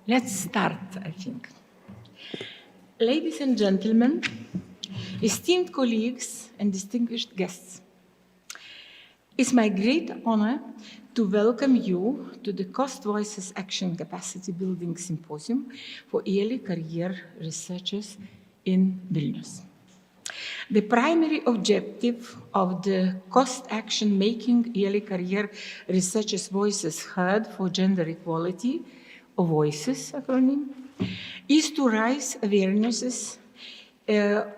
Let's start, I think. Ladies and gentlemen, esteemed colleagues and distinguished guests, it's my great honor to welcome you to the Cost Voices Action Capacity Building Symposium for Early Career Researchers in Vilnius. The primary objective of the Cost Action Making Early Career Researchers' Voices Heard for Gender Equality, or VOICES acronym, is to raise awarenesses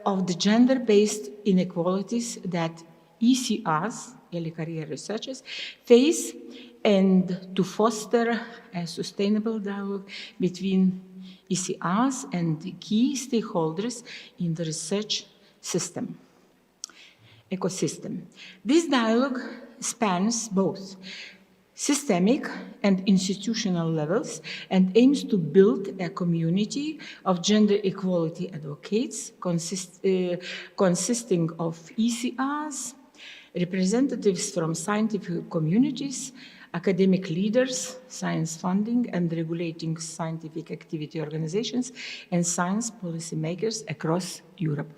of the gender-based inequalities that ECRs, early career researchers, face, and to foster a sustainable dialogue between ECRs and key stakeholders in the research ecosystem. This dialogue spans both systemic and institutional levels and aims to build a community of gender equality advocates consisting of ECRs, representatives from scientific communities, academic leaders, science funding and regulating scientific activity organizations, and science policymakers across Europe.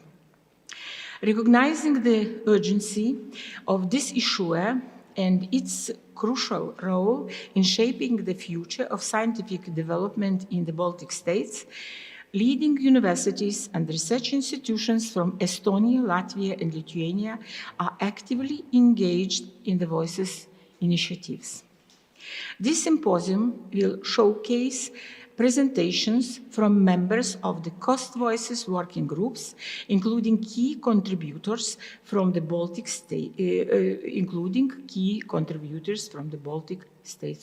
Recognizing the urgency of this issue and its crucial role in shaping the future of scientific development in the Baltic states, leading universities and research institutions from Estonia, Latvia, and Lithuania are actively engaged in the Voices initiatives. This symposium will showcase presentations from members of the Cost Voices working groups, including key contributors from the Baltic states,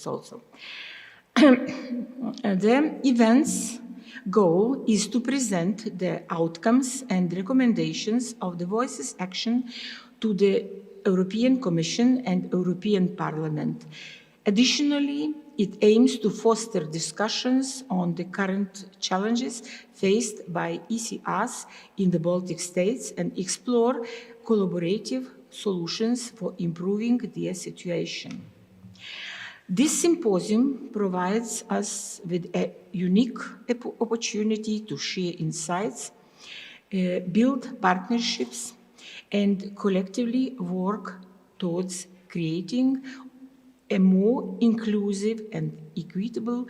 also. The event's goal is to present the outcomes and recommendations of the Voices action to the European Commission and European Parliament. Additionally, it aims to foster discussions on the current challenges faced by ECRs in the Baltic states and explore collaborative solutions for improving their situation. This symposium provides us with a unique opportunity to share insights, build partnerships, and collectively work towards creating a more inclusive and equitable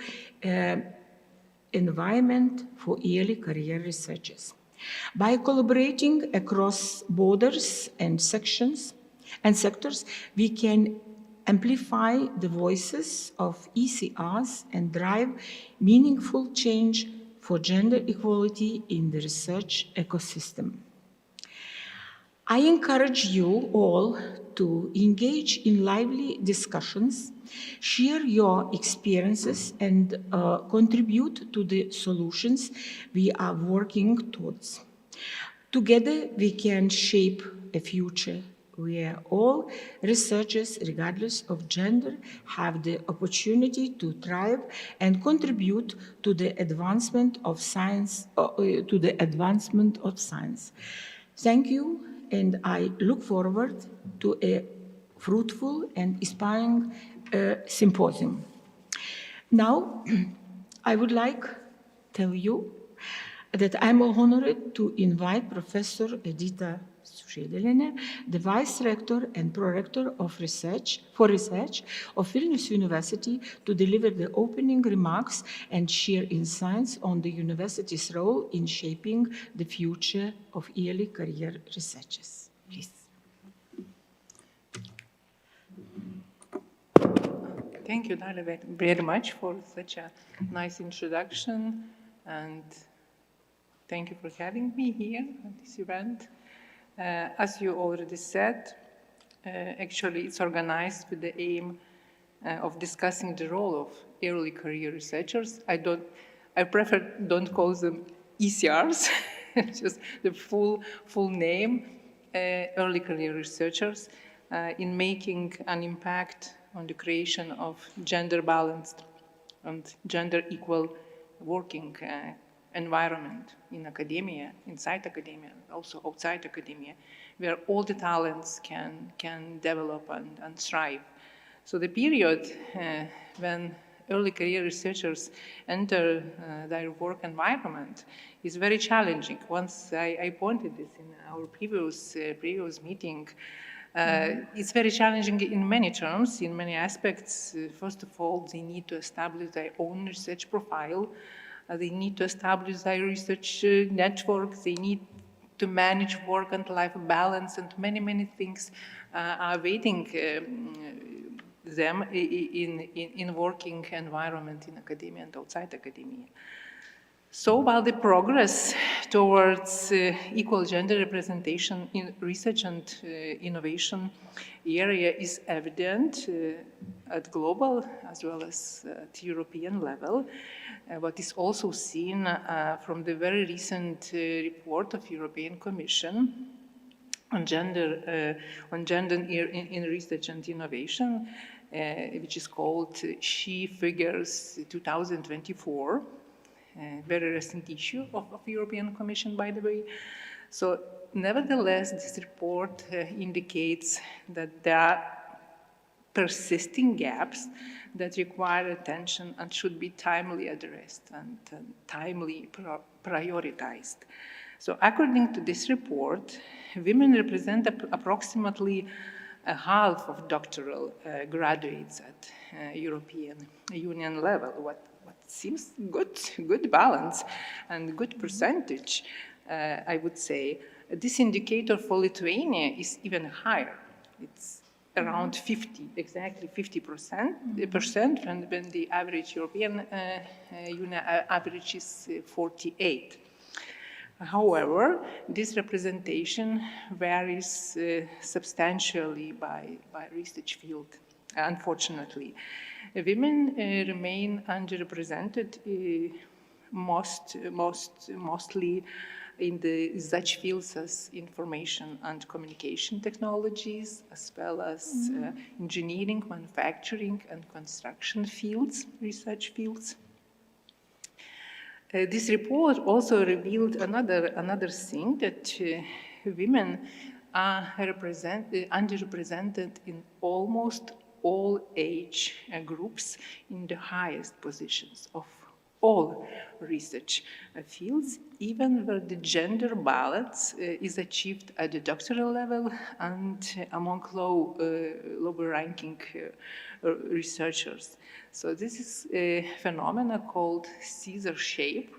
environment for early career researchers. By collaborating across borders and sectors, we can amplify the voices of ECRs and drive meaningful change for gender equality in the research ecosystem. I encourage you all to engage in lively discussions, share your experiences, and contribute to the solutions we are working towards. Together, we can shape a future where all researchers, regardless of gender, have the opportunity to thrive and contribute to the advancement of science. Thank you, and I look forward to a fruitful and inspiring symposium. Now, I would like to tell you that I'm honored to invite Professor Edita Sužiedėlienė, the Vice Rector and Prorector of Research of Vilnius University, to deliver the opening remarks and share insights on the university's role in shaping the future of early career researchers. Please. Thank you, Dalia, very much for such a nice introduction, and thank you for having me here at this event. As you already said, actually it's organized with the aim of discussing the role of early career researchers. I prefer don't call them ECRs, just the full name, early career researchers, in making an impact on the creation of gender balanced and gender equal working environment in academia, inside academia, also outside academia, where all the talents can develop and thrive. So the period when early career researchers enter their work environment is very challenging. Once I pointed this in our previous meeting. It's very challenging in many terms, in many aspects. First of all, they need to establish their own research profile. They need to establish their research network. They need to manage work and life balance, and many, many things are waiting them in working environment in academia and outside academia. So while the progress towards equal gender representation in research and innovation area is evident at global as well as at European level, what is also seen from the very recent report of European Commission on gender in research and innovation, which is called She Figures 2024. Very recent issue of European Commission, by the way. So nevertheless, this report indicates that there are persisting gaps that require attention and should be timely addressed and timely prioritized. So according to this report, women represent approximately a half of doctoral graduates at European Union level. What seems good balance and good percentage, I would say. This indicator for Lithuania is even higher. It's around 50, exactly 50%, when the average European Union average is 48. However, this representation varies substantially by research field, unfortunately. Women remain underrepresented mostly in such fields as information and communication technologies, as well as engineering, manufacturing, and construction fields, research fields. This report also revealed another thing, that women are underrepresented in almost all age groups in the highest positions of all research fields, even where the gender balance is achieved at the doctoral level and among lower ranking researchers. So this is a phenomenon called Caesar shape.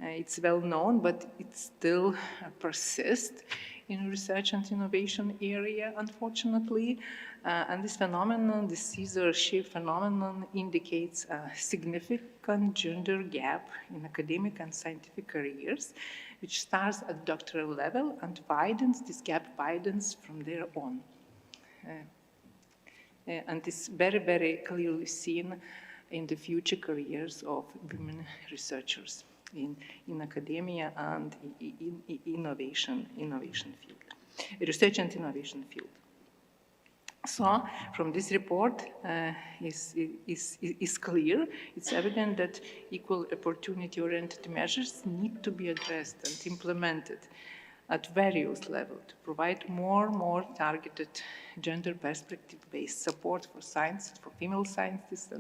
It's well known, but it still persists in research and innovation area, unfortunately. And this phenomenon, the Caesar shape phenomenon, indicates a significant gender gap in academic and scientific careers, which starts at doctoral level and widens, this gap widens from there on. And is very, very clearly seen in the future careers of women researchers in academia and in innovation field, research and innovation field. So, from this report is clear, it's evident that equal opportunity-oriented measures need to be addressed and implemented at various levels to provide more targeted gender perspective-based support for science, for female scientists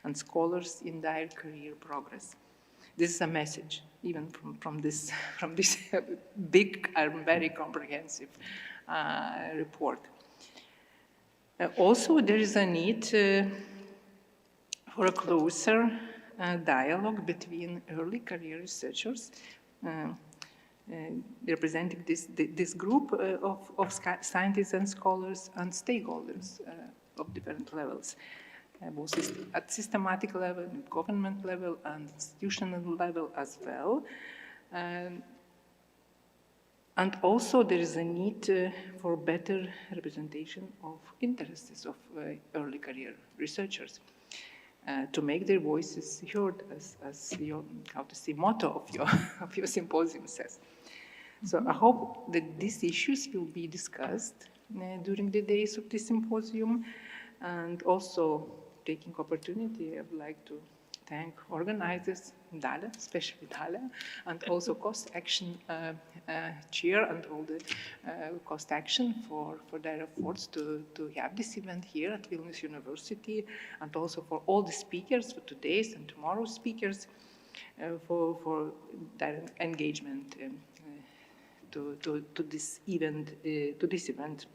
and scholars in their career progress. This is a message, even from this big and very comprehensive report. Also, there is a need for a closer dialogue between early career researchers representing this group of scientists and scholars and stakeholders of different levels, both at systematic level, government level, and institutional level as well. And also there is a need for better representation of interests of early career researchers to make their voices heard, as your, motto of your symposium says. So I hope that these issues will be discussed during the days of the symposium, and also taking opportunity, I would like to thank organizers, Dalia, especially Dalia, and also Cost Action Chair and all the Cost Action for their efforts to have this event here at Vilnius University, and also for all the speakers, for today's and tomorrow's speakers, for their engagement to this event,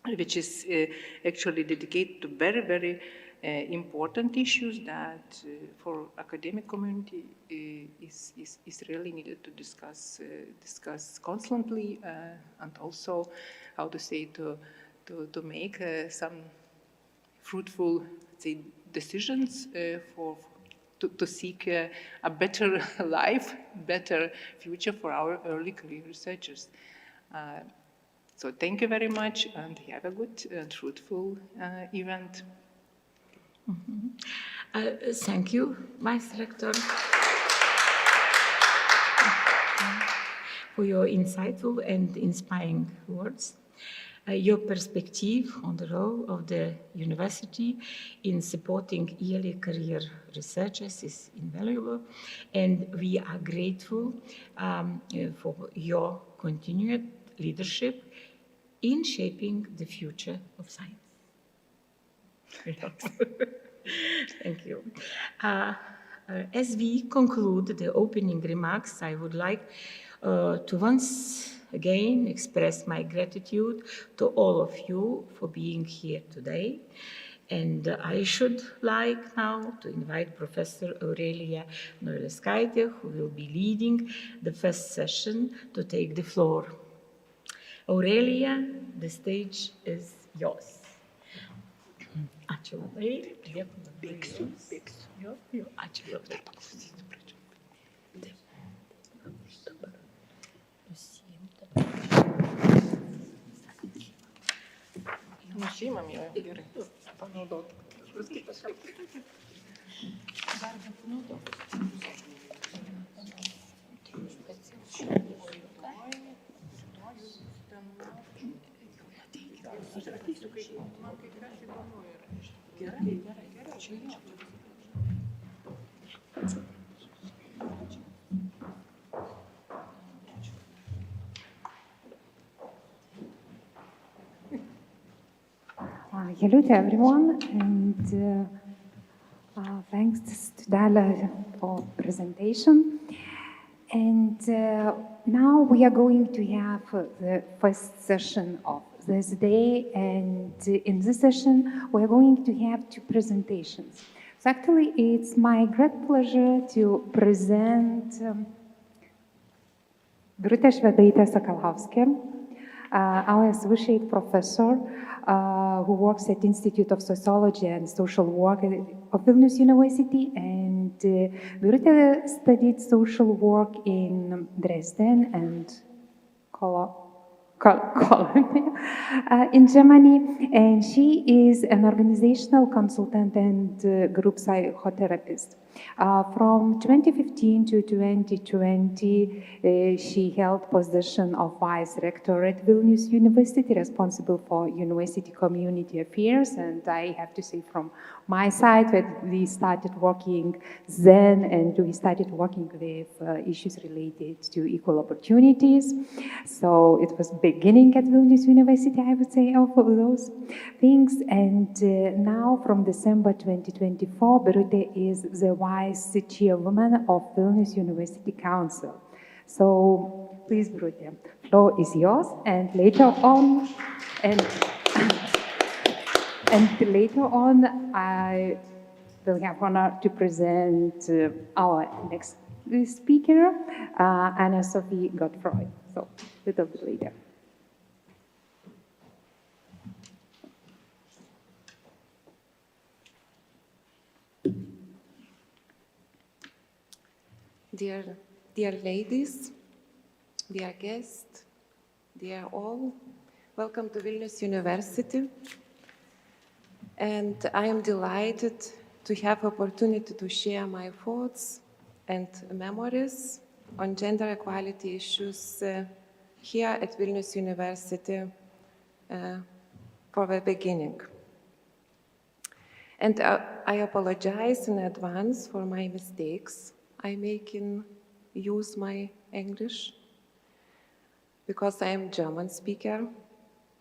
which is actually dedicated to very, very important issues that for academic community is really needed to discuss constantly, and also how to say to make some fruitful, say, decisions to seek a better life, better future for our early career researchers. So thank you very much, and have a good and fruitful event. Thank you, Vice Rector, for your insightful and inspiring words. Your perspective on the role of the university in supporting early career researchers is invaluable, and we are grateful for your continued leadership in shaping the future of science. Thank you. As we conclude the opening remarks, I would like to once again express my gratitude to all of you for being here today. And I should like now to invite Professor Aurelija Novelskaitė, who will be leading the first session, to take the floor. Aurelija, the stage is yours. Ačiū labai. Bėgsiu. Jo, ačiū labai. Nusiimam jo, gerai. Panaudot. Dar nepanaudot. Aš ateisiu, kai man kai kas įdomu yra. Gerai. Čia jau. Hello to everyone, and thanks to Dalia for presentation. And now we are going to have the first session of this day, and in this session we are going to have two presentations. So actually it's my great pleasure to present Birutė Švedaitė-Sakalauskė, our associate professor who works at Institute of Sociology and Social Work of Vilnius University, and Birutė studied social work in Dresden and Collège in Germany, and she is an organizational consultant and group psychotherapist. From 2015 to 2020, she held position of Vice Rector at Vilnius University, responsible for university community affairs. And I have to say from my side that we started working then, and we started working with issues related to equal opportunities. So it was beginning at Vilnius University, I would say, of those things. And now from December 2024, Birutė is the Vice Chairwoman of Vilnius University Council. So please, Birutė, floor is yours, and later on, later on, I will have honor to present our next speaker, Anne-Sophie Godfroy. So a little bit later. Dear ladies, dear guests, dear all, welcome to Vilnius University. And I am delighted to have opportunity to share my thoughts and memories on gender equality issues here at Vilnius University for the beginning. And I apologize in advance for my mistakes I make in use my English, because I am German speaker,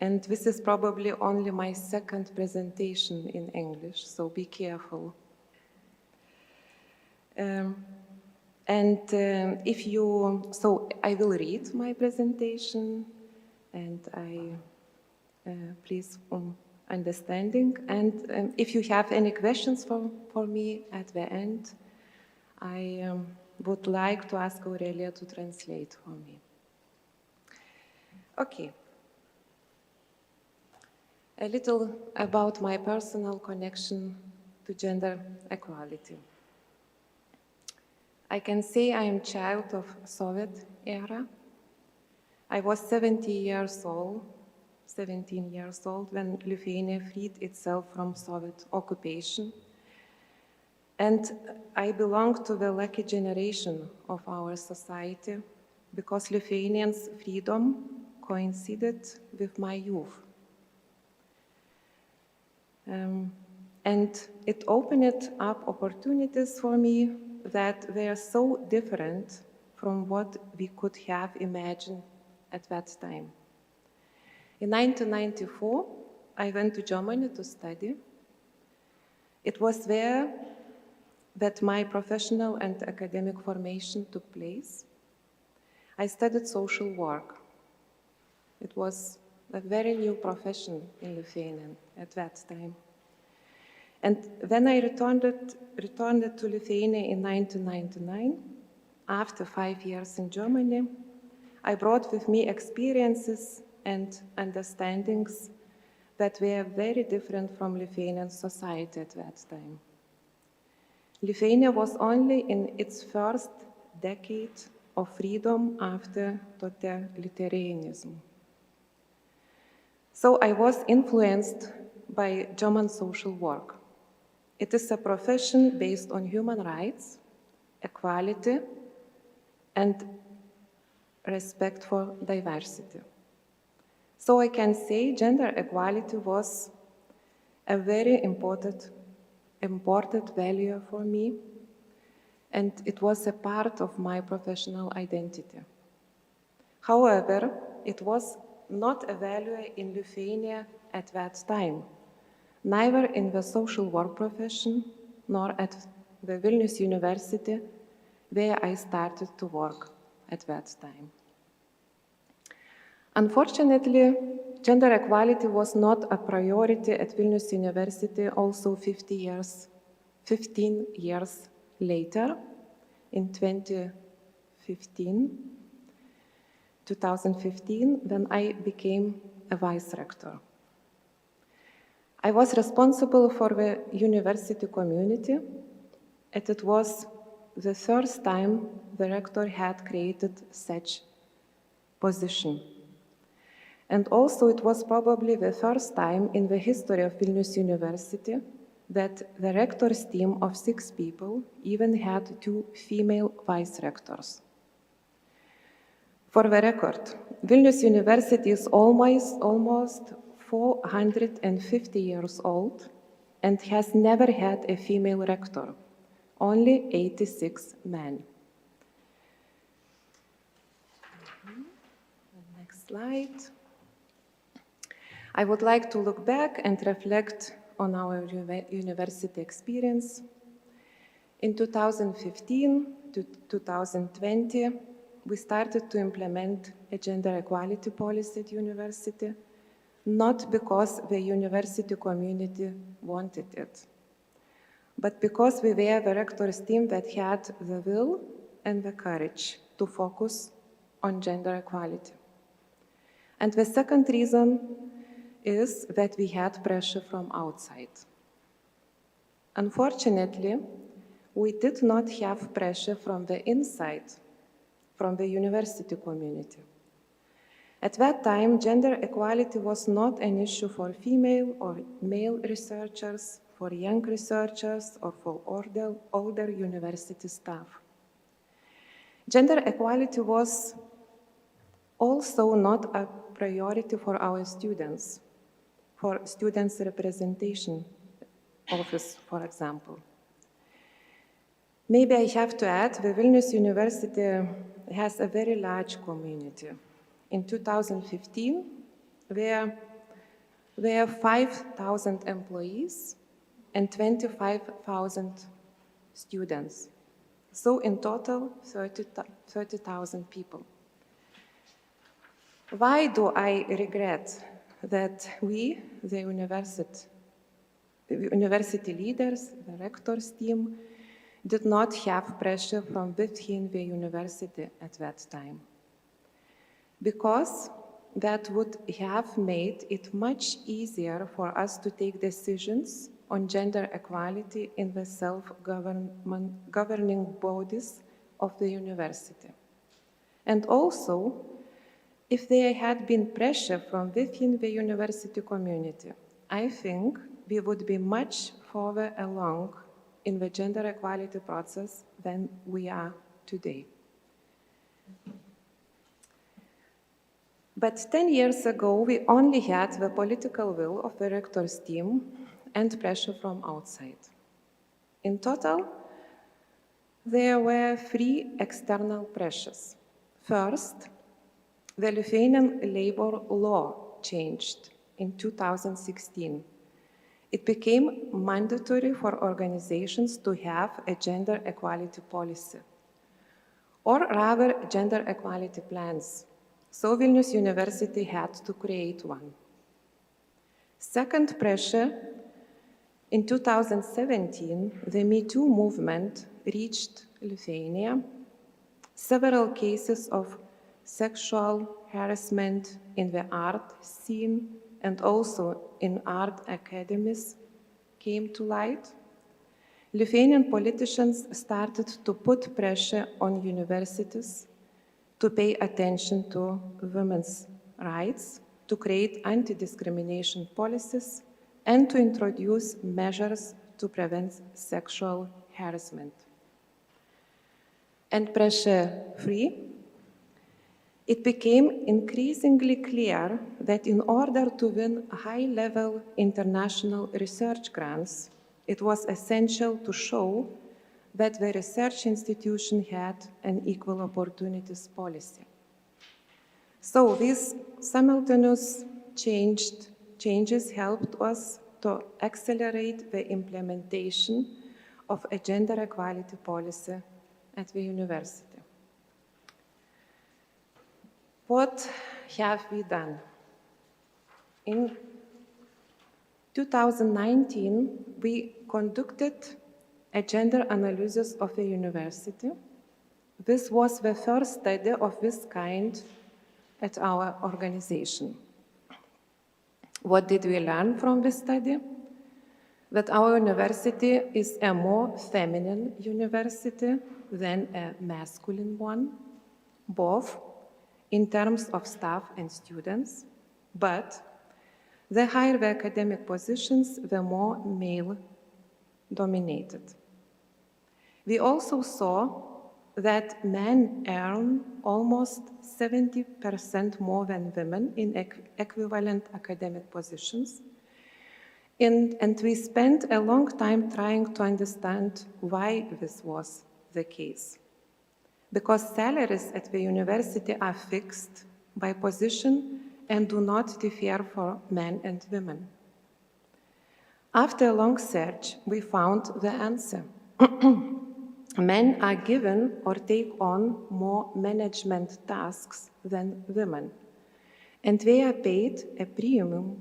and this is probably only my second presentation in English, so be careful. So I will read my presentation, and please understanding. And if you have any questions for me at the end, I would like to ask Aurelija to translate for me. Okay. A little about my personal connection to gender equality. I can say I am child of Soviet era. I was 17 years old when Lithuania freed itself from Soviet occupation. And I belong to the lucky generation of our society because Lithuanians' freedom coincided with my youth. And it opened up opportunities for me that were so different from what we could have imagined at that time. In 1994, I went to Germany to study. It was there that my professional and academic formation took place. I studied social work. It was a very new profession in Lithuania at that time. And when I returned to Lithuania in 1999, after 5 years in Germany, I brought with me experiences and understandings that were very different from Lithuanian society at that time. Lithuania was only in its first decade of freedom after totalitarianism. So I was influenced by German social work. It is a profession based on human rights, equality, and respect for diversity. So I can say gender equality was a very important value for me, and it was a part of my professional identity. However, it was not a value in Lithuania at that time, neither in the social work profession nor at the Vilnius University, where I started to work at that time. Unfortunately, gender equality was not a priority at Vilnius University also 15 years later, in 2015, when I became a vice rector. I was responsible for the university community, and it was the first time the rector had created such position. And also it was probably the first time in the history of Vilnius University that the rector's team of 6 people even had 2 female vice rectors. For the record, Vilnius University is almost 450 years old and has never had a female rector, only 86 men. Next slide. I would like to look back and reflect on our university experience. In 2015 to 2020, we started to implement a gender equality policy at university, not because the university community wanted it, but because we were the rector's team that had the will and the courage to focus on gender equality. And the second reason is that we had pressure from outside. Unfortunately, we did not have pressure from the inside, from the university community. At that time, gender equality was not an issue for female or male researchers, for young researchers, or for older university staff. Gender equality was also not a priority for our students, for students' representation office, for example. Maybe I have to add, the Vilnius University has a very large community. In 2015, there were 5,000 employees and 25,000 students. So in total, 30,000 people. Why do I regret that we, the university leaders, the rector's team, did not have pressure from within the university at that time? Because that would have made it much easier for us to take decisions on gender equality in the self-governing bodies of the university. And also, if there had been pressure from within the university community, I think we would be much further along in the gender equality process than we are today. But 10 years ago, we only had the political will of the rector's team and pressure from outside. In total, there were 3 external pressures. First, the Lithuanian labor law changed in 2016. It became mandatory for organizations to have a gender equality policy, or rather gender equality plans. So Vilnius University had to create one. Second pressure, in 2017, the Me Too movement reached Lithuania. Several cases of sexual harassment in the art scene and also in art academies came to light. Lithuanian politicians started to put pressure on universities to pay attention to women's rights, to create anti-discrimination policies, and to introduce measures to prevent sexual harassment. And pressure 3, it became increasingly clear that in order to win high-level international research grants, it was essential to show that the research institution had an equal opportunities policy. So these simultaneous changes helped us to accelerate the implementation of a gender equality policy at the university. What have we done? In 2019, we conducted a gender analysis of the university. This was the first study of this kind at our organization. What did we learn from this study? That our university is a more feminine university than a masculine one, both in terms of staff and students, but the higher the academic positions, the more male-dominated. We also saw that men earn almost 70% more than women in equivalent academic positions. And we spent a long time trying to understand why this was the case. Because salaries at the university are fixed by position and do not differ for men and women. After a long search, we found the answer. Men are given or take on more management tasks than women, and they are paid a premium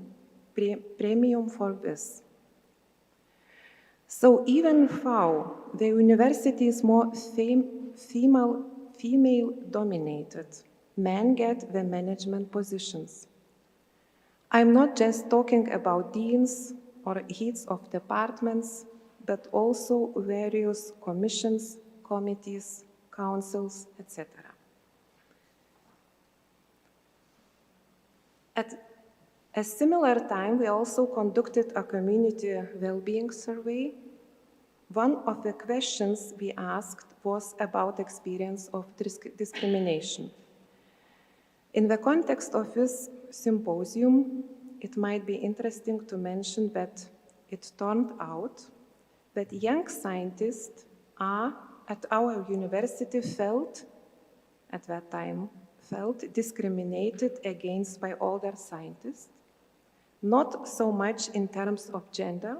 for this. So even though the university is more female-dominated, men get the management positions. I'm not just talking about deans or heads of departments, but also various commissions, committees, councils, etc. At a similar time, we also conducted a community well-being survey. One of the questions we asked was about experience of discrimination. In the context of this symposium, it might be interesting to mention that it turned out that young scientists at our university felt discriminated against by older scientists, not so much in terms of gender,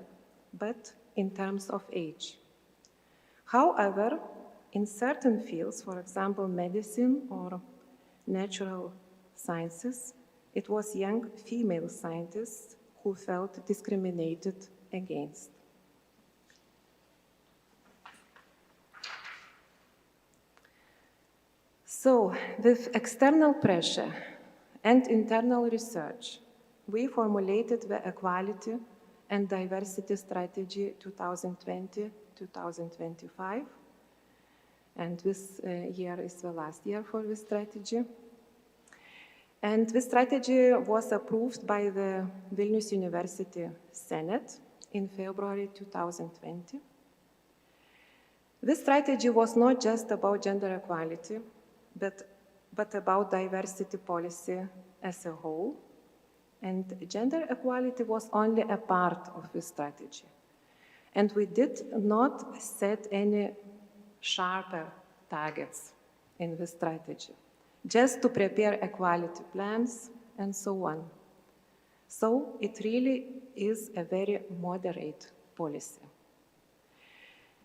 but in terms of age. However, in certain fields, for example, medicine or natural sciences, it was young female scientists who felt discriminated against. So, with external pressure and internal research, we formulated the Equality and Diversity Strategy 2020-2025, and this year is the last year for this strategy. And this strategy was approved by the Vilnius University Senate in February 2020. This strategy was not just about gender equality, but about diversity policy as a whole. And gender equality was only a part of this strategy. And we did not set any sharper targets in this strategy, just to prepare equality plans and so on. So it really is a very moderate policy.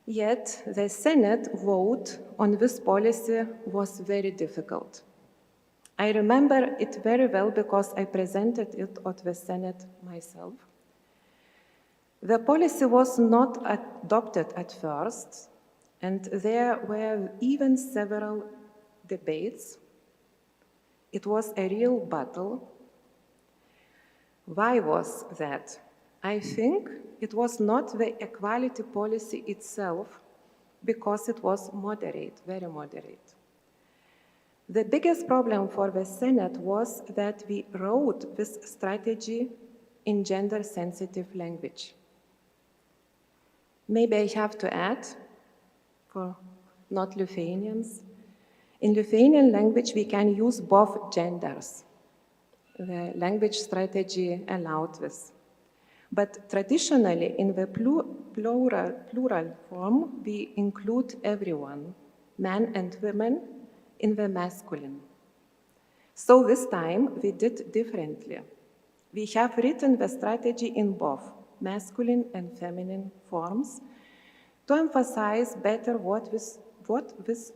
Yet the Senate vote on this policy was very difficult. I remember it very well because I presented it at the Senate myself. The policy was not adopted at first, and there were even several debates. It was a real battle. Why was that? I think it was not the equality policy itself, because it was moderate, very moderate. The biggest problem for the Senate was that we wrote this strategy in gender-sensitive language. Maybe I have to add, for not Lithuanians, in Lithuanian language we can use both genders. The language strategy allowed this. But traditionally, in the plural form, we include everyone, men and women, in the masculine. So this time we did differently. We have written the strategy in both masculine and feminine forms to emphasize better what this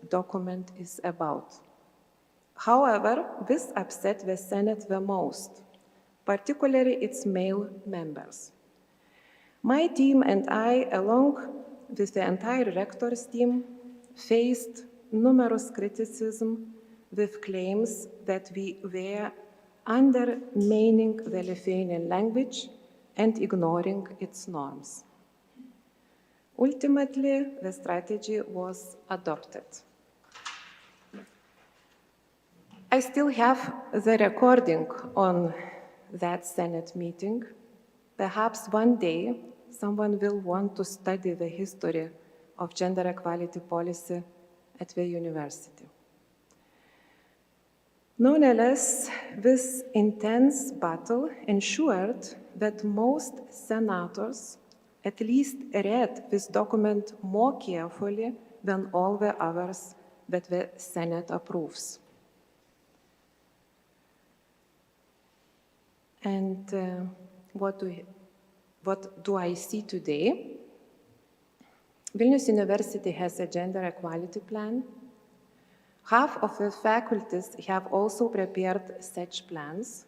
document is about. However, this upset the Senate the most, particularly its male members. My team and I, along with the entire Rector's team, faced numerous criticism with claims that we were undermining the Lithuanian language and ignoring its norms. Ultimately, the strategy was adopted. I still have the recording on that Senate meeting. Perhaps one day someone will want to study the history of gender equality policy at the university. Nonetheless, this intense battle ensured that most senators at least read this document more carefully than all the others that the Senate approves. And what do I see today? Vilnius University has a gender equality plan. Half of the faculties have also prepared such plans.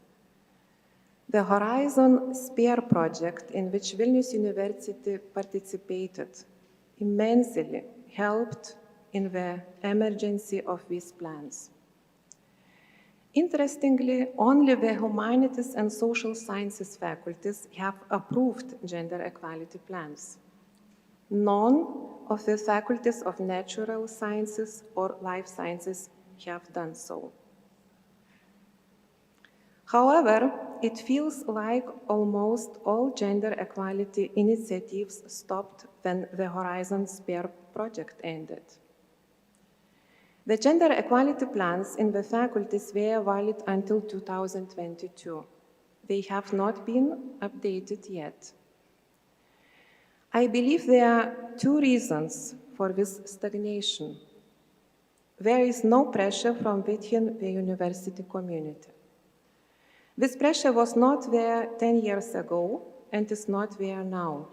The Horizon Sphere project, in which Vilnius University participated, immensely helped in the emergency of these plans. Interestingly, only the humanities and social sciences faculties have approved gender equality plans. None of the faculties of natural sciences or life sciences have done so. However, it feels like almost all gender equality initiatives stopped when the Horizon Sphere project ended. The gender equality plans in the faculties were valid until 2022. They have not been updated yet. I believe there are two reasons for this stagnation. There is no pressure from within the university community. This pressure was not there 10 years ago and is not there now.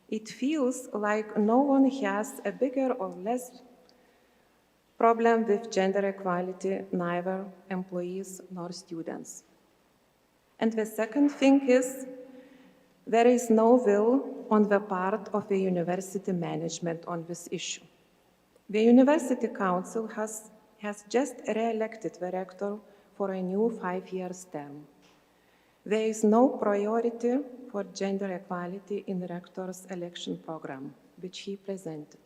It feels like no one has a bigger or less problem with gender equality, neither employees nor students. And the second thing is, there is no will on the part of the university management on this issue. The University Council has just re-elected the rector for a new 5-year term. There is no priority for gender equality in the rector's election program, which he presented.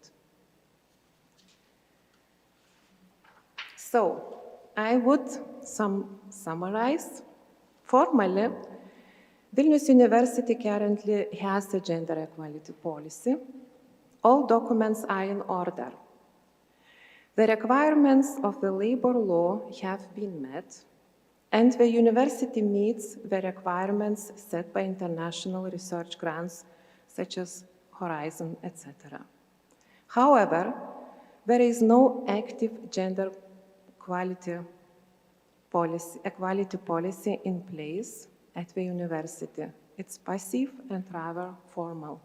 So, I would summarize. Formally, Vilnius University currently has a gender equality policy. All documents are in order. The requirements of the labor law have been met, and the university meets the requirements set by international research grants, such as Horizon, etc. However, there is no active gender equality policy in place at the university. It's passive and rather formal.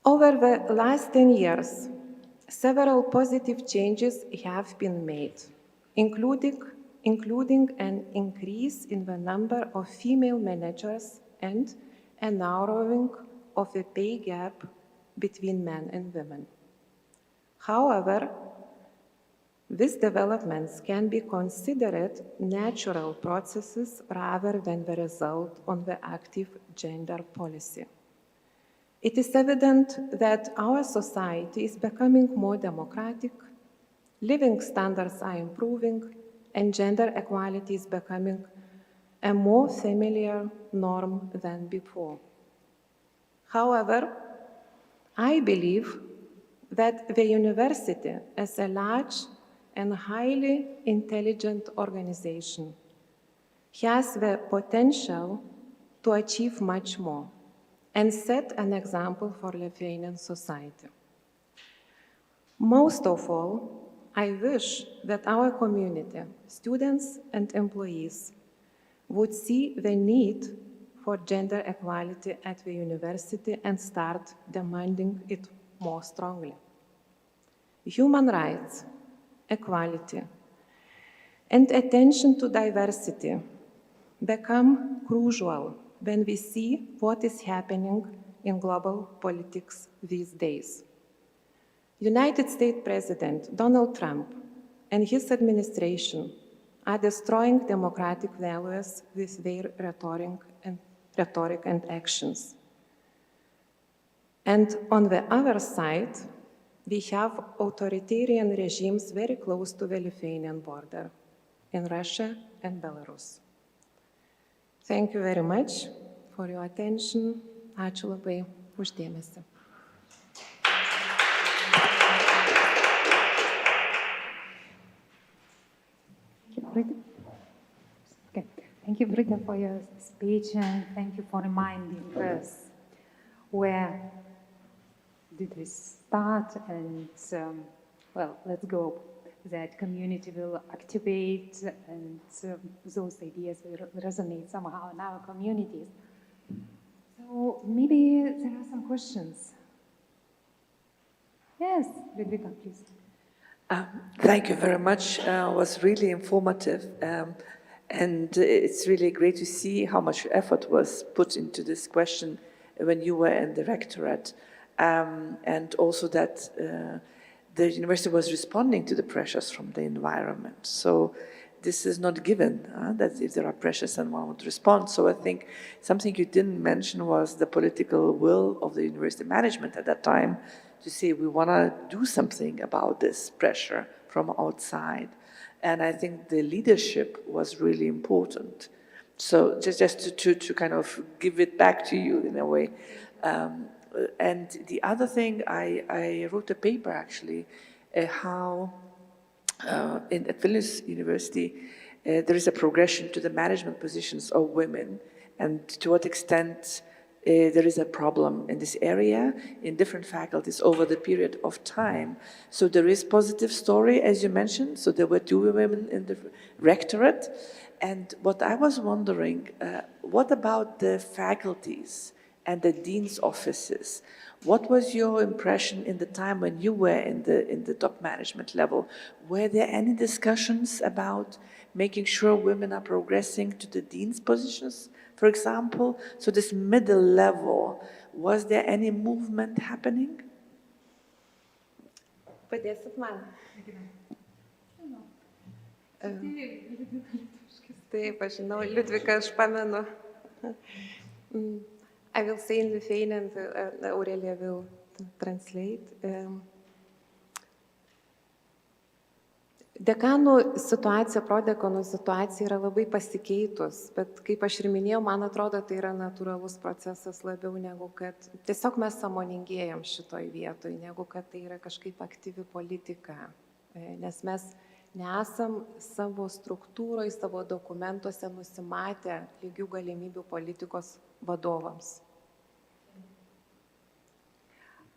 Over the last 10 years, several positive changes have been made, including an increase in the number of female managers and a narrowing of the pay gap between men and women. However, these developments can be considered natural processes rather than the result of the active gender policy. It is evident that our society is becoming more democratic, living standards are improving, and gender equality is becoming a more familiar norm than before. However, I believe that the university, as a large and highly intelligent organization, has the potential to achieve much more and set an example for Lithuanian society. Most of all, I wish that our community, students and employees, would see the need for gender equality at the university and start demanding it more strongly. Human rights, equality, and attention to diversity become crucial when we see what is happening in global politics these days. United States President Donald Trump and his administration are destroying democratic values with their rhetoric and actions. And on the other side, we have authoritarian regimes very close to the Lithuanian border, in Russia and Belarus. Thank you very much for your attention. Ačiū labai už dėmesį. Okay. Thank you, Birutė, for your speech, and thank you for reminding us where did we start, and well, let's go. That community will activate, and those ideas will resonate somehow in our communities. So maybe there are some questions. Yes, Liudvika, please. Thank you very much. It was really informative, and it's really great to see how much effort was put into this question when you were in the rectorate, and also that the university was responding to the pressures from the environment. So this is not given, that if there are pressures and one would respond. So I think something you didn't mention was the political will of the university management at that time to say we want to do something about this pressure from outside. And I think the leadership was really important. So just to kind of give it back to you in a way. And the other thing, I wrote a paper actually, how at Vilnius University there is a progression to the management positions of women, and to what extent there is a problem in this area in different faculties over the period of time. So there is positive story, as you mentioned. So there were 2 women in the rectorate. And what I was wondering, what about the faculties and the dean's offices? What was your impression in the time when you were in the top management level? Were there any discussions about making sure women are progressing to the dean's positions, for example? So this middle level, was there any movement happening? Padėsit man. Taip, aš žinau, Liudvika, aš pamenu. I will say in Lithuanian and Aurelija will translate. Dekanų situacija, prodekanų situacija yra labai pasikeitus, bet kaip aš ir minėjau, man atrodo, tai yra natūralus procesas labiau negu kad tiesiog mes sąmoningėjam šitoj vietoj, negu kad tai yra kažkaip aktyvi politika, nes mes nesam savo struktūroje, savo dokumentuose nusimatę lygių galimybių politikos vadovams.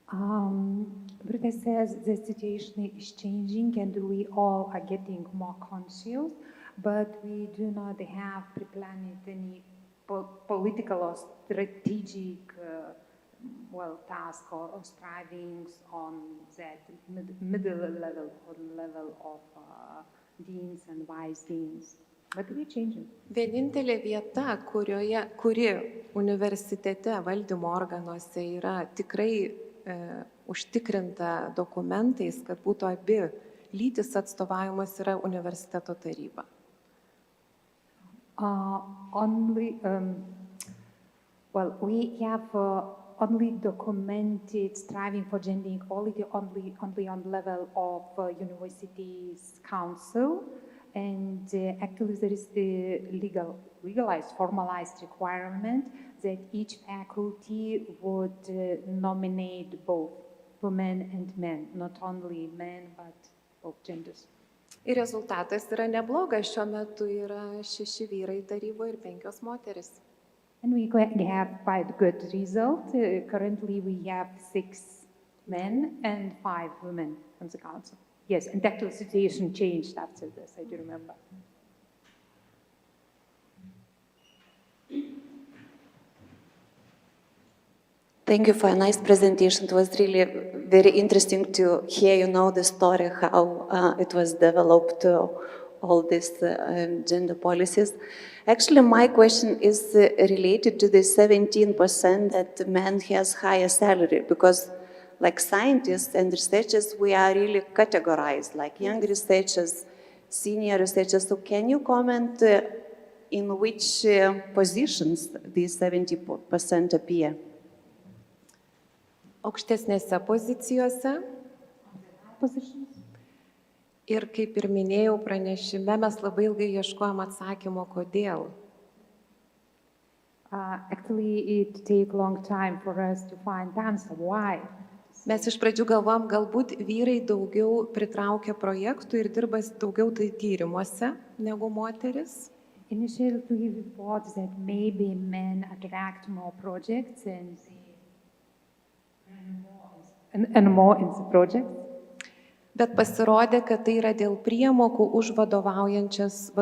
Birutė says the situation is changing and we all are getting more conscious, but we do not have pre-planned any political or strategic task or strivings on that middle level or level of deans and vice deans. But we're changing. Vienintelė vieta, kuri universitete valdymo organuose yra tikrai užtikrinta dokumentais, kad būtų abi lytis atstovavimas, yra universiteto taryba. We have only documented striving for gender equality only on level of university's council, and actually there is the legalized, formalized requirement that each faculty would nominate both women and men, not only men, but both genders. Ir rezultatas yra neblogas, šiuo metu yra 6 vyrai taryboje ir 5 moteris. And we have quite good result. Currently we have 6 men and 5 women on the council. Yes, and that situation changed after this, I do remember. Thank you for a nice presentation. It was really very interesting to hear, the story, how it was developed, all these gender policies. Actually, my question is related to the 17% that men has higher salary, because like scientists and researchers, we are really categorized, like young researchers, senior researchers. So can you comment in which positions these 70% appear? Aukštesnėse pozicijose. Ir kaip ir minėjau pranešime, mes labai ilgai ieškojom atsakymo, kodėl. Actually, it take long time for us to find the answer. Why? Mes iš pradžių galvom, galbūt vyrai daugiau pritraukia projektų ir dirba daugiau tyrimuose negu moteris. Initially, we thought that maybe men attract more projects and more in the project. Bet pasirodė, kad tai yra dėl priemokų už vadovaujančius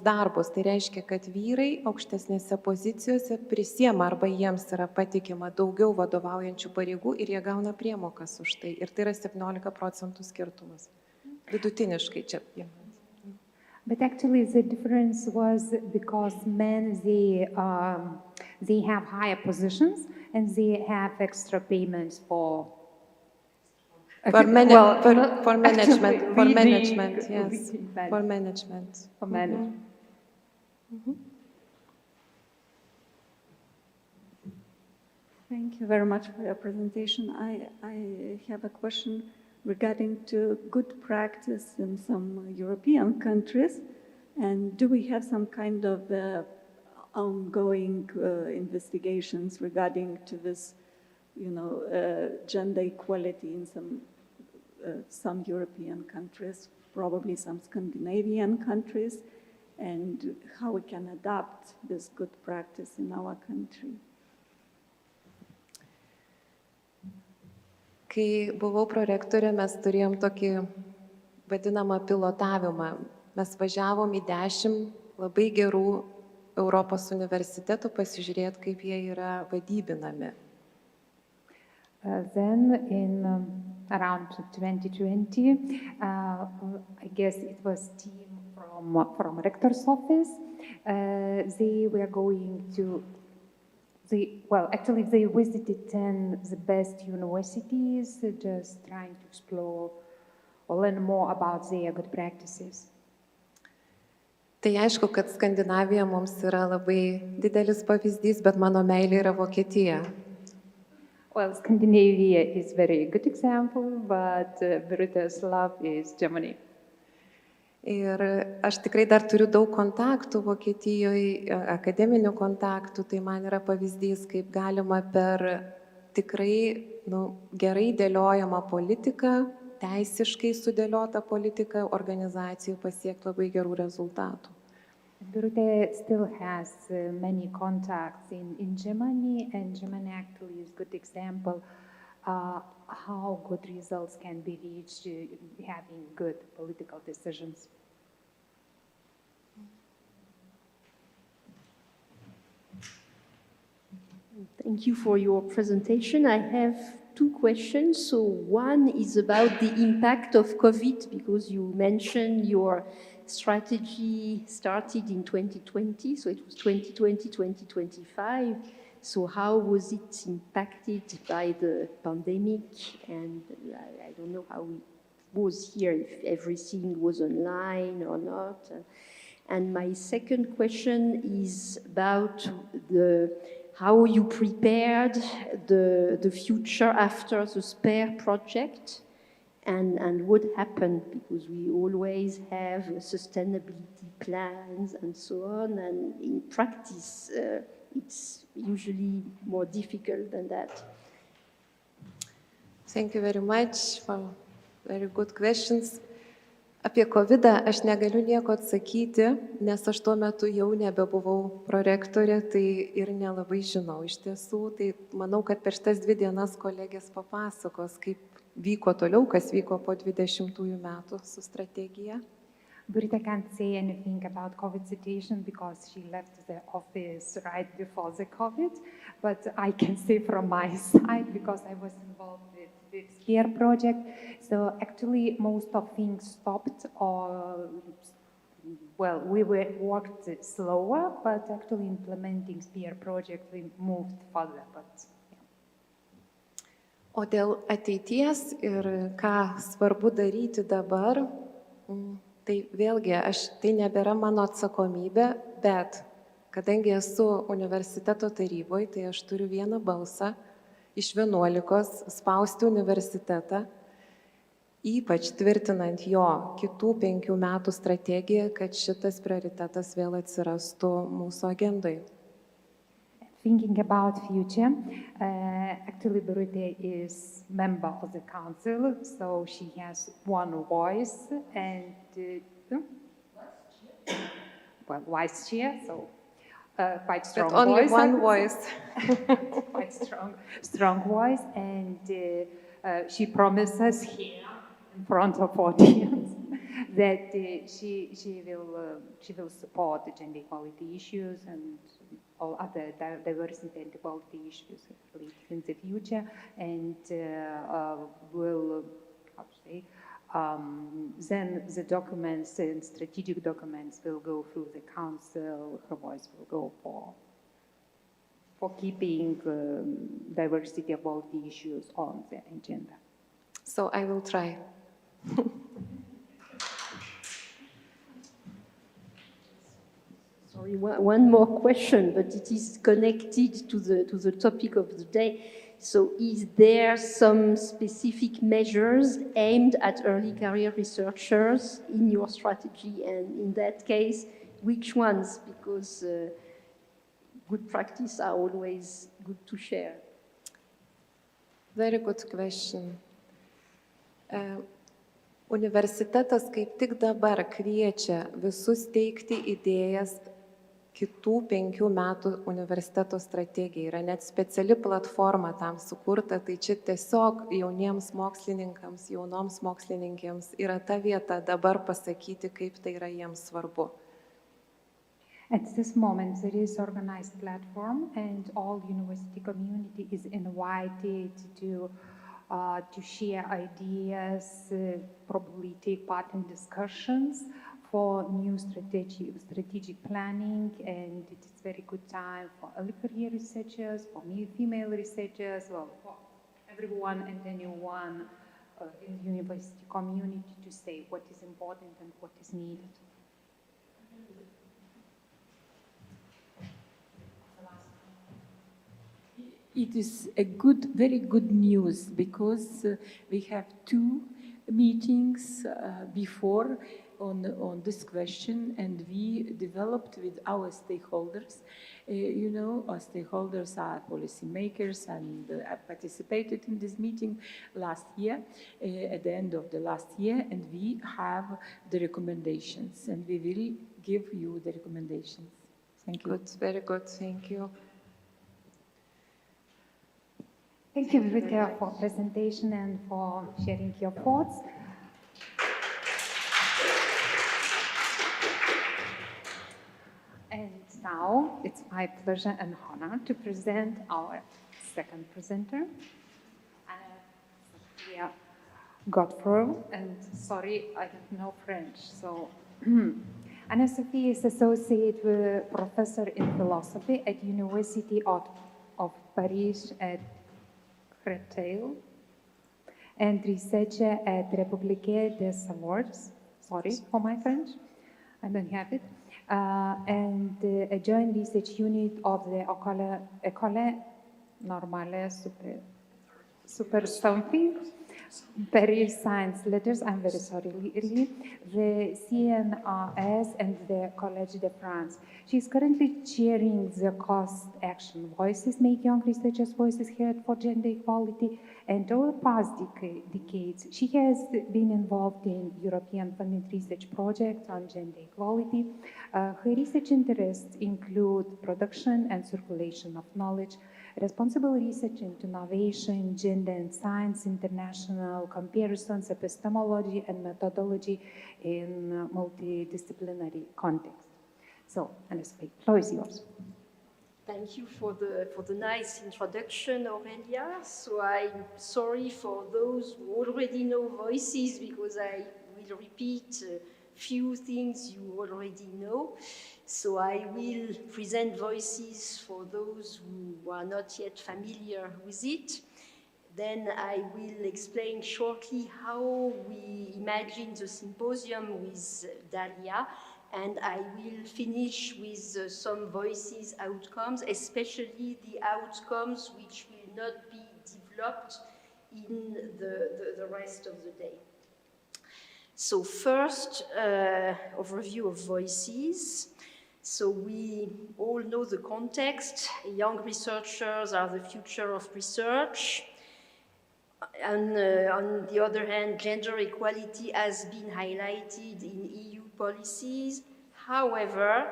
darbus. Tai reiškia, kad vyrai aukštesnėse pozicijose prisiema arba jiems yra patikima daugiau vadovaujančių pareigų ir jie gauna priemokas už tai. Ir tai yra 17% skirtumas. Vidutiniškai čia. But actually the difference was because men, they have higher positions and they have extra payments for management, yes. For management. For management. Mm-hmm. Thank you very much for your presentation. I have a question regarding to good practice in some European countries, and do we have some kind of ongoing investigations regarding to this, gender equality in some European countries, probably some Scandinavian countries, and how we can adapt this good practice in our country? Kai buvau prorektorė, mes turėjom tokį vadinamą pilotavimą. Mes važiavom į 10 labai gerų Europos universitetų pasižiūrėti, kaip jie yra vadybinami. Then in around 2020, I guess it was team from Rector's office. They were going to, actually they visited 10 the best universities, just trying to explore or learn more about their good practices. Tai aišku, kad Skandinavija mums yra labai didelis pavyzdys, bet mano meilė yra Vokietija. Well, Scandinavia is very good example, but Birutė's love is Germany. Ir aš tikrai dar turiu daug kontaktų Vokietijoje, akademinių kontaktų, tai man yra pavyzdys, kaip galima per tikrai gerai dėliojamą politiką, teisiškai sudėliotą politiką organizacijų pasiekti labai gerų rezultatų. Birutė still has many contacts in Germany, and Germany actually is a good example how good results can be reached having good political decisions. Thank you for your presentation. I have 2 questions. So one is about the impact of COVID, because you mentioned your strategy started in 2020, so it was 2020, 2025. So how was it impacted by the pandemic? And I don't know how it was here, if everything was online or not. And my second question is about how you prepared the future after the SPARE project, and what happened, because we always have sustainability plans and so on, and in practice it's usually more difficult than that. Thank you very much for very good questions. Apie COVID aš negaliu nieko atsakyti, nes aš tuo metu jau nebebuvau prorektorė, tai ir nelabai žinau iš tiesų. Tai manau, kad per šitas 2 dienas kolegės papasakos, kaip vyko toliau, kas vyko po 20 metų su strategija. Birutė can't say anything about COVID situation because she left the office right before the COVID, but I can say from my side, because I was involved with the SPARE project. So actually most of things stopped, or we worked slower, but actually implementing SPARE project we moved further. O dėl ateities ir ką svarbu daryti dabar, tai vėlgi, tai nebėra mano atsakomybė, bet kadangi esu universiteto taryboje, tai aš turiu vieną balsą iš 11 spausti universitetą, ypač tvirtinant jo kitų 5 metų strategiją, kad šitas prioritetas vėl atsirastų mūsų agendoje. Thinking about future, actually Birutė is member of the council, so she has one voice and vice chair, so quite strong but only voice. One voice. Quite strong voice, and she promises here in front of audience that she will support the gender equality issues and all other diversity and equality issues in the future, and will, then the documents and strategic documents will go through the council. Her voice will go for keeping diversity and equality issues on the agenda. So I will try. Sorry, one more question, but it is connected to the topic of the day. So is there some specific measures aimed at early career researchers in your strategy? And in that case, which ones? Because good practice are always good to share. Very good question. Universitetas kaip tik dabar kviečia visus teikti idėjas kitų 5 metų universiteto strategija. Yra net speciali platforma tam sukurta, tai čia tiesiog jauniems mokslininkams, jaunoms mokslininkėms yra ta vieta dabar pasakyti, kaip tai yra jiems svarbu. At this moment, there is organized platform, and all university community is invited to share ideas, probably take part in discussions for new strategic planning, and it is very good time for early career researchers, for female researchers, well, for everyone and anyone in the university community to say what is important and what is needed. It is a very good news because we have 2 meetings before on this question, and we developed with our stakeholders. Our stakeholders are policymakers, and participated in this meeting last year, at the end of the last year, and we have the recommendations, and we will give you the recommendations. Thank you. Good, very good, thank you. Thank you, Birutė, for presentation and for sharing your thoughts. And now it's my pleasure and honor to present our second presenter, Anne-Sophie Godfroy. And sorry, I don't know French, so Anne-Sophie is associate professor in philosophy at University of Paris at Rector and researcher at République des Savoirs. Sorry for my French, I don't have it. And a joint research unit of the Ecole, Normale, Super something, Paris Science Letters, I'm very sorry, really, the CNRS and the Collège de France. She is currently chairing the Cost Action Voices, Make Young Researchers' Voices Heard for Gender Equality, and over the past decades, she has been involved in European funded research projects on gender equality. Her research interests include production and circulation of knowledge, responsible research into innovation, gender and science, international comparisons, epistemology and methodology in multidisciplinary context. So, Anne-Sophie, the floor is yours. Thank you for the nice introduction, Aurelia. So I'm sorry for those who already know voices, because I will repeat a few things you already know. So I will present voices for those who are not yet familiar with it. Then I will explain shortly how we imagine the symposium with Dalia, and I will finish with some voices outcomes, especially the outcomes which will not be developed in the rest of the day. So first, overview of voices. So we all know the context. Young researchers are the future of research. And on the other hand, gender equality has been highlighted in EU policies. However,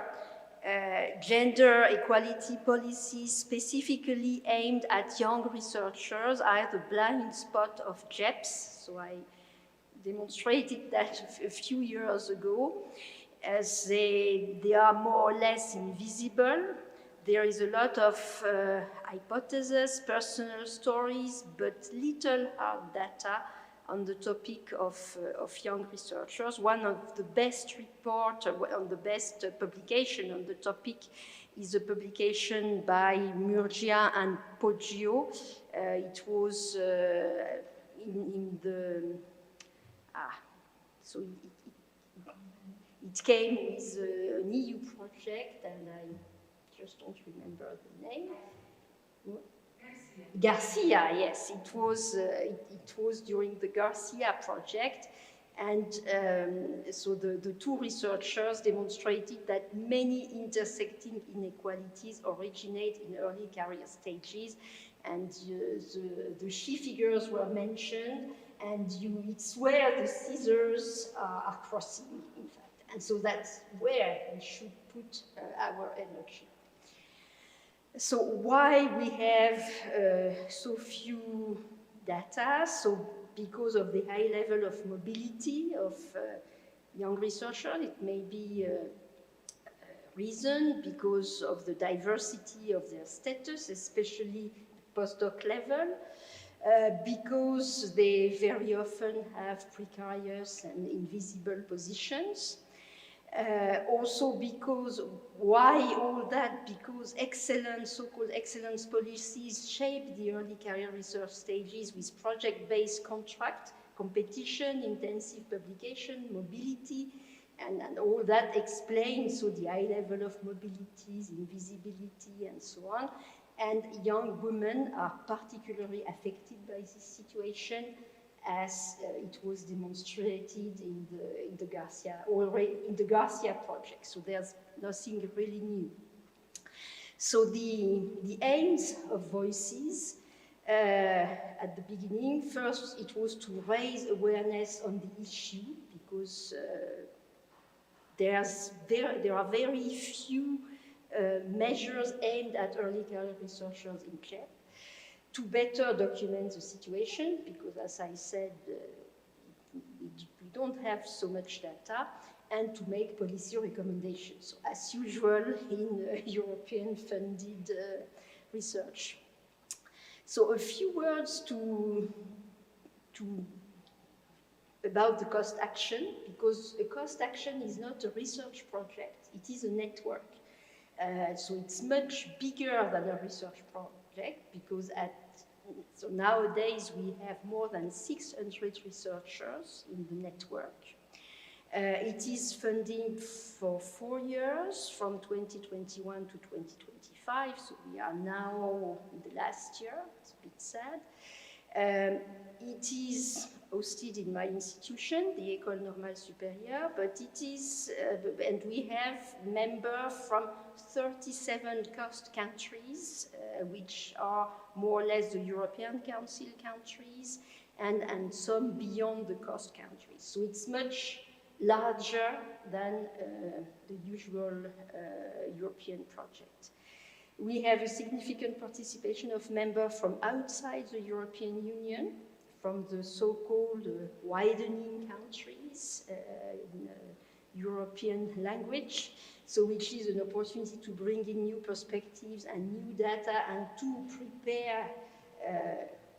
gender equality policies specifically aimed at young researchers are the blind spot of JEPs. So I demonstrated that a few years ago, as they are more or less invisible. There is a lot of hypotheses, personal stories, but little hard data on the topic of young researchers. One of the best the best publication on the topic is a publication by Murgia and Poggio. It was it came with an EU project, and I just don't remember the name. Garcia, yes, it was during the Garcia project, and so the 2 researchers demonstrated that many intersecting inequalities originate in early career stages, and the she figures were mentioned, and it's where the scissors are crossing, in fact. And so that's where we should put our energy. So why we have so few data? So because of the high level of mobility of young researchers, it may be a reason because of the diversity of their status, especially postdoc level, because they very often have precarious and invisible positions. Also because, why all that? Because excellent, so-called excellence policies shape the early career research stages with project-based contract, competition, intensive publication, mobility, and all that explains so the high level of mobilities, invisibility, and so on. And young women are particularly affected by this situation, as it was demonstrated in the Garcia, already in the Garcia project. So there's nothing really new. So the aims of Voices at the beginning, first it was to raise awareness on the issue, because there are very few measures aimed at early career researchers in CHEP, to better document the situation, because as I said, we don't have so much data, and to make policy recommendations, so as usual in European funded research. So a few words about the cost action, because a cost action is not a research project, it is a network. So it's much bigger than a research project, because so nowadays we have more than 600 researchers in the network. It is funding for 4 years, from 2021 to 2025, so we are now in the last year, it's a bit sad. It is hosted in my institution, the Ecole Normale Supérieure, but it is, and we have members from 37 cost countries, which are more or less the European Council countries, and some beyond the cost countries. So it's much larger than the usual European project. We have a significant participation of members from outside the European Union, from the so-called widening countries in European language, so which is an opportunity to bring in new perspectives and new data and to prepare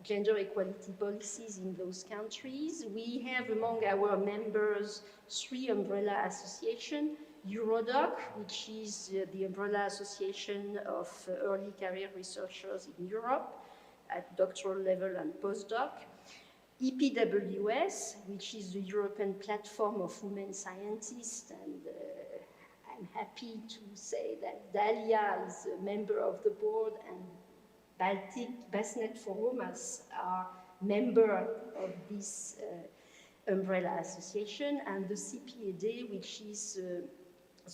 gender equality policies in those countries. We have among our members 3 umbrella associations: Eurodoc, which is the umbrella association of early career researchers in Europe at doctoral level and postdoc; EPWS, which is the European platform of women scientists, and I'm happy to say that Dalia is a member of the board, and BASNET Forumas are member of this umbrella association, and the CPED, which is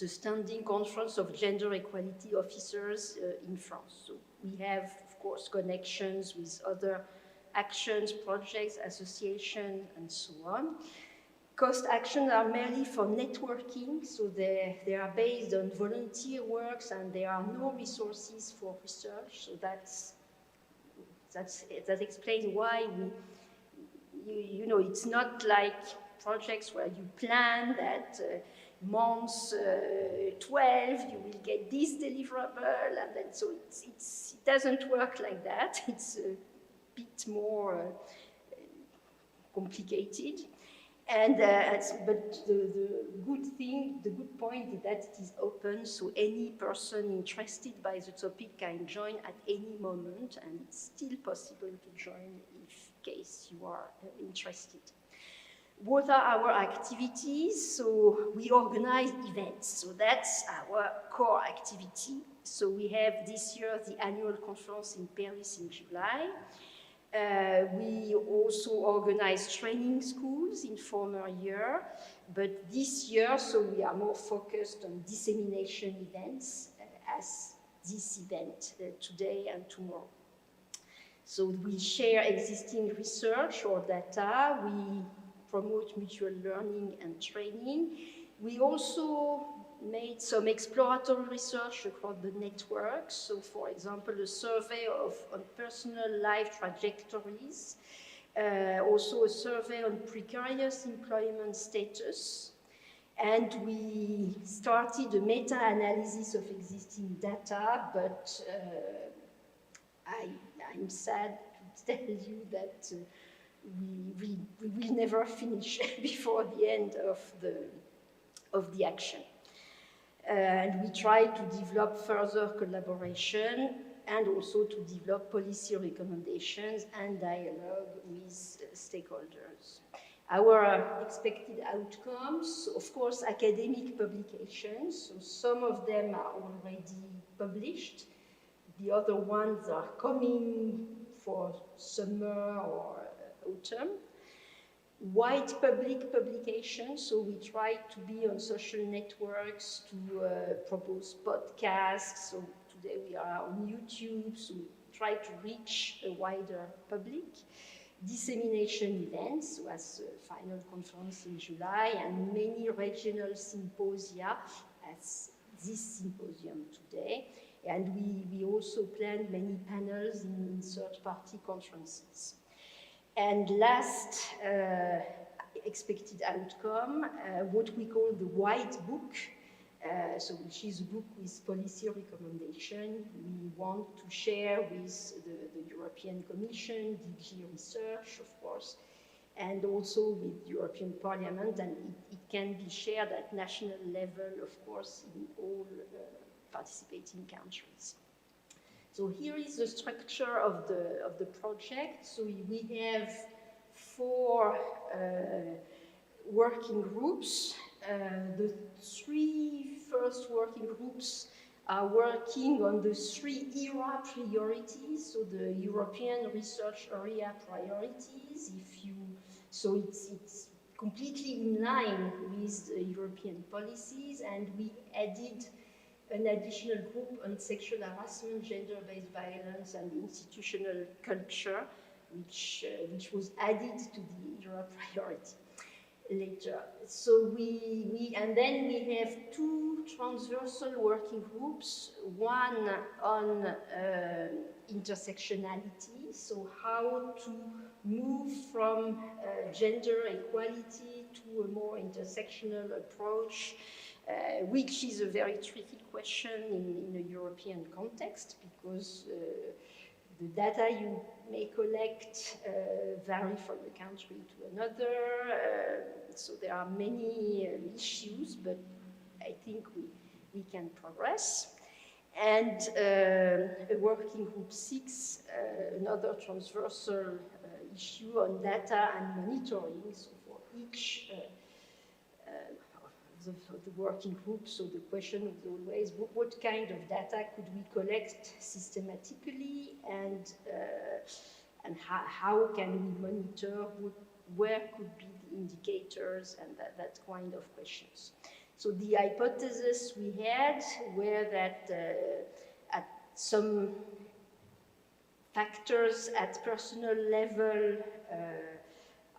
the Standing Conference of Gender Equality Officers in France. So we have, of course, connections with other actions, projects, associations, and so on. Cost actions are merely for networking, so they are based on volunteer works, and there are no resources for research. So that explains why you know, it's not like projects where you plan that month 12 you will get this deliverable, and then so it doesn't work like that. It's a bit more complicated. And but the good point is that it is open, so any person interested by the topic can join at any moment, and it's still possible to join in case you are interested. What are our activities? So we organize events, so that's our core activity. So we have this year the annual conference in Paris in July. We also organize training schools in former year, but this year, so we are more focused on dissemination events as this event today and tomorrow. So we share existing research or data, we promote mutual learning and training. We also made some exploratory research across the network. So, for example, a survey on personal life trajectories, also a survey on precarious employment status. And we started a meta-analysis of existing data, but I'm sad to tell you that we will never finish before the end of the action. And we try to develop further collaboration and also to develop policy recommendations and dialogue with stakeholders. Our expected outcomes, of course, academic publications. So some of them are already published. The other ones are coming for summer or autumn. Wide public publications, so we try to be on social networks to propose podcasts. So today we are on YouTube, so we try to reach a wider public. Dissemination events, so as a final conference in July, and many regional symposia, as this symposium today. And we also plan many panels in third-party conferences. And last expected outcome, what we call the White Book, so which is a book with policy recommendation. We want to share with the European Commission, DG Research, of course, and also with European Parliament, and it can be shared at national level, of course, in all participating countries. So here is the structure of the project. So we have 4 working groups. The 3 first working groups are working on the 3 ERA priorities, so the European research area priorities. So it's completely in line with the European policies, and we added an additional group on sexual harassment, gender-based violence, and institutional culture, which was added to the ERA priority later. So and then we have 2 transversal working groups, one on intersectionality, so how to move from gender equality to a more intersectional approach, which is a very tricky question in a European context, because the data you may collect vary from a country to another. So there are many issues, but I think we can progress. And a working group 6, another transversal issue on data and monitoring. So for each the working group, so the question is always what kind of data could we collect systematically, and how can we monitor, where could be the indicators, and that kind of questions. So the hypothesis we had were that at some factors at personal level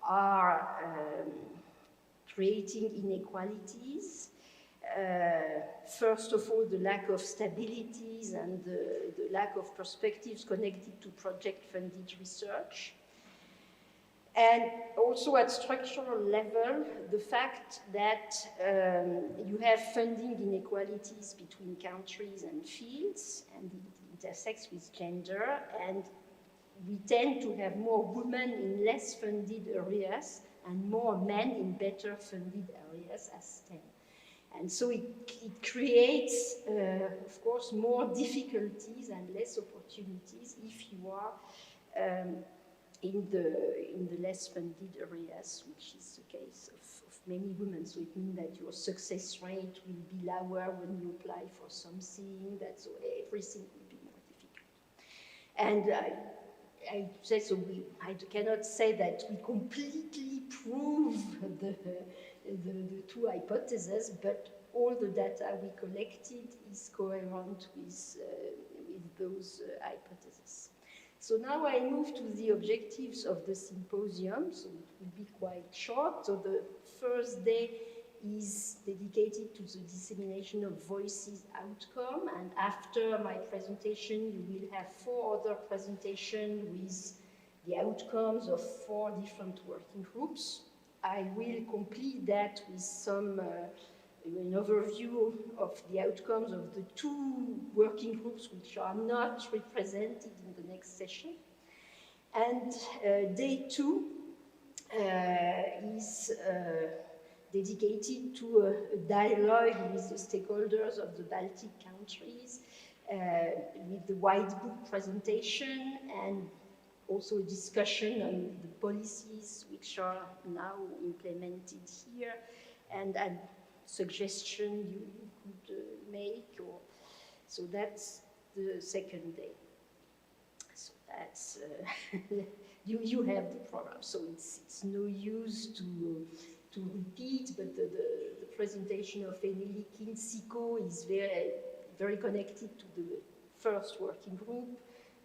are creating inequalities. First of all, the lack of stabilities and the lack of perspectives connected to project-funded research. And also at structural level, the fact that you have funding inequalities between countries and fields, and it intersects with gender, and we tend to have more women in less funded areas and more men in better funded areas as STEM. And so it creates, of course, more difficulties and less opportunities if you are in the less funded areas, which is the case of many women. So it means that your success rate will be lower when you apply for something, so everything will be more difficult. And I say so. I cannot say that we completely prove the 2 hypotheses, but all the data we collected is coherent with those hypotheses. So now I move to the objectives of the symposium. So it will be quite short. So the first day is dedicated to the dissemination of voices outcome, and after my presentation you will have 4 other presentations with the outcomes of 4 different working groups. I will complete that with some an overview of the outcomes of the 2 working groups which are not represented in the next session. And day 2 is dedicated to a dialogue with the stakeholders of the Baltic countries, with the White Book presentation and also a discussion on the policies which are now implemented here, and a suggestion you could make. So that's the second day. So that's, you have the program, so it's no use to repeat, but the presentation of Eneli Kindsiko is very connected to the first working group.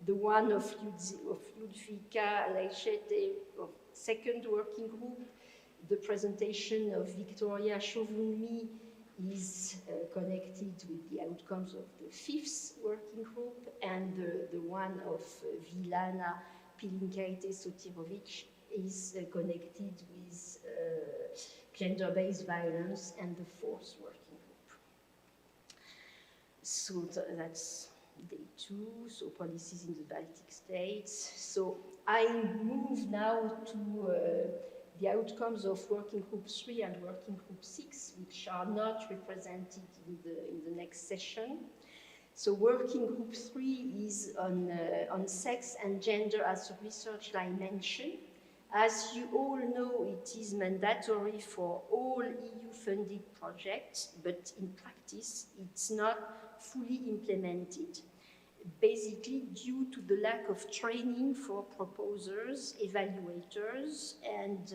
The one of Liudvika, Leišytė, of second working group. The presentation of Victoria Chauvunmi is connected with the outcomes of the 5th working group, and the one of Vilana Pilinkaite-Sotirovic is connected with gender-based violence and the 4th working group. So that's day 2, so policies in the Baltic states. So I move now to the outcomes of working group 3 and working group 6, which are not represented in the next session. So working group 3 is on sex and gender as a research dimension. As you all know, it is mandatory for all EU-funded projects, but in practice, it's not fully implemented, basically due to the lack of training for proposers, evaluators, and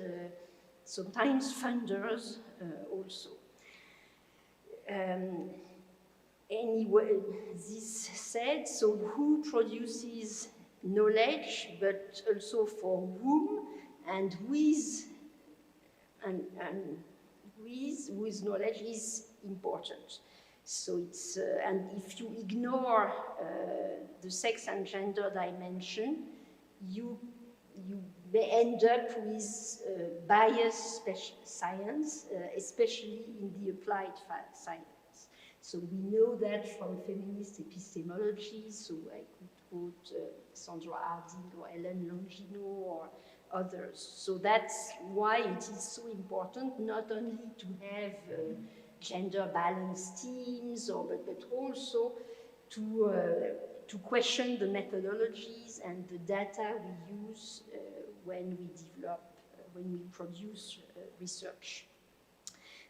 sometimes funders also. Anyway, this said, so who produces knowledge, but also for whom and with knowledge is important. So it's, and if you ignore the sex and gender dimension, you may end up with biased science, especially in the applied science. So we know that from feminist epistemology, so I could quote Sandra Harding or Hélène Longino or others. So that's why it is so important not only to have gender balanced teams, but also to question the methodologies and the data we use when we develop, when we produce research.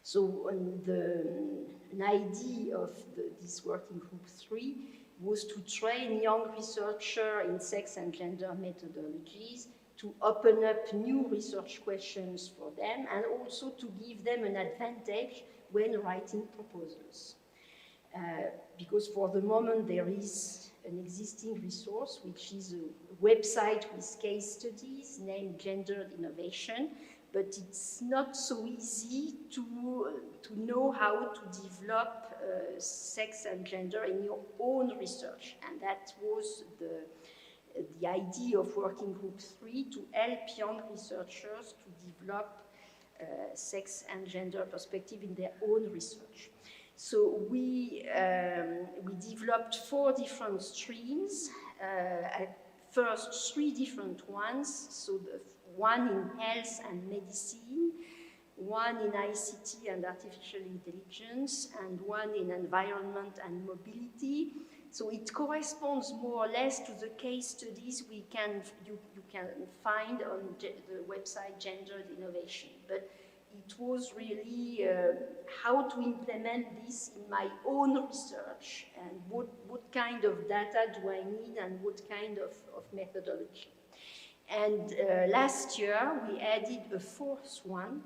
So an idea of this working group 3 was to train young researchers in sex and gender methodologies, to open up new research questions for them, and also to give them an advantage when writing proposals. Because for the moment there is an existing resource, which is a website with case studies named Gendered Innovation, but it's not so easy to know how to develop sex and gender in your own research. And that was the idea of Working Group 3, to help young researchers to develop sex and gender perspective in their own research. So we developed 4 different streams, at first 3 different ones, so one in health and medicine, one in ICT and artificial intelligence, and one in environment and mobility. So it corresponds more or less to the case studies you can find on the website Gendered Innovation. But it was really how to implement this in my own research, and what kind of data do I need and what kind of methodology. And last year we added a 4th one,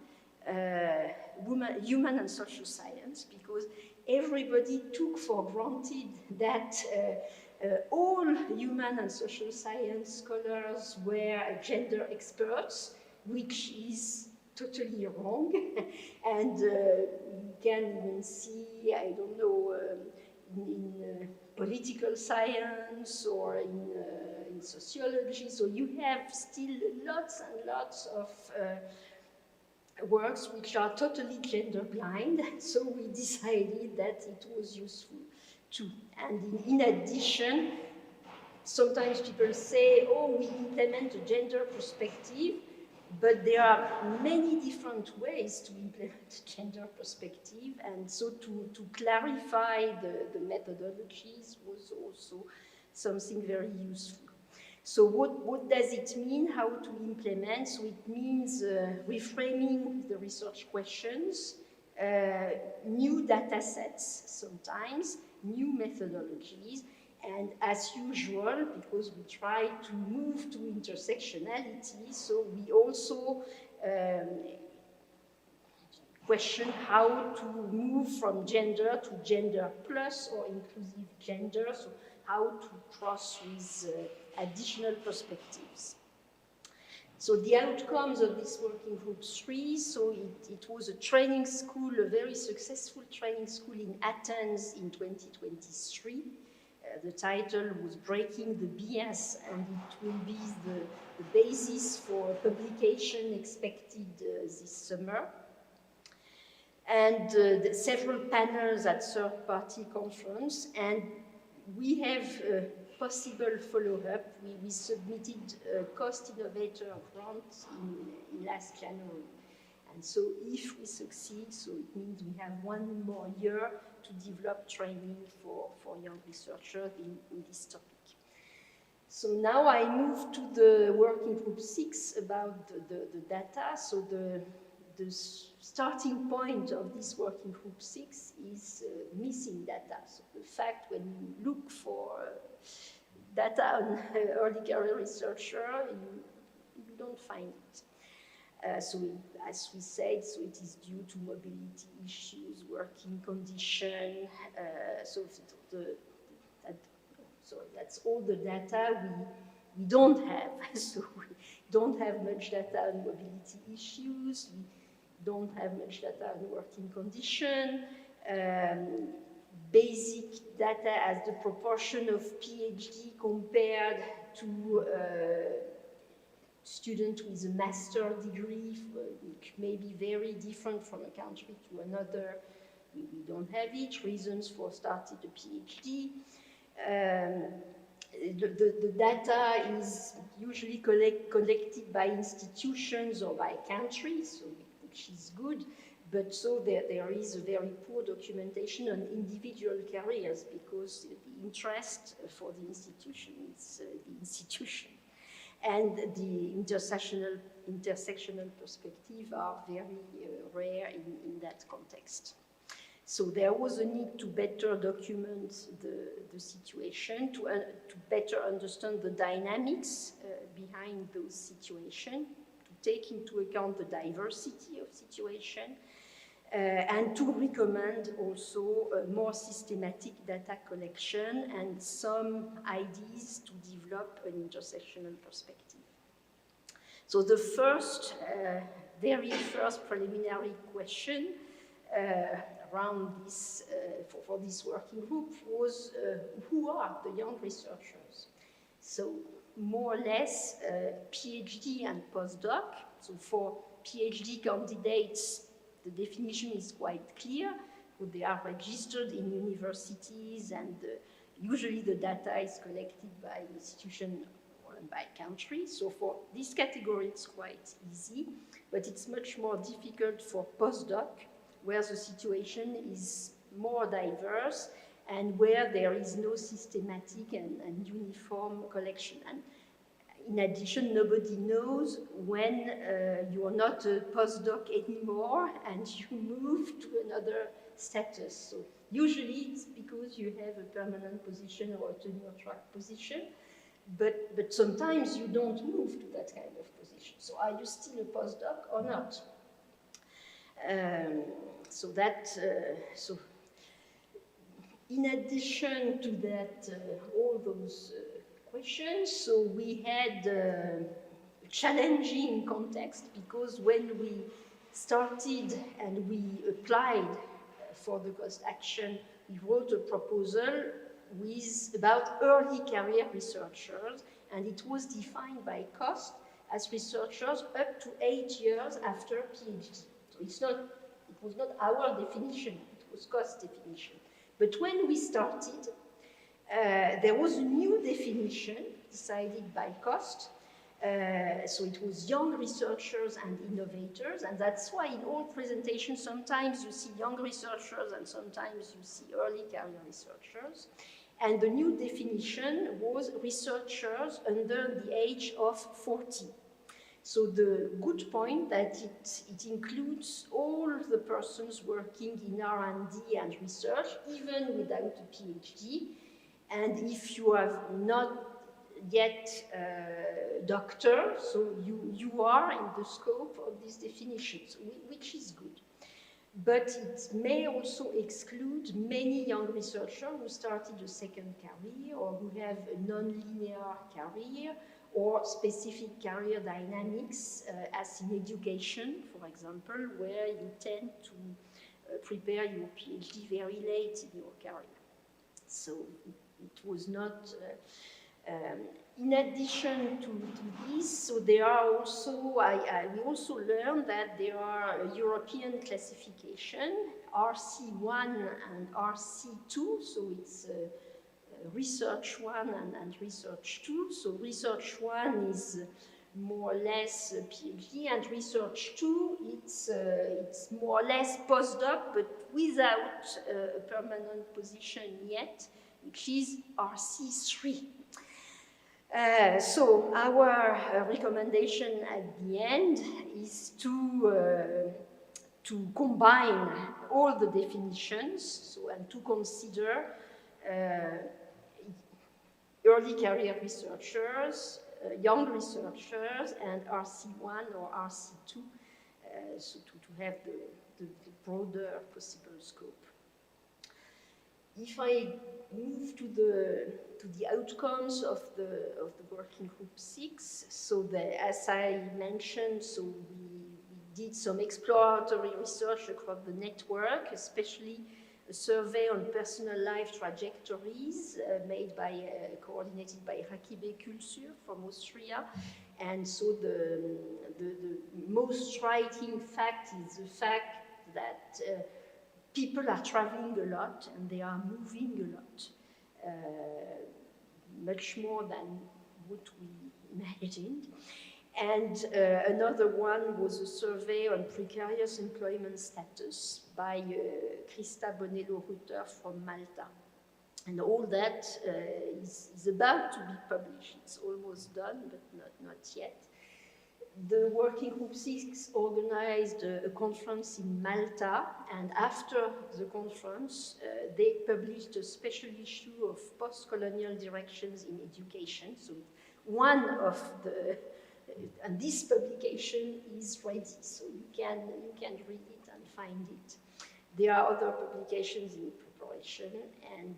human and social science, because everybody took for granted that all human and social science scholars were gender experts, which is totally wrong. And you can even see, I don't know, in political science or in sociology. So you have still lots and lots of works which are totally gender blind. So we decided that it was useful too. And in addition, sometimes people say, oh, we implement a gender perspective, but there are many different ways to implement gender perspective, and so to clarify the methodologies was also something very useful. So what does it mean, how to implement? So it means reframing the research questions, new data sets sometimes, new methodologies, and as usual, because we try to move to intersectionality, so we also question how to move from gender to gender plus or inclusive gender, so how to cross with additional perspectives. So the outcomes of this working group 3, so it was a training school, a very successful training school in Athens in 2023. The title was Breaking the BS, and it will be the basis for publication expected this summer. And several panels at third-party conference, and we have possible follow-up. We submitted a Cost Innovator grant in last January. And so if we succeed, so it means we have 1 more year to develop training for young researchers in this topic. So now I move to the working group 6 about the data. So the starting point of this working group 6 is missing data. So the fact when you look for data on early career researcher, you don't find it. As we said, so it is due to mobility issues, working condition. So that's all the data we don't have. So we don't have much data on mobility issues. We don't have much data on working condition. Basic data as the proportion of PhD compared to student with a master degree, which may be very different from a country to another. We don't have it. Reasons for starting a PhD. The data is usually collected by institutions or by countries, so, which is good, but so there is a very poor documentation on individual careers because the interest for the institution is the institution. And the intersectional perspective are very rare in that context. So there was a need to better document the situation, to better understand the dynamics behind those situations, to take into account the diversity of situation, and to recommend also a more systematic data collection and some ideas to develop an intersectional perspective. So the first, very first preliminary question around this, for this working group was who are the young researchers? So more or less PhD and postdoc. So for PhD candidates, the definition is quite clear. They are registered in universities, and usually the data is collected by institution or by country. So for this category, it's quite easy, but it's much more difficult for postdoc, where the situation is more diverse and where there is no systematic and uniform collection. And in addition, nobody knows when you are not a postdoc anymore and you move to another status. So usually it's because you have a permanent position or a tenure track position, but sometimes you don't move to that kind of position. So are you still a postdoc or not? So in addition to that, all those questions, so we had a challenging context, because when we started and we applied for the cost action, we wrote a proposal with about early career researchers, and it was defined by cost as researchers up to 8 years after PhD. So it was not our definition, it was cost definition. But when we started, there was a new definition decided by cost. So it was young researchers and innovators, and that's why in all presentations sometimes you see young researchers and sometimes you see early career researchers. And the new definition was researchers under the age of 40. So the good point that it includes all the persons working in R&D and research, even without a PhD. And if you have not yet a doctor, so you are in the scope of this definition, so which is good. But it may also exclude many young researchers who started a second career or who have a non-linear career or specific career dynamics, as in education, for example, where you tend to prepare your PhD very late in your career. So it was not... in addition to this, so there are also, we also learned that there are a European classification, RC1 and RC2, so it's Research 1 and Research 2. So Research 1 is more or less a PhD, and Research 2, it's more or less postdoc, but without a permanent position yet, which is RC3. So our recommendation at the end is to combine all the definitions, and to consider early career researchers, young researchers, and RC1 or RC2, so to have the broader possible scope. If I move to the outcomes of the working group 6, so as I mentioned, so we did some exploratory research across the network, especially a survey on personal life trajectories coordinated by Rakibe Kulsur from Austria. And so the most striking fact is the fact that people are traveling a lot and they are moving a lot, much more than what we imagined. And another one was a survey on precarious employment status by Christa Bonello-Rutter from Malta. And all that is about to be published. It's almost done, but not yet. The Working Group 6 organized a conference in Malta, and after the conference, they published a special issue of post-colonial directions in education. So one of the, and this publication is ready, so you can read it and find it. There are other publications in preparation and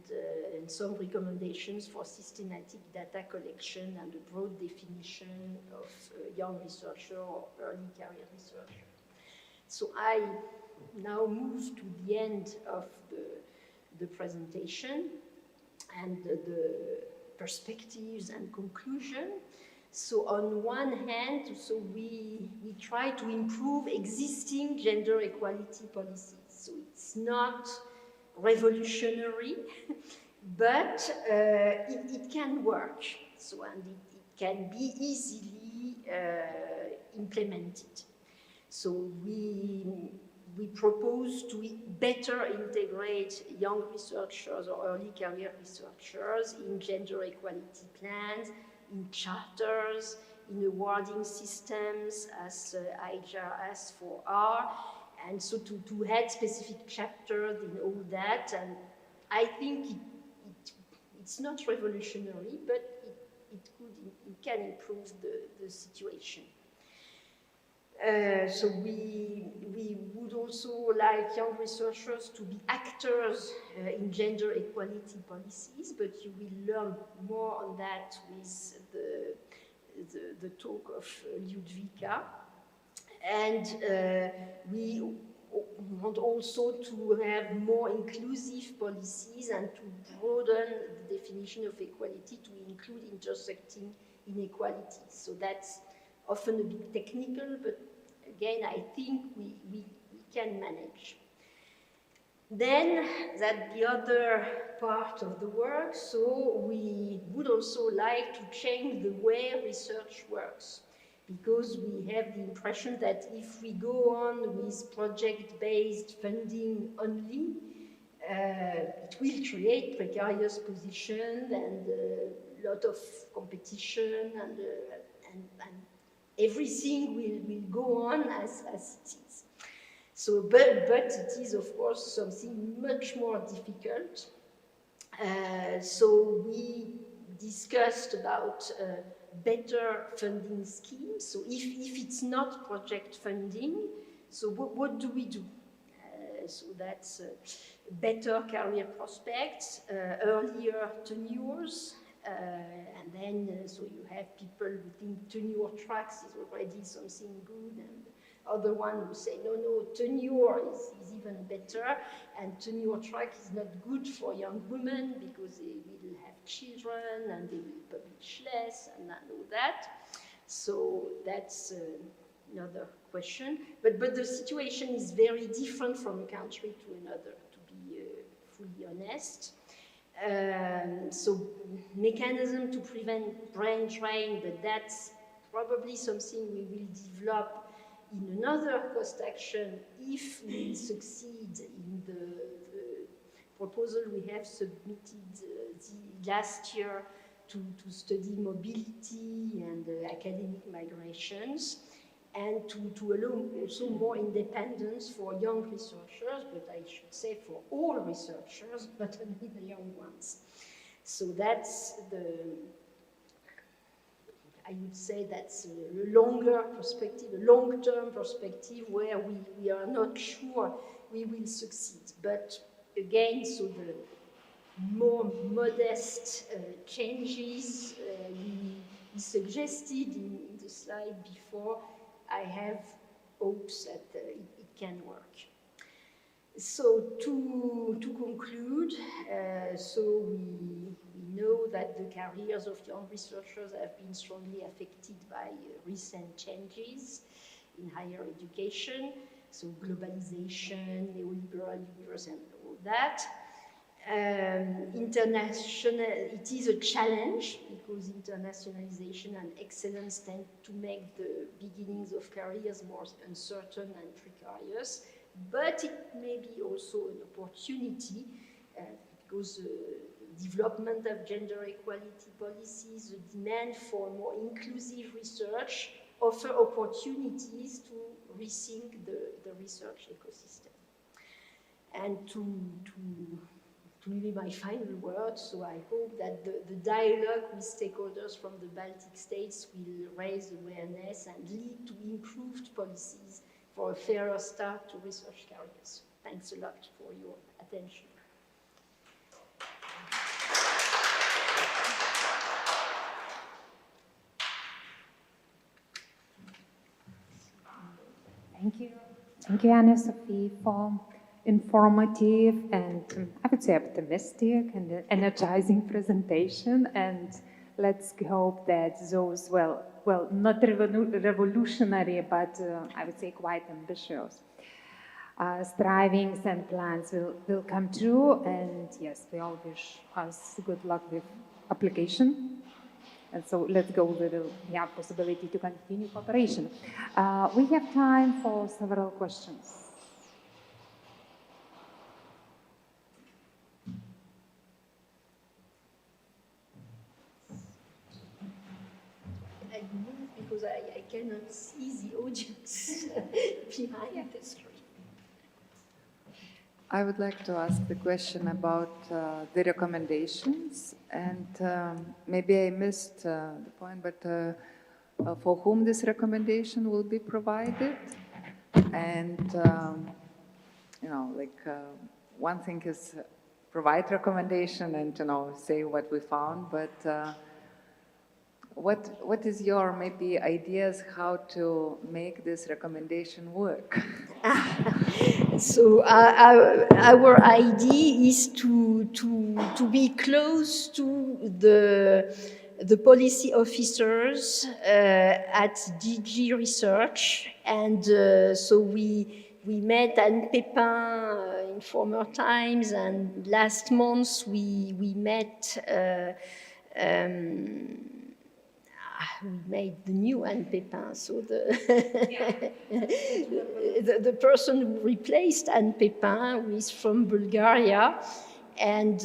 some recommendations for systematic data collection and a broad definition of young researcher or early career researcher. So I now move to the end of the presentation and the perspectives and conclusion. So on one hand, so we try to improve existing gender equality policies. So it's not revolutionary, but it can work. So, and it can be easily implemented. So we propose to better integrate young researchers or early career researchers in gender equality plans, in charters, in awarding systems as IHRS 4R, and so to add specific chapters in all that. And I think it's not revolutionary, but it can improve the situation. So we would also like young researchers to be actors in gender equality policies, but you will learn more on that with the talk of Liudvika. And we want also to have more inclusive policies and to broaden the definition of equality to include intersecting inequalities. So that's often a bit technical, but again, I think we can manage. Then that's the other part of the work, so we would also like to change the way research works, because we have the impression that if we go on with project-based funding only, it will create precarious positions and a lot of competition, and everything will go on as it is. So, but it is, of course, something much more difficult. So we discussed about better funding schemes. So if it's not project funding, so what do we do? So that's better career prospects, earlier tenures, and then so you have people who think tenure tracks is already something good, and other one who say, no, tenure is even better, and tenure track is not good for young women because they will have children and they will publish less and all that. So that's another question. But the situation is very different from a country to another, to be fully honest. So mechanism to prevent brain drain, but that's probably something we will develop in another cost action if we succeed in the proposal we have submitted the last year to study mobility and academic migrations, and to allow also more independence for young researchers, but I should say for all researchers, not only the young ones. So that's I would say that's a longer perspective, a long-term perspective where we are not sure we will succeed. But again, so the more modest changes we suggested in the slide before, I have hopes that it can work. So to conclude, so we know that the careers of young researchers have been strongly affected by recent changes in higher education, so globalization, neoliberal universe, and all that. It is a challenge because internationalization and excellence tend to make the beginnings of careers more uncertain and precarious. But it may be also an opportunity because the development of gender equality policies, the demand for more inclusive research offer opportunities to rethink the research ecosystem. And to maybe my final word, so I hope that the dialogue with stakeholders from the Baltic states will raise awareness and lead to improved policies for a fairer start to research careers. Thanks a lot for your attention. Thank you. Thank you, Anne-Sophie, for informative and I would say optimistic and energizing presentation. And let's hope that those, well, not revolutionary, but I would say quite ambitious strivings and plans will come true. And yes, we all wish us good luck with application. And so let's go with the possibility to continue cooperation. We have time for several questions. I move because I cannot see the audience behind the screen. I would like to ask the question about the recommendations, and maybe I missed the point, but for whom this recommendation will be provided? And, you know, like one thing is provide recommendation and, you know, say what we found, but what is your maybe ideas how to make this recommendation work? So our idea is to be close to the policy officers at DG Research, and so we met Anne Pépin in former times, and last month we met. We made the new Anne Pépin, so the person who replaced Anne Pépin, who is from Bulgaria, and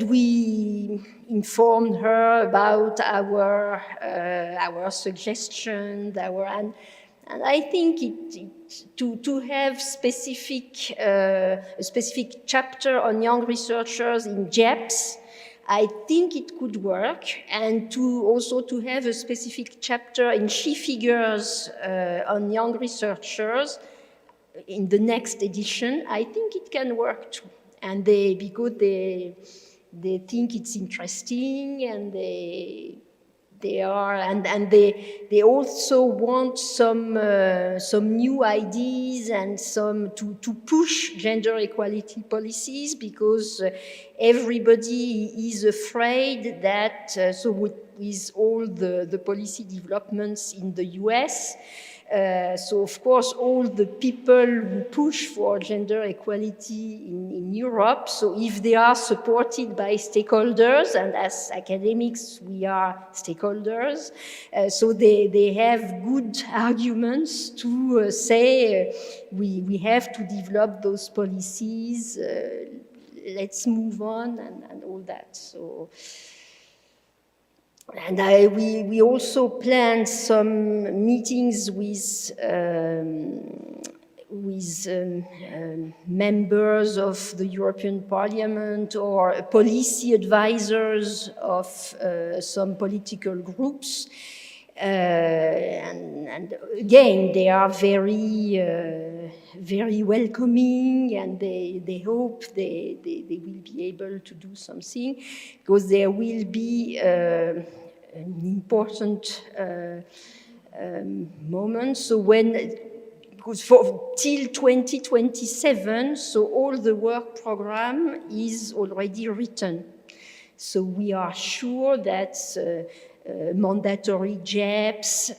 we informed her about our suggestions, and I think to have a specific chapter on young researchers in JEPS, I think it could work, and also to have a specific chapter in She Figures on young researchers in the next edition. I think it can work too, and because they think it's interesting, and they also want some new ideas and some to push gender equality policies, because everybody is afraid that with all the policy developments in the US. So of course, all the people who push for gender equality in Europe, so if they are supported by stakeholders, and as academics we are stakeholders, so they have good arguments to say we have to develop those policies, let's move on, and all that. So. And we also planned some meetings with members of the European Parliament or policy advisors of some political groups. And again, they are very welcoming, and they hope they will be able to do something, because there will be an important moment. So because till 2027, so all the work program is already written. So we are sure that mandatory JEPs,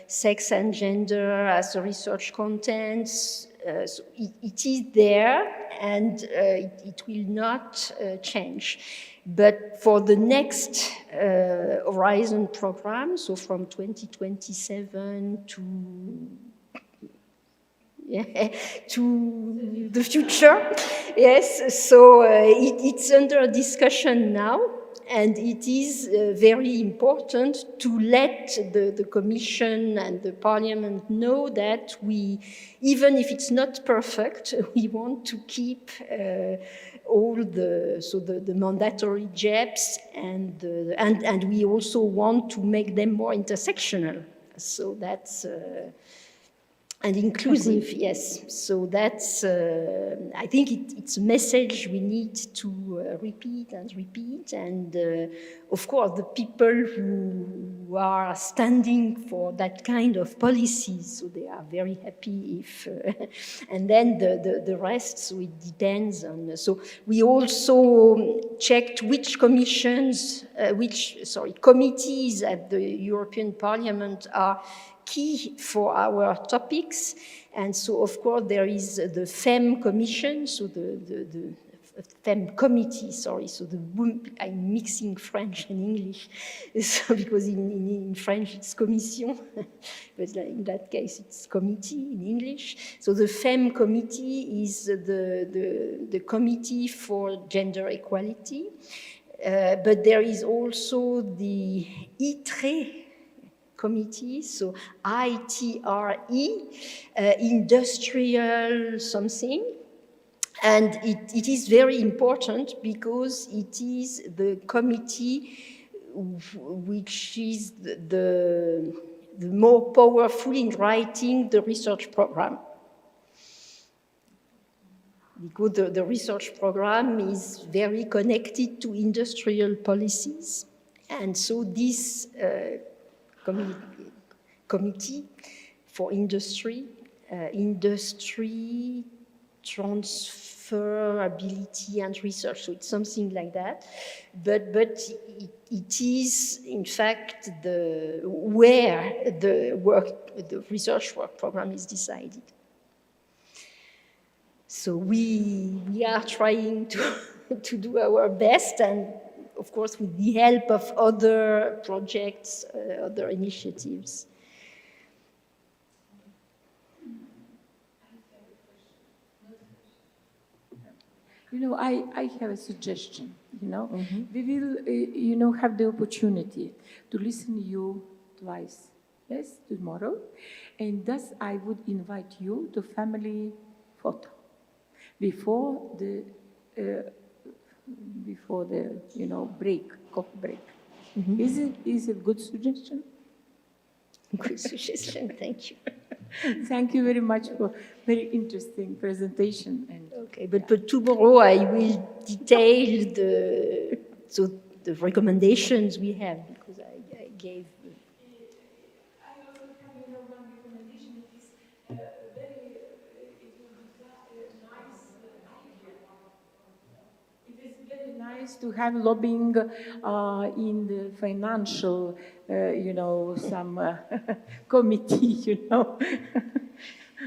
sex and gender as a research content, so it is there, and it will not change. But for the next Horizon program, so from 2027 to the future, yes, so it's under discussion now. And it is very important to let the Commission and the Parliament know that even if it's not perfect, we want to keep all the mandatory JEPs, and we also want to make them more intersectional. So that's and inclusive, yes. So that's, I think it's a message we need to repeat and repeat. And of course, the people who are standing for that kind of policies, so they are very happy if, and then the rest, so it depends on. So we also checked which committees at the European Parliament are key for our topics. And so, of course, there is the FEM Commission, so the FEM Committee, sorry, so I'm mixing French and English, so because in French it's Commission, but in that case it's committee in English. So the FEM Committee is the Committee for Gender Equality, but there is also the ITRE Committee, so ITRE, industrial something. And it is very important because it is the committee which is the more powerful in writing the research program. Because the research program is very connected to industrial policies. And so this committee for industry, industry transferability and research, so it's something like that. But it is, in fact, where the research work program is decided. So we are trying to do our best, and of course with the help of other projects, other initiatives. You know, I have a suggestion, you know. We will, you know, have the opportunity to listen to you twice, yes, tomorrow. And thus I would invite you to family photo before the you know, coffee break. Is it good suggestion? Good suggestion, thank you. Thank you very much for very interesting presentation. And okay, but tomorrow I will detail the recommendations we have, because I gave. I also have, you know, one recommendation. It is it will be nice idea. It is very nice to have lobbying in the financial, you know, some committee, you know,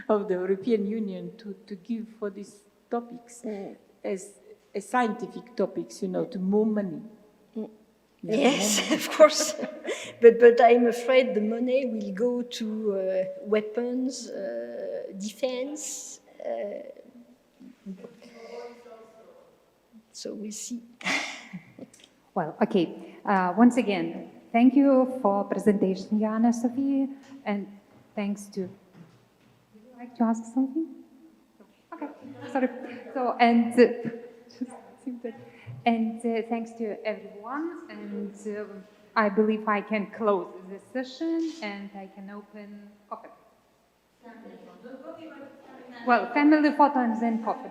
of the European Union to give for these topics as scientific topics, you know, to move money. Yes, of course. but I'm afraid the money will go to weapons, defense. So we'll see. Well, okay. Once again, thank you for presentation, Anne-Sophie, and thanks to. Would you like to ask something? Okay, sorry. So thanks to everyone, and I believe I can close this session and I can open coffee. Well, family photo and then coffee.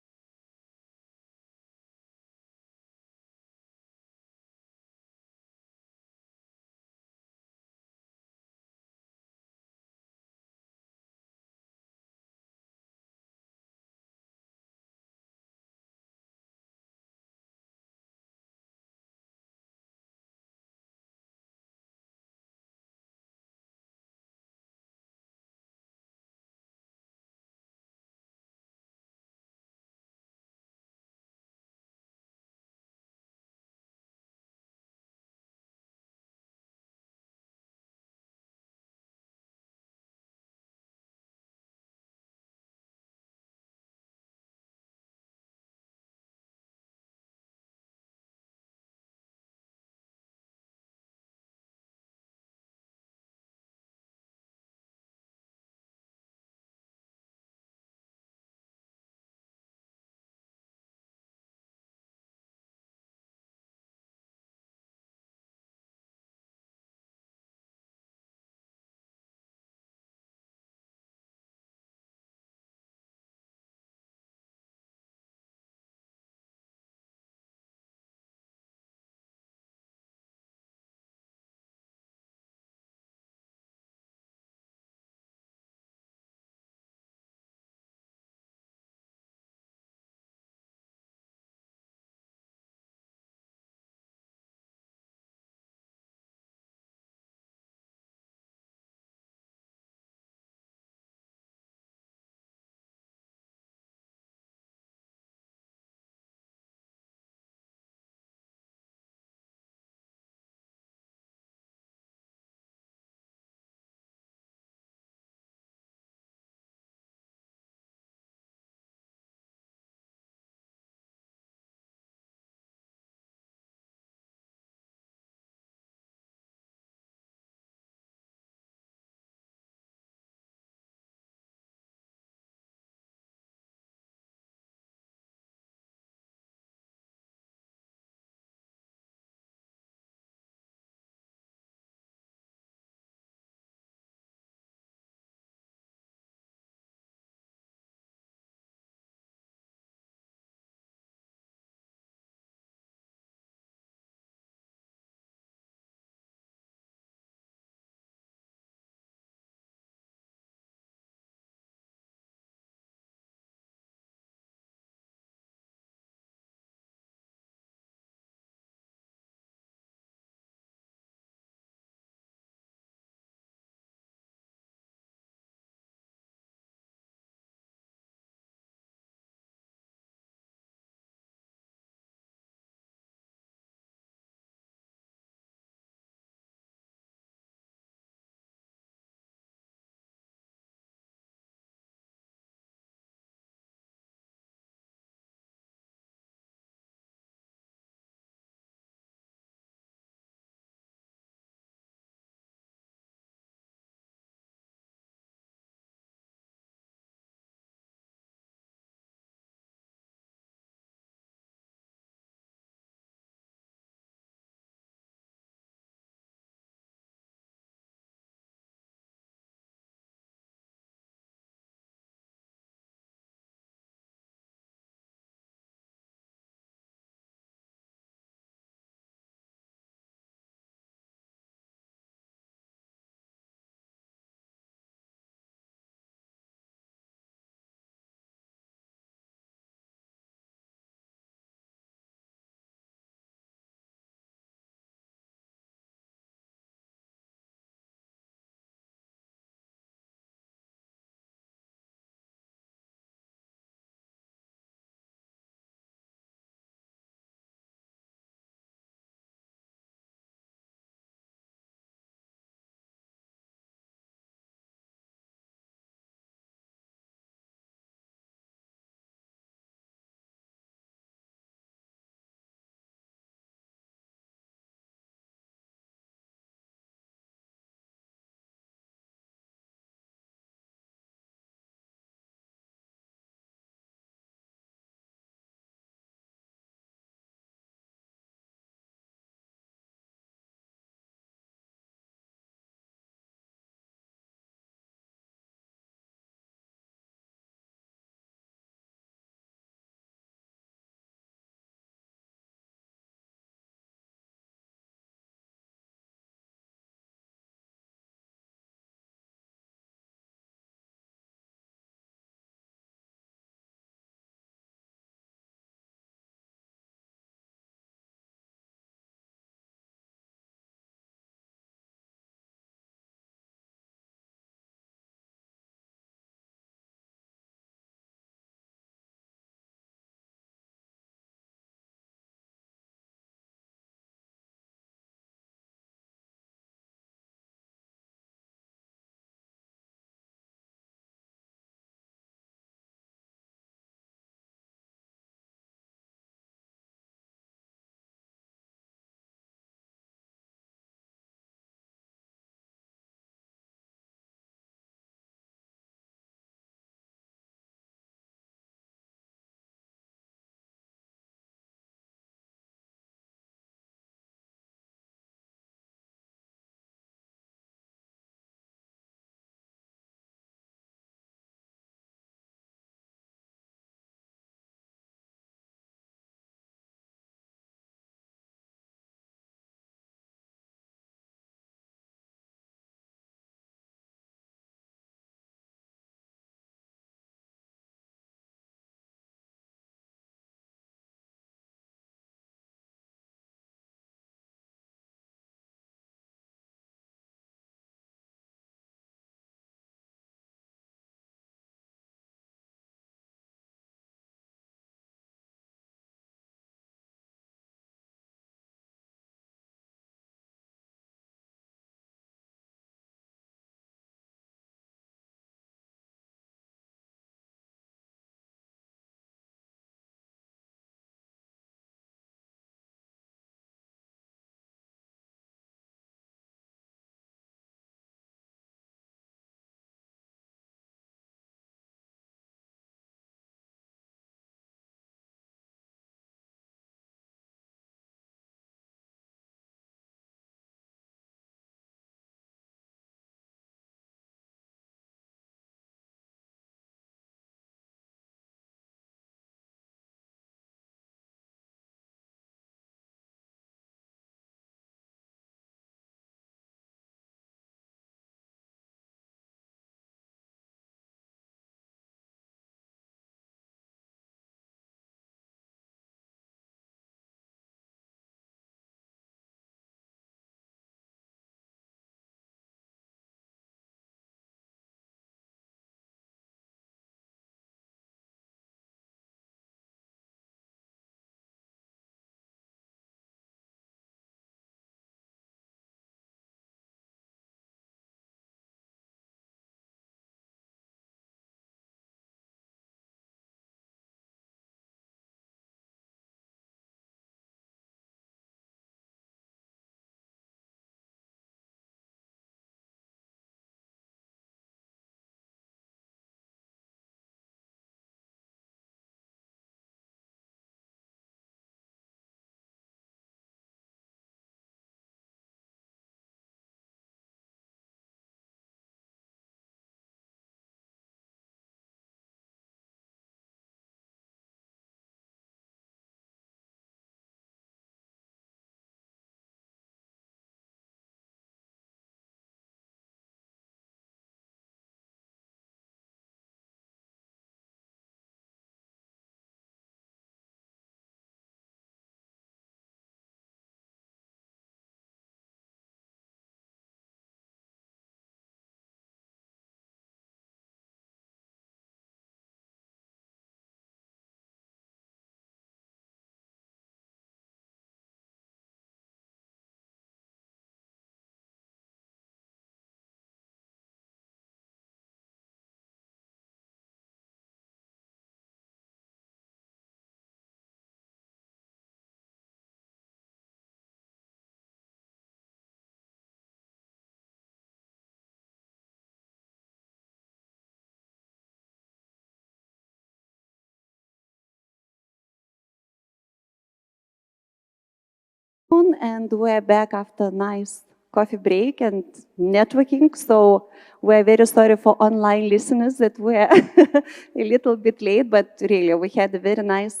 afternoon, and we're back after a nice coffee break and networking. So we're very sorry for online listeners that we're a little bit late, but really we had a very nice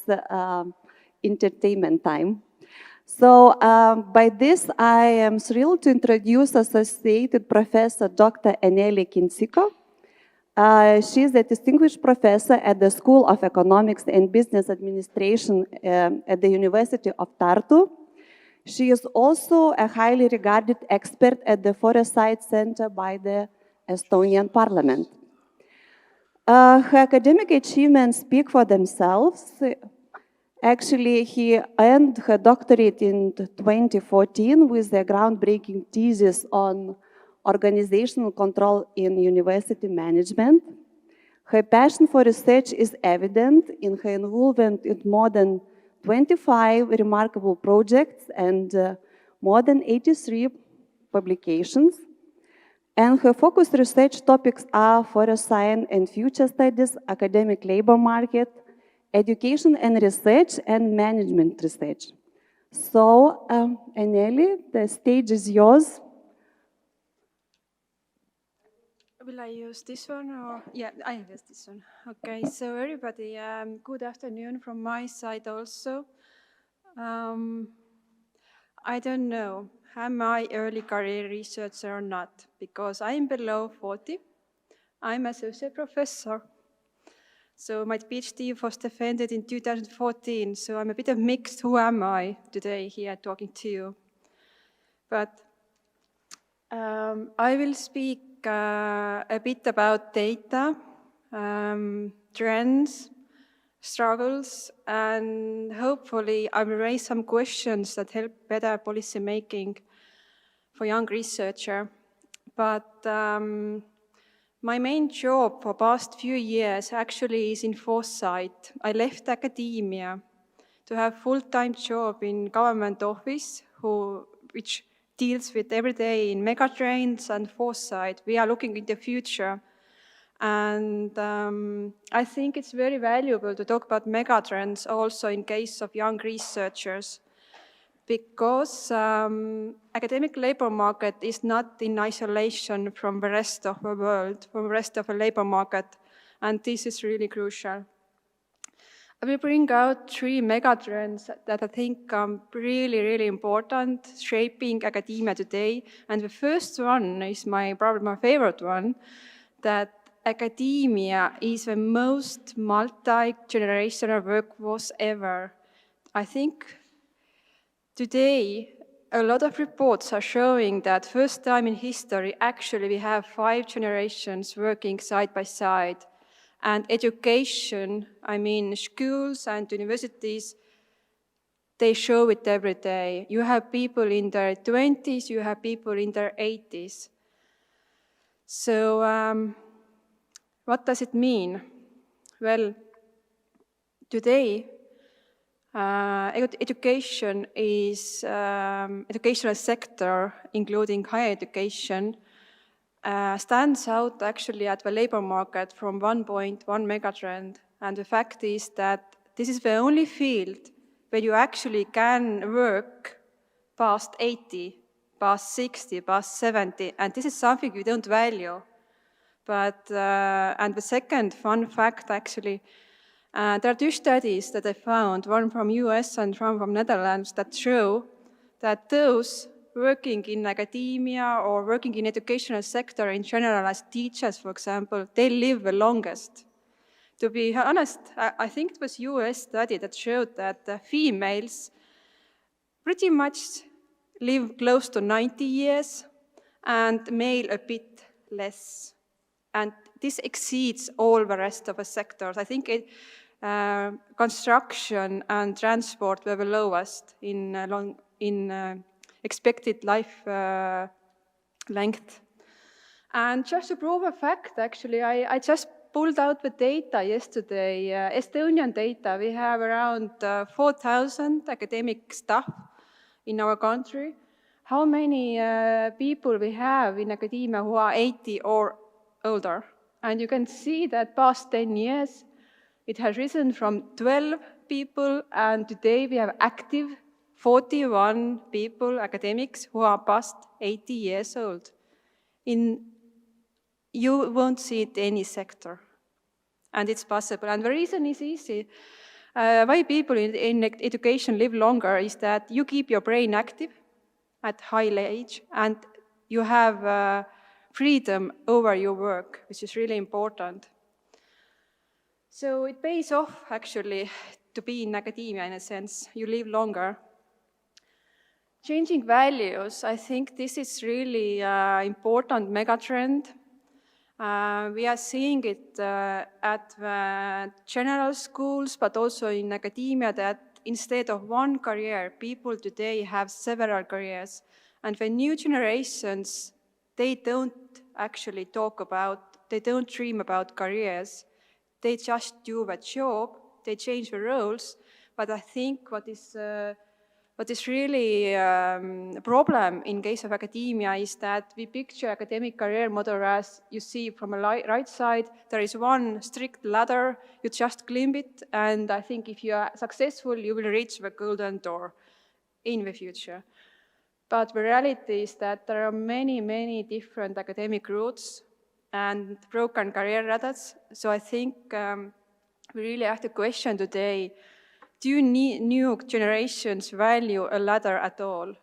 entertainment time. So by this, I am thrilled to introduce Associated Professor Dr. Eneli Kindsiko. She is a distinguished professor at the School of Economics and Business Administration at the University of Tartu. She is also a highly regarded expert at the Foresight Center by the Estonian Parliament. Her academic achievements speak for themselves. Actually, he earned her doctorate in 2014 with a groundbreaking thesis on organizational control in university management. Her passion for research is evident in her involvement in more than 25 remarkable projects and more than 83 publications. And her focused research topics are forest science and future studies, academic labor market, education and research, and management research. So, Eneli, the stage is yours. Will I use this one or? Yeah, I use this one. Okay, so everybody, good afternoon from my side also. I don't know, am I early career researcher or not? Because I'm below 40. I'm associate professor. So my PhD was defended in 2014, so I'm a bit of mixed. Who am I today here talking to you? But I will speak a bit about data, trends, struggles, and hopefully I will raise some questions that help better policy making for young researcher. But my main job for past few years actually is in foresight. I left academia to have full-time job in government office, which deals with every day in megatrends and foresight. We are looking in the future. And I think it's very valuable to talk about megatrends also in case of young researchers, because academic labor market is not in isolation from the rest of the world, from the rest of the labor market, and this is really crucial. I will bring out 3 megatrends that I think are really, really important, shaping academia today. And the first one is probably my favorite one, that academia is the most multi-generational workforce ever. I think today a lot of reports are showing that first time in history, actually we have 5 generations working side by side. And education, I mean schools and universities, they show it every day. You have people in their 20s, you have people in their 80s. So what does it mean? Well, today, education is educational sector, including higher education, stands out actually at the labor market from 1.1 megatrend. And the fact is that this is the only field where you actually can work past 80, past 60, past 70, and this is something we don't value. But, and the second fun fact actually, there are 2 studies that I found, one from US and one from Netherlands, that show that those working in academia or working in educational sector in general as teachers, for example, they live the longest. To be honest, I think it was a US study that showed that females pretty much live close to 90 years and male a bit less. And this exceeds all the rest of the sectors. I think construction and transport were the lowest in expected life length. And just to prove a fact, actually, I just pulled out the data yesterday, Estonian data. We have around 4,000 academic staff in our country. How many people we have in academia who are 80 or older? And you can see that past 10 years, it has risen from 12 people, and today we have active 41 people, academics, who are past 80 years old. You won't see it in any sector, and it's possible. And the reason is easy. Why people in education live longer is that you keep your brain active at high age, and you have freedom over your work, which is really important. So it pays off, actually, to be in academia in a sense. You live longer. Changing values, I think this is really important megatrend. We are seeing it at the general schools, but also in academia, that instead of one career, people today have several careers. And the new generations, they don't actually they don't dream about careers. They just do the job, they change the roles. But I think what is really a problem in case of academia is that we picture academic career model as you see from the right side, there is one strict ladder, you just climb it, and I think if you are successful, you will reach the golden door in the future. But the reality is that there are many, many different academic routes and broken career ladders. So I think we really have to question today, do new generations value a ladder at all?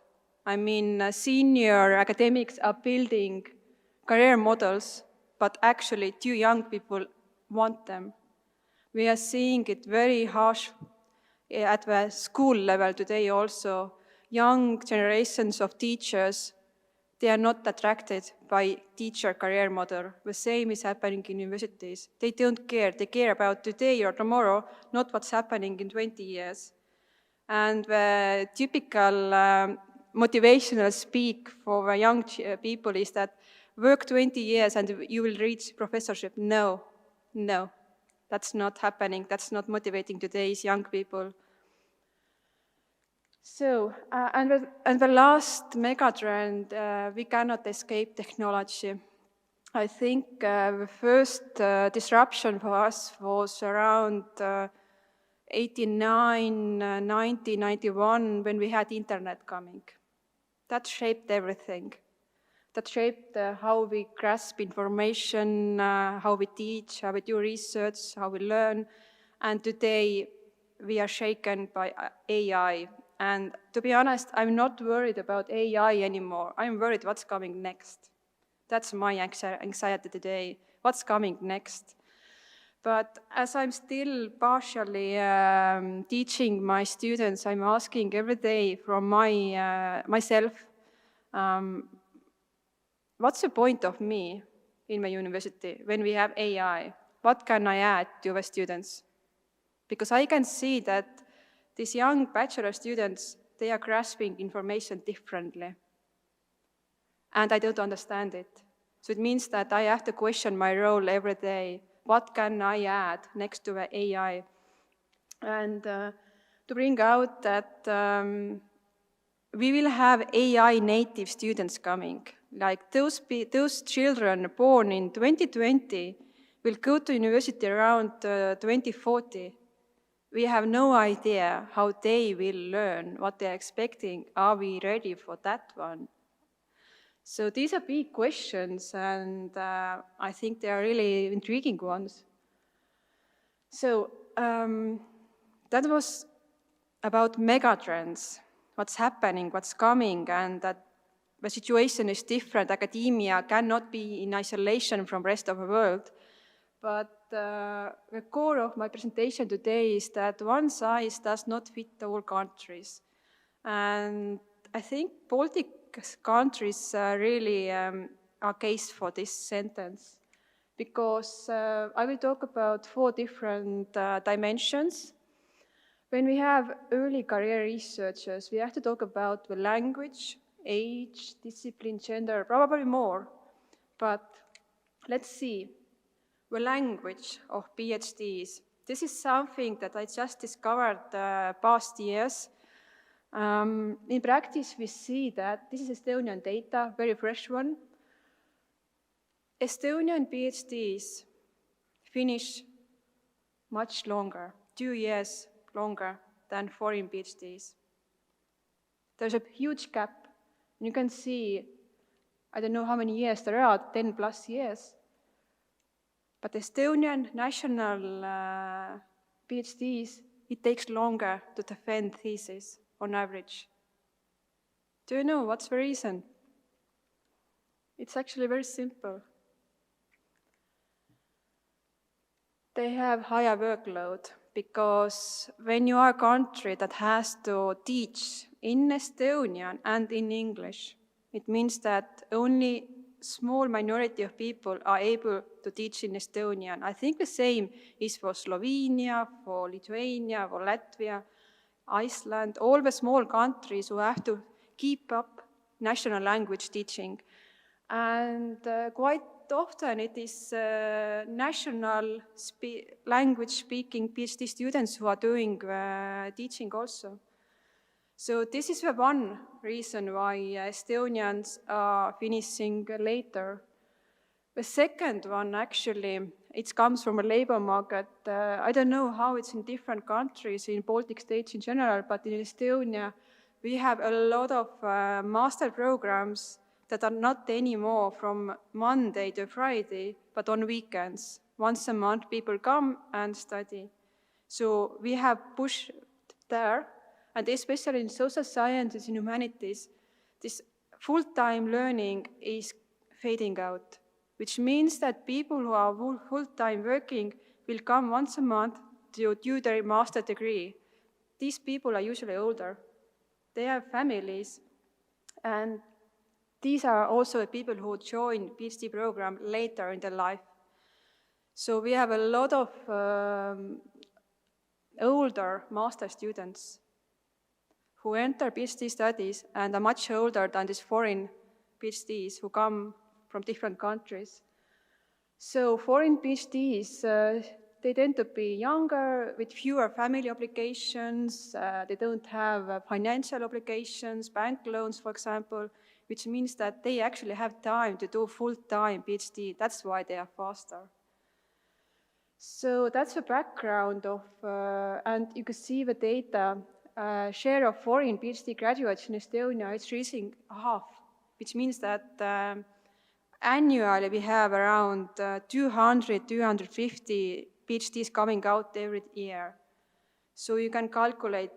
I mean, senior academics are building career models, but actually do young people want them? We are seeing it very harsh at the school level today also. Young generations of teachers, they are not attracted by teacher career model. The same is happening in universities. They don't care. They care about today or tomorrow, not what's happening in 20 years. And the typical motivational speak for the young people is that work 20 years and you will reach professorship. No, that's not happening. That's not motivating today's young people. So, and the last megatrend, we cannot escape technology. I think the first disruption for us was around 89, 90, 91, when we had internet coming. That shaped everything. That shaped how we grasp information, how we teach, how we do research, how we learn. And today we are shaken by AI. And to be honest, I'm not worried about AI anymore. I'm worried what's coming next. That's my anxiety today. What's coming next? But as I'm still partially teaching my students, I'm asking every day from myself, what's the point of me in my university when we have AI? What can I add to the students? Because I can see that these young bachelor students, they are grasping information differently. And I don't understand it. So it means that I have to question my role every day. What can I add next to the AI? And to bring out that we will have AI native students coming. Like those children born in 2020 will go to university around 2040. We have no idea how they will learn, what they're expecting. Are we ready for that one? So these are big questions, and I think they are really intriguing ones. So that was about megatrends, what's happening, what's coming, and that the situation is different. Academia cannot be in isolation from the rest of the world. But the core of my presentation today is that one size does not fit all countries. And I think Baltic countries really are case for this sentence, because I will talk about 4 different dimensions. When we have early career researchers, we have to talk about the language, age, discipline, gender, probably more. But let's see. The language of PhDs. This is something that I just discovered past years. In practice, we see that this is Estonian data, very fresh one. Estonian PhDs finish much longer, 2 years longer than foreign PhDs. There's a huge gap. You can see, I don't know how many years there are, 10 plus years. But Estonian national PhDs, it takes longer to defend thesis on average. Do you know what's the reason? It's actually very simple. They have higher workload because when you are a country that has to teach in Estonian and in English, it means that only small minority of people are able to teach in Estonian. I think the same is for Slovenia, for Lithuania, for Latvia, Iceland, all the small countries who have to keep up national language teaching. And quite often it is national language-speaking PhD students who are doing teaching also. So this is the one reason why Estonians are finishing later. The second one, actually, it comes from a labor market. I don't know how it's in different countries, in Baltic states in general, but in Estonia, we have a lot of master programs that are not anymore from Monday to Friday, but on weekends. Once a month, people come and study. So we have pushed there, and especially in social sciences and humanities, this full-time learning is fading out, which means that people who are full-time working will come once a month to do their master degree. These people are usually older. They have families, and these are also the people who join PhD program later in their life. So we have a lot of older master students who enter PhD studies and are much older than these foreign PhDs who come from different countries. So foreign PhDs, they tend to be younger, with fewer family obligations. They don't have financial obligations, bank loans, for example, which means that they actually have time to do full-time PhD. That's why they are faster. So that's the background of, and you can see the data. Share of foreign PhD graduates in Estonia is reaching half, which means that annually we have around 200, 250 PhDs coming out every year. So you can calculate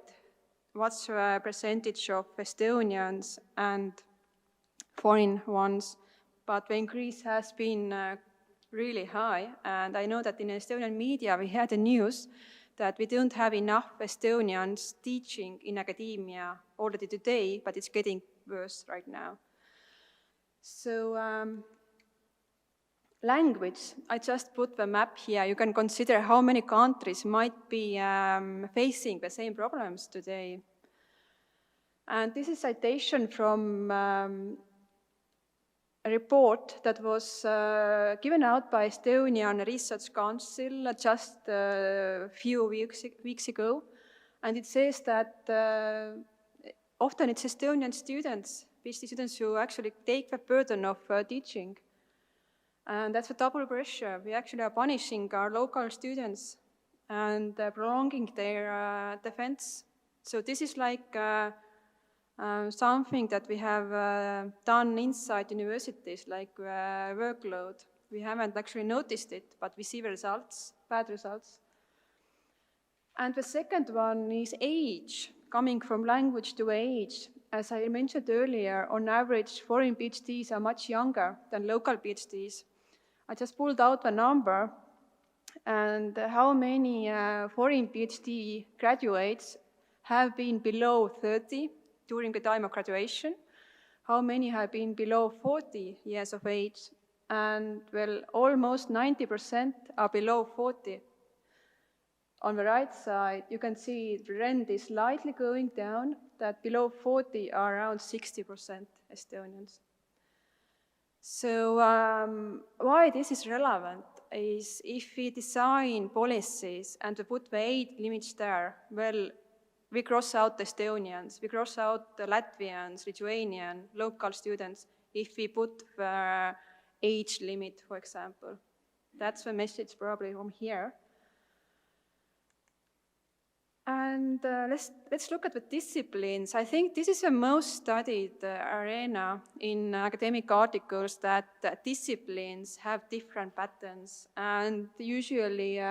what's the percentage of Estonians and foreign ones, but the increase has been really high, and I know that in Estonian media we had the news that we don't have enough Estonians teaching in academia already today, but it's getting worse right now. So language, I just put the map here. You can consider how many countries might be facing the same problems today. And this is a citation from a report that was given out by Estonian Research Council just a few weeks ago. And it says that often it's Estonian students, PhD students, who actually take the burden of teaching. And that's a double pressure. We actually are punishing our local students and prolonging their defense. So this is like something that we have done inside universities, like workload. We haven't actually noticed it, but we see the results, bad results. And the second one is age, coming from language to age. As I mentioned earlier, on average, foreign PhDs are much younger than local PhDs. I just pulled out the number, and how many foreign PhD graduates have been below 30 during the time of graduation, how many have been below 40 years of age, and well, almost 90% are below 40. On the right side, you can see the trend is slightly going down, that below 40 are around 60% Estonians. So why this is relevant is if we design policies and we put the age limits there, well, we cross out the Estonians, we cross out the Latvians, Lithuanian, local students, if we put the age limit, for example. That's the message probably from here. And let's look at the disciplines. I think this is the most studied arena in academic articles, that disciplines have different patterns. And usually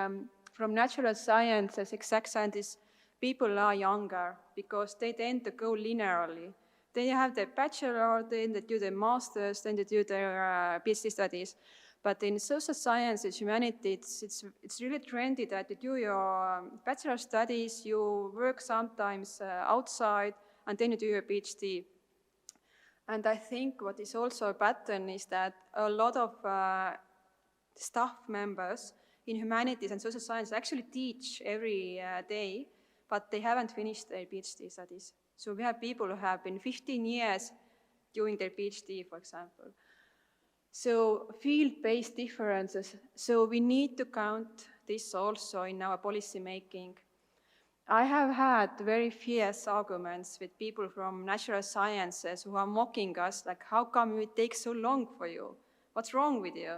from natural sciences, exact sciences, people are younger because they tend to go linearly. They have their bachelor, then they do their master's, then they do their PhD studies. But in social sciences, humanities, it's really trendy that you do your bachelor studies, you work sometimes outside, and then you do your PhD. And I think what is also a pattern is that a lot of staff members in humanities and social sciences actually teach every day, but they haven't finished their PhD studies. So we have people who have been 15 years doing their PhD, for example. So field-based differences, so we need to count this also in our policy making. I have had very fierce arguments with people from natural sciences who are mocking us, like, how come it takes so long for you? What's wrong with you?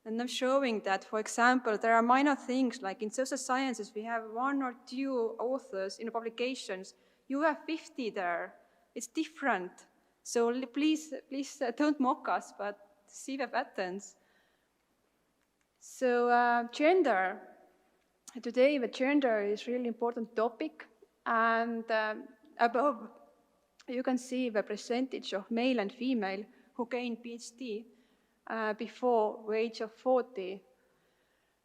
And I'm showing that, for example, there are minor things, like in social sciences, we have 1 or 2 authors in publications. You have 50 there. It's different. So please don't mock us, but see the patterns. So gender. Today, the gender is really important topic. And above, you can see the percentage of male and female who gain PhD before the age of 40.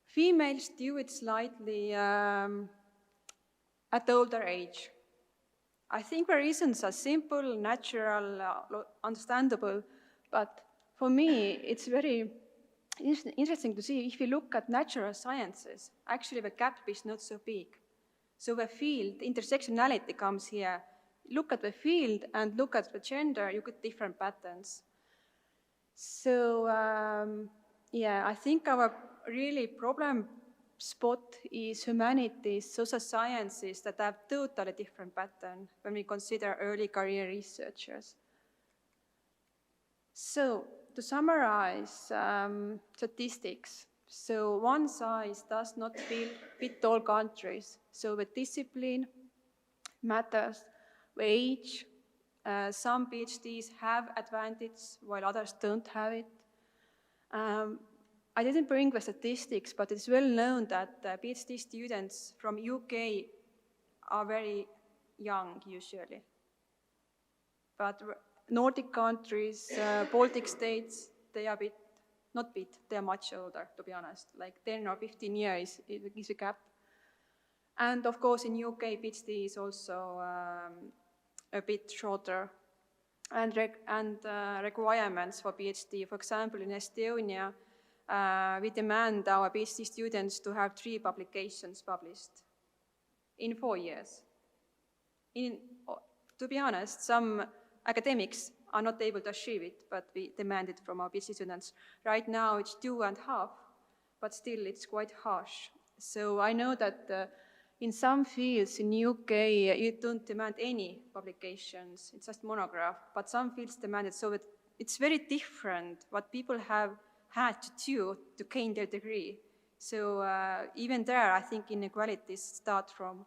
Females do it slightly at older age. I think the reasons are simple, natural, understandable, but for me, it's very interesting to see if you look at natural sciences, actually the gap is not so big. So the field, intersectionality comes here. Look at the field and look at the gender, you get different patterns. So yeah, I think our really problem spot is humanities, social sciences that have totally different pattern when we consider early career researchers. So to summarize statistics, so one size does not fit all countries. So the discipline matters, the age, some PhDs have advantage while others don't have it. I didn't bring the statistics, but it's well known that PhD students from UK are very young usually. But Nordic countries, Baltic states, they are they are much older, to be honest. Like 10 or 15 years is a gap. And of course, in UK, PhD is also a bit shorter. And requirements for PhD. For example, in Estonia, we demand our PhD students to have 3 publications published in 4 years. To be honest, some academics are not able to achieve it, but we demand it from our PhD students. Right now it's 2.5, but still it's quite harsh. So I know that in some fields in UK, you don't demand any publications, it's just monograph, but some fields demand it, so it's very different what people have had to do to gain their degree. So even there, I think inequalities start from.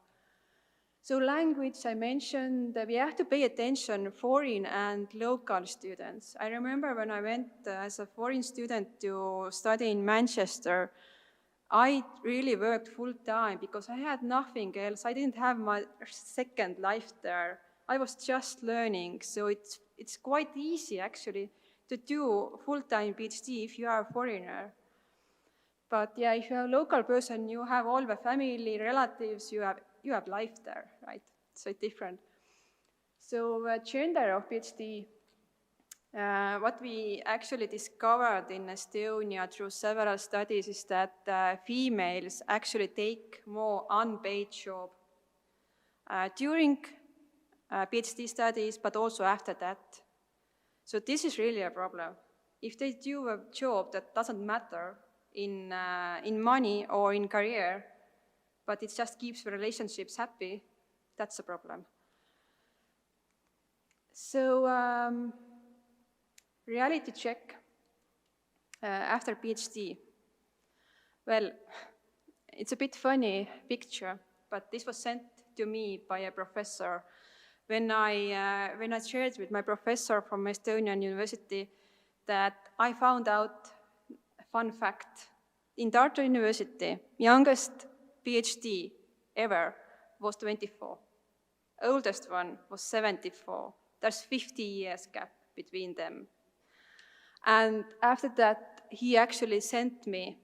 So language, I mentioned that we have to pay attention foreign and local students. I remember when I went as a foreign student to study in Manchester, I really worked full time because I had nothing else. I didn't have my second life there. I was just learning, so it's quite easy actually to do full-time PhD if you are a foreigner. But yeah, if you're a local person, you have all the family, relatives, you have life there, right? So it's different. So gender of PhD, what we actually discovered in Estonia through several studies is that females actually take more unpaid job during PhD studies, but also after that. So this is really a problem. If they do a job that doesn't matter in money or in career, but it just keeps the relationships happy, that's a problem. So reality check after PhD. Well, it's a bit funny picture, but this was sent to me by a professor. When I shared with my professor from Estonian University that I found out a fun fact. In Tartu University, youngest PhD ever was 24. Oldest one was 74. There's 50 years gap between them. And after that, he actually sent me,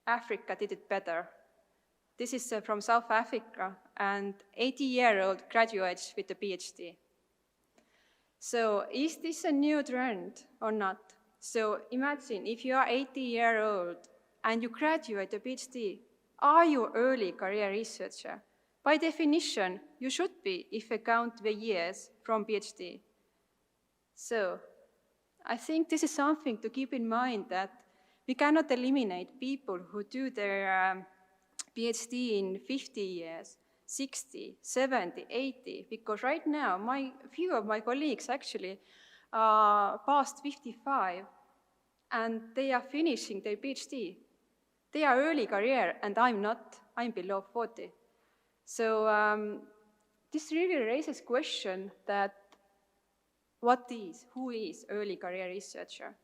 Africa did it better. This is from South Africa, and 80-year-old graduates with a PhD. So is this a new trend or not? So imagine if you are 80-year-old and you graduate a PhD, are you early career researcher? By definition, you should be if you count the years from PhD. So I think this is something to keep in mind, that we cannot eliminate people who do their PhD in 50 years, 60, 70, 80, because right now, few of my colleagues actually are past 55, and they are finishing their PhD. They are early career, and I'm not, I'm below 40. So this really raises question that who is early career researcher?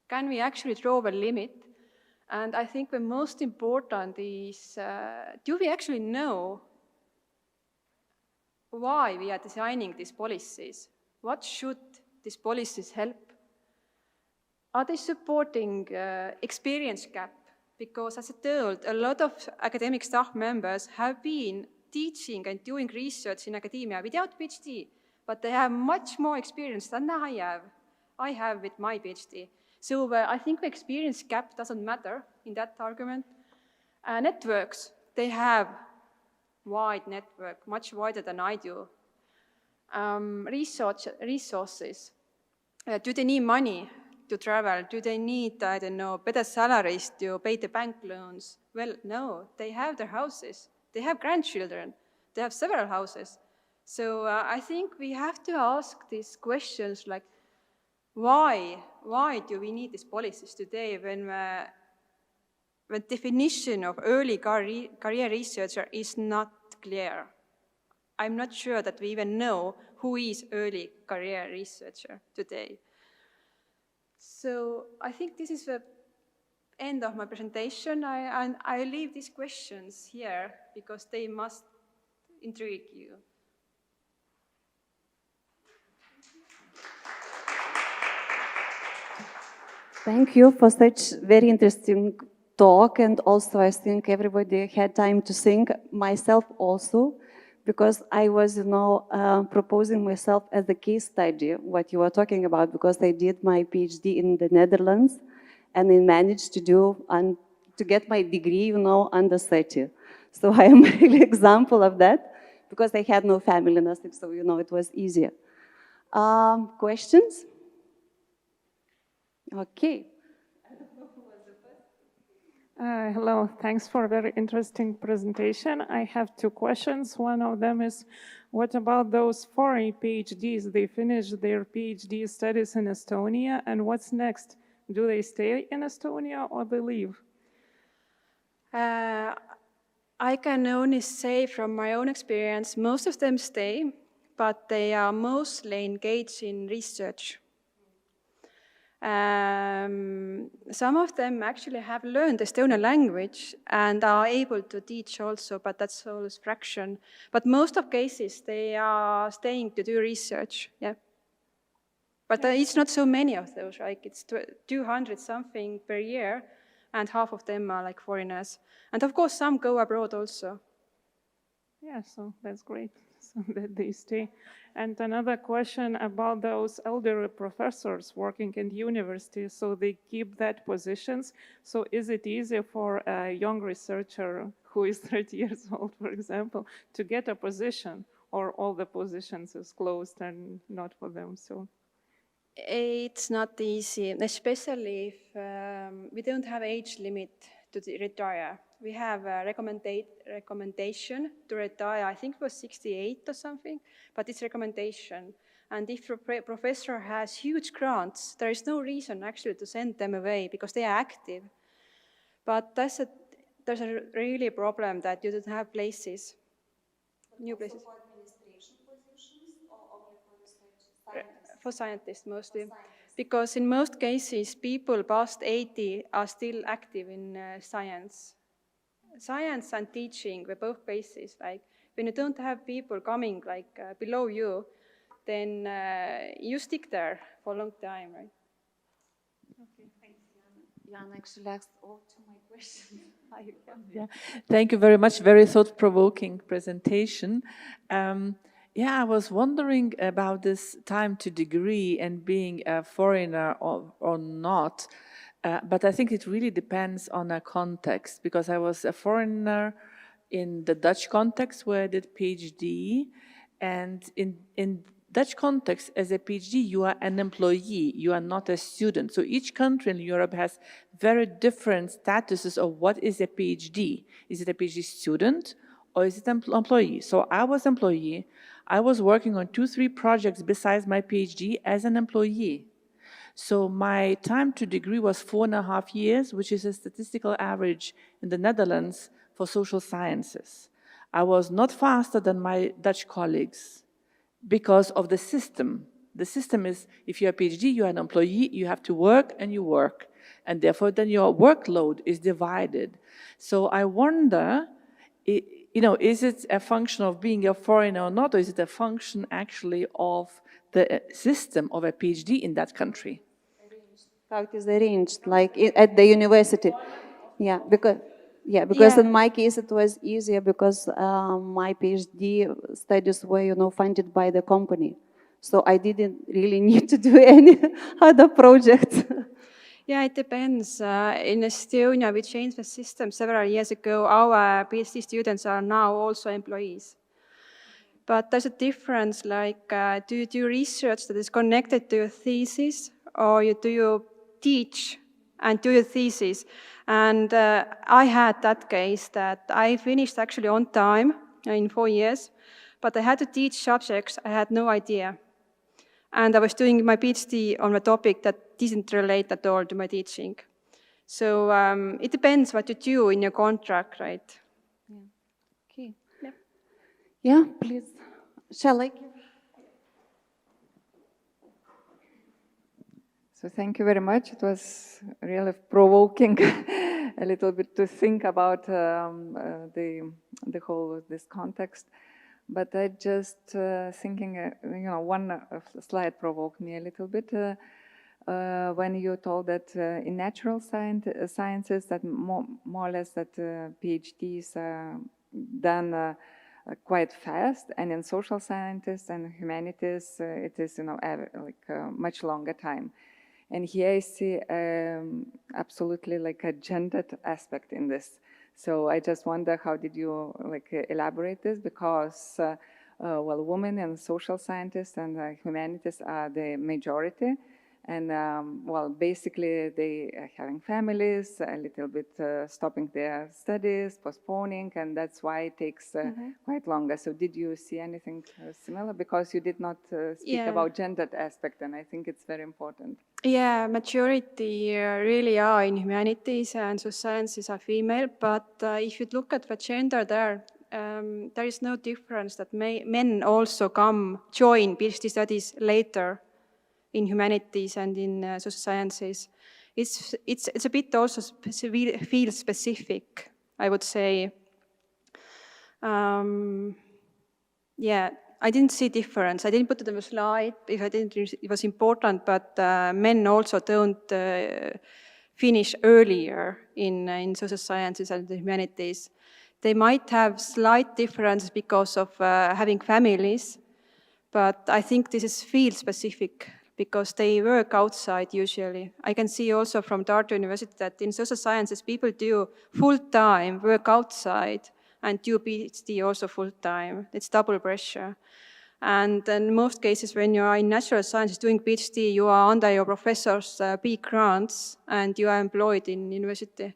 Can we actually draw the limit? And I think the most important is, do we actually know why we are designing these policies? What should these policies help? Are they supporting experience gap? Because as I told, a lot of academic staff members have been teaching and doing research in academia without PhD, but they have much more experience than I have with my PhD. So I think the experience gap doesn't matter in that argument. Networks, they have wide network, much wider than I do. Resources, do they need money to travel? Do they need, I don't know, better salaries to pay the bank loans? Well, no, they have their houses. They have grandchildren. They have several houses. So I think we have to ask these questions like, why do we need these policies today when the definition of early career researcher is not clear? I'm not sure that we even know who is early career researcher today. So I think this is the end of my presentation. I leave these questions here because they must intrigue you. Thank you for such very interesting talk, and also I think everybody had time to think, myself also, because I was, proposing myself as a case study, what you were talking about, because I did my PhD in the Netherlands, and I managed to get my degree, under 30. So I am an really example of that, because I had no family, nothing, so, it was easier. Questions? Okay. Hello, thanks for a very interesting presentation. I have two questions. One of them is, what about those foreign PhDs? They finish their PhD studies in Estonia, and what's next? Do they stay in Estonia or they leave? I can only say from my own experience, most of them stay, but they are mostly engaged in research. Some of them actually have learned Estonian language and are able to teach also, but that's always fraction. But most of cases, they are staying to do research, yeah. But it's not so many of those, right? It's 200 something per year, and half of them are like foreigners. And of course, some go abroad also. Yeah, so that's great, so that they stay. And another question about those elderly professors working in university, so they keep that positions. So is it easier for a young researcher who is 30 years old, for example, to get a position, or all the positions is closed and not for them? So it's not easy, especially if we don't have age limit to retire. We have a recommendation to retire, I think it was 68 or something, but it's recommendation. And if a professor has huge grants, there is no reason actually to send them away because they are active. But there's a really problem that you don't have places, new places. For administration positions or only for research? For scientists mostly. Because in most cases, people past 80 are still active in science. Science and teaching were both bases. Like when you don't have people coming like below you, then you stick there for a long time, right? Okay, thanks, Jan. Jan actually asked all to my questions. Yeah. Thank you very much. Very thought-provoking presentation. Yeah, I was wondering about this time to degree and being a foreigner or not. But I think it really depends on a context, because I was a foreigner in the Dutch context where I did PhD, and in Dutch context, as a PhD, you are an employee, you are not a student. So each country in Europe has very different statuses of what is a PhD. Is it a PhD student or is it an employee? So I was employee. I was working on 2-3 projects besides my PhD as an employee. So my time to degree was 4.5 years, which is a statistical average in the Netherlands for social sciences. I was not faster than my Dutch colleagues because of the system. The system is, if you're a PhD, you're an employee, you have to work and you work. And therefore, then your workload is divided. So I wonder, is it a function of being a foreigner or not, or is it a function actually of the system of a PhD in that country? How it is arranged, like at the university? Yeah, because in my case it was easier because my PhD studies were, funded by the company. So I didn't really need to do any other projects. Yeah, it depends. In Estonia, we changed the system several years ago. Our PhD students are now also employees. But there's a difference, like do you do research that is connected to your thesis, or do you teach and do your thesis? And I had that case that I finished actually on time in 4 years, but I had to teach subjects I had no idea. And I was doing my PhD on a topic that didn't relate at all to my teaching. So it depends what you do in your contract, right? Yeah. Okay. Yeah, please. Shall I? So thank you very much. It was really provoking a little bit to think about the whole of this context. But I just thinking, one slide provoked me a little bit when you told that in natural sciences that more or less that PhDs are done quite fast, and in social sciences and humanities it is much longer time. And here I see absolutely like a gendered aspect in this. So I just wonder, how did you elaborate this? Because women in social scientists and humanities are the majority, and basically they are having families, a little bit stopping their studies, postponing, and that's why it takes quite longer. So did you see anything similar? Because you did not speak about gendered aspect, and I think it's very important. Yeah, majority really are in humanities and social sciences are female, but if you look at the gender there is no difference that men also join PhD studies later in humanities and in social sciences. It's a bit also field specific, I would say. I didn't see difference. I didn't put it on the slide if I didn't. It was important, but men also don't finish earlier in social sciences and the humanities. They might have slight differences because of having families, but I think this is field specific because they work outside usually. I can see also from Tartu University that in social sciences people do full-time work outside and do PhD also full-time. It's double pressure. And in most cases, when you are in natural sciences doing PhD, you are under your professor's big grants and you are employed in university.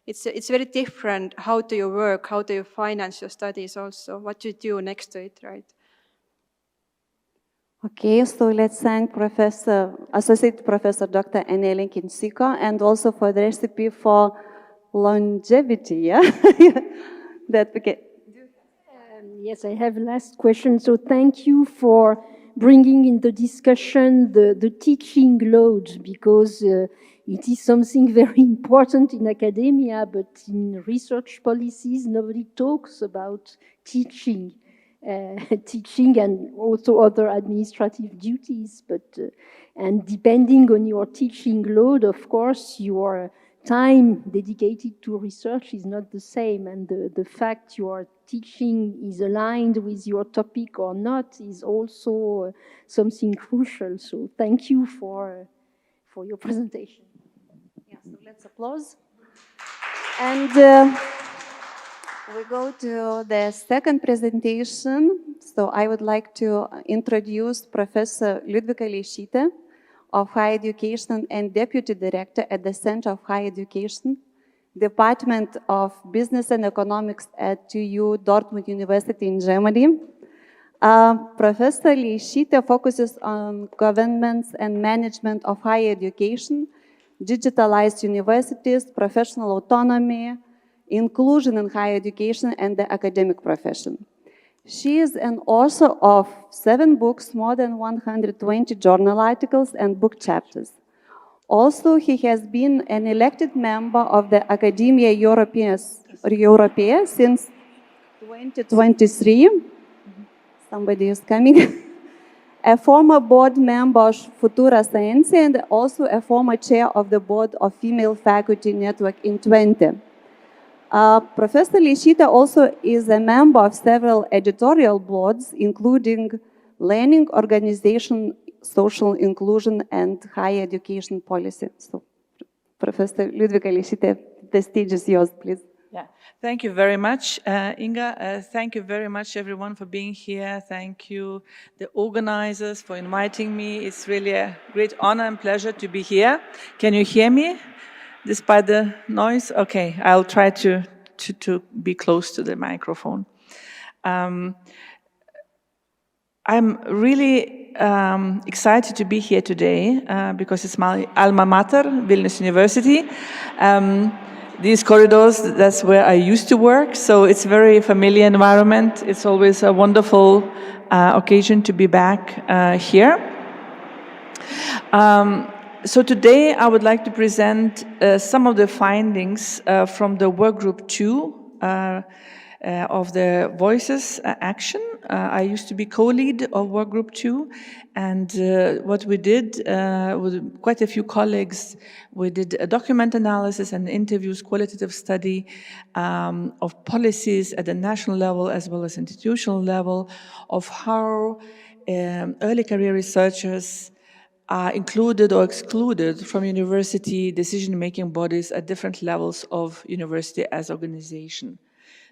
It's very different. How do you work? How do you finance your studies also? What you do next to it, right? Okay, so let's thank Associate Professor Dr. Eneli Kindsiko, and also for the recipe for longevity, yeah? That, okay. Yes, I have a last question. So thank you for bringing in the discussion the teaching load, because it is something very important in academia, but in research policies, nobody talks about teaching. Teaching and also other administrative duties, but and depending on your teaching load, of course, your time dedicated to research is not the same, and the fact your teaching is aligned with your topic or not is also something crucial. So thank you for your presentation. Yeah, so let's applause. And we go to the second presentation. So I would like to introduce Professor Liudvika Leišytė of Higher Education and Deputy Director at the Center of Higher Education, Department of Business and Economics at TU Dortmund University in Germany. Professor Leišytė focuses on governance and management of higher education, digitalized universities, professional autonomy, inclusion in higher education, and the academic profession. She is an author of 7 books, more than 120 journal articles and book chapters. Also, he has been an elected member of the Academia Europaea since 2023. Somebody is coming. A former board member of Futura Scienze and also a former chair of the board of Female Faculty Network in Twente. Professor Leišytė also is a member of several editorial boards, including Learning Organization, Social Inclusion, and Higher Education Policy. So, Professor Liudvika Leišytė, the stage is yours, please. Yeah, thank you very much, Inga. Thank you very much, everyone, for being here. Thank you, the organizers, for inviting me. It's really a great honor and pleasure to be here. Can you hear me? Despite the noise? Okay, I'll try to be close to the microphone. I'm really excited to be here today because it's my alma mater, Vilnius University. These corridors, that's where I used to work, so it's a very familiar environment. It's always a wonderful occasion to be back here. So today I would like to present some of the findings from the work group 2 of the Voices Action. I used to be co-lead of work group 2, and what we did with quite a few colleagues, we did a document analysis and interviews, qualitative study of policies at the national level as well as institutional level of how early career researchers are included or excluded from university decision-making bodies at different levels of university as organization.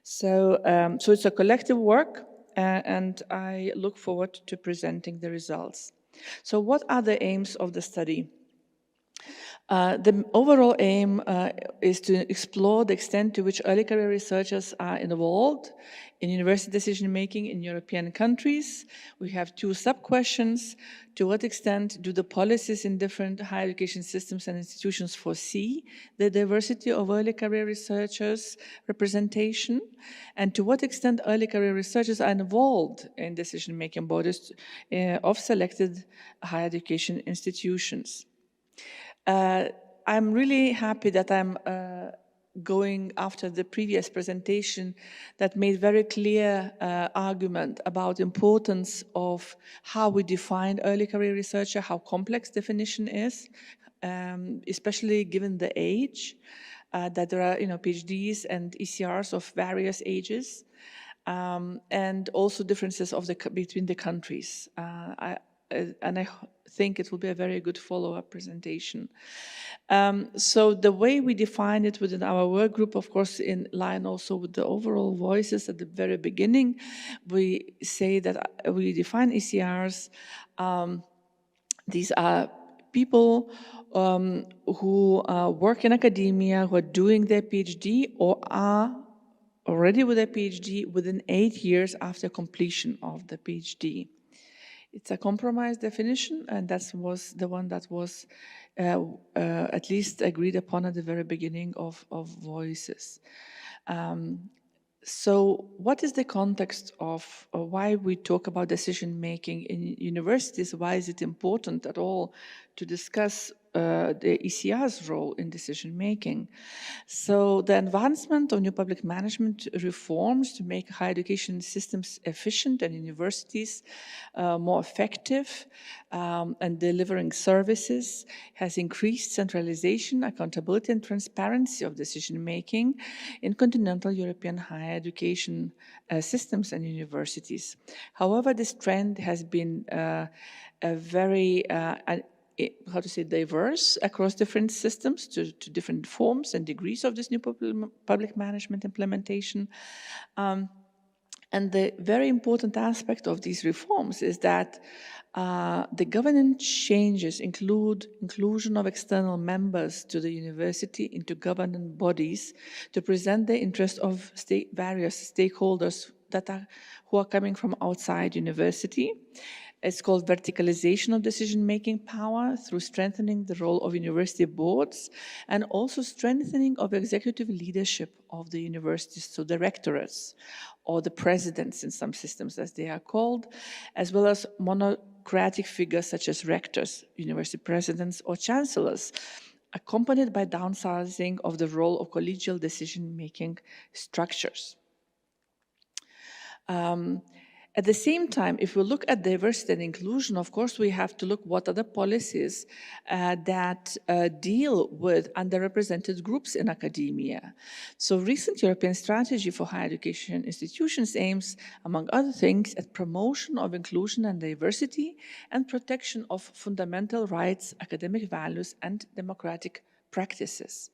So, so it's a collective work, and I look forward to presenting the results. So what are the aims of the study? The overall aim is to explore the extent to which early career researchers are involved in university decision-making in European countries. We have 2 sub-questions. To what extent do the policies in different higher education systems and institutions foresee the diversity of early career researchers' representation? And to what extent early career researchers are involved in decision-making bodies of selected higher education institutions? I'm really happy that I'm going after the previous presentation that made very clear argument about the importance of how we define early career researcher, how complex definition is, especially given the age, that there are PhDs and ECRs of various ages, and also differences of between the countries. I think it will be a very good follow-up presentation. So the way we define it within our work group, of course, in line also with the overall voices at the very beginning, we say that we define ECRs. These are people who work in academia, who are doing their PhD or are already with their PhD within 8 years after completion of the PhD. It's a compromise definition, and that was the one that was at least agreed upon at the very beginning of Voices. So what is the context of why we talk about decision-making in universities? Why is it important at all to discuss the ECR's role in decision-making? So the advancement of new public management reforms to make higher education systems efficient and universities more effective and delivering services has increased centralization, accountability, and transparency of decision-making in continental European higher education systems and universities. However, this trend has been very diverse across different systems to different forms and degrees of this new public management implementation. And the very important aspect of these reforms is that the governance changes include inclusion of external members to the university into governing bodies to present the interests of various stakeholders who are coming from outside university. It's called verticalization of decision-making power through strengthening the role of university boards and also strengthening of executive leadership of the universities, so the rectors or the presidents in some systems as they are called, as well as monocratic figures such as rectors, university presidents or chancellors, accompanied by downsizing of the role of collegial decision-making structures. At the same time, if we look at diversity and inclusion, of course, we have to look what are the policies that deal with underrepresented groups in academia. So recent European strategy for higher education institutions aims, among other things, at promotion of inclusion and diversity and protection of fundamental rights, academic values, and democratic practices.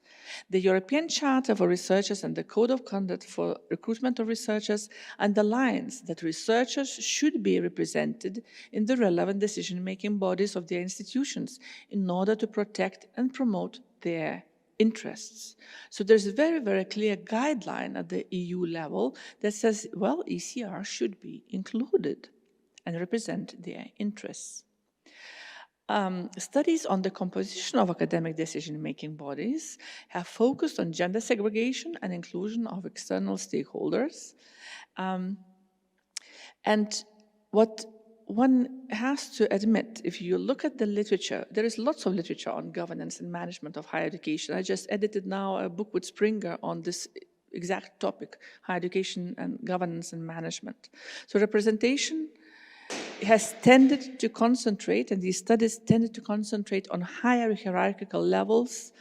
The European Charter for Researchers and the Code of Conduct for Recruitment of Researchers underlines that researchers should be represented in the relevant decision-making bodies of their institutions in order to protect and promote their interests. So there's a very, very clear guideline at the EU level that says, well, ECR should be included and represent their interests. Studies on the composition of academic decision-making bodies have focused on gender segregation and inclusion of external stakeholders. And what one has to admit, if you look at the literature, there is lots of literature on governance and management of higher education. I just edited now a book with Springer on this exact topic, higher education and governance and management. So representation has tended to concentrate, and these studies tended to concentrate on higher hierarchical levels,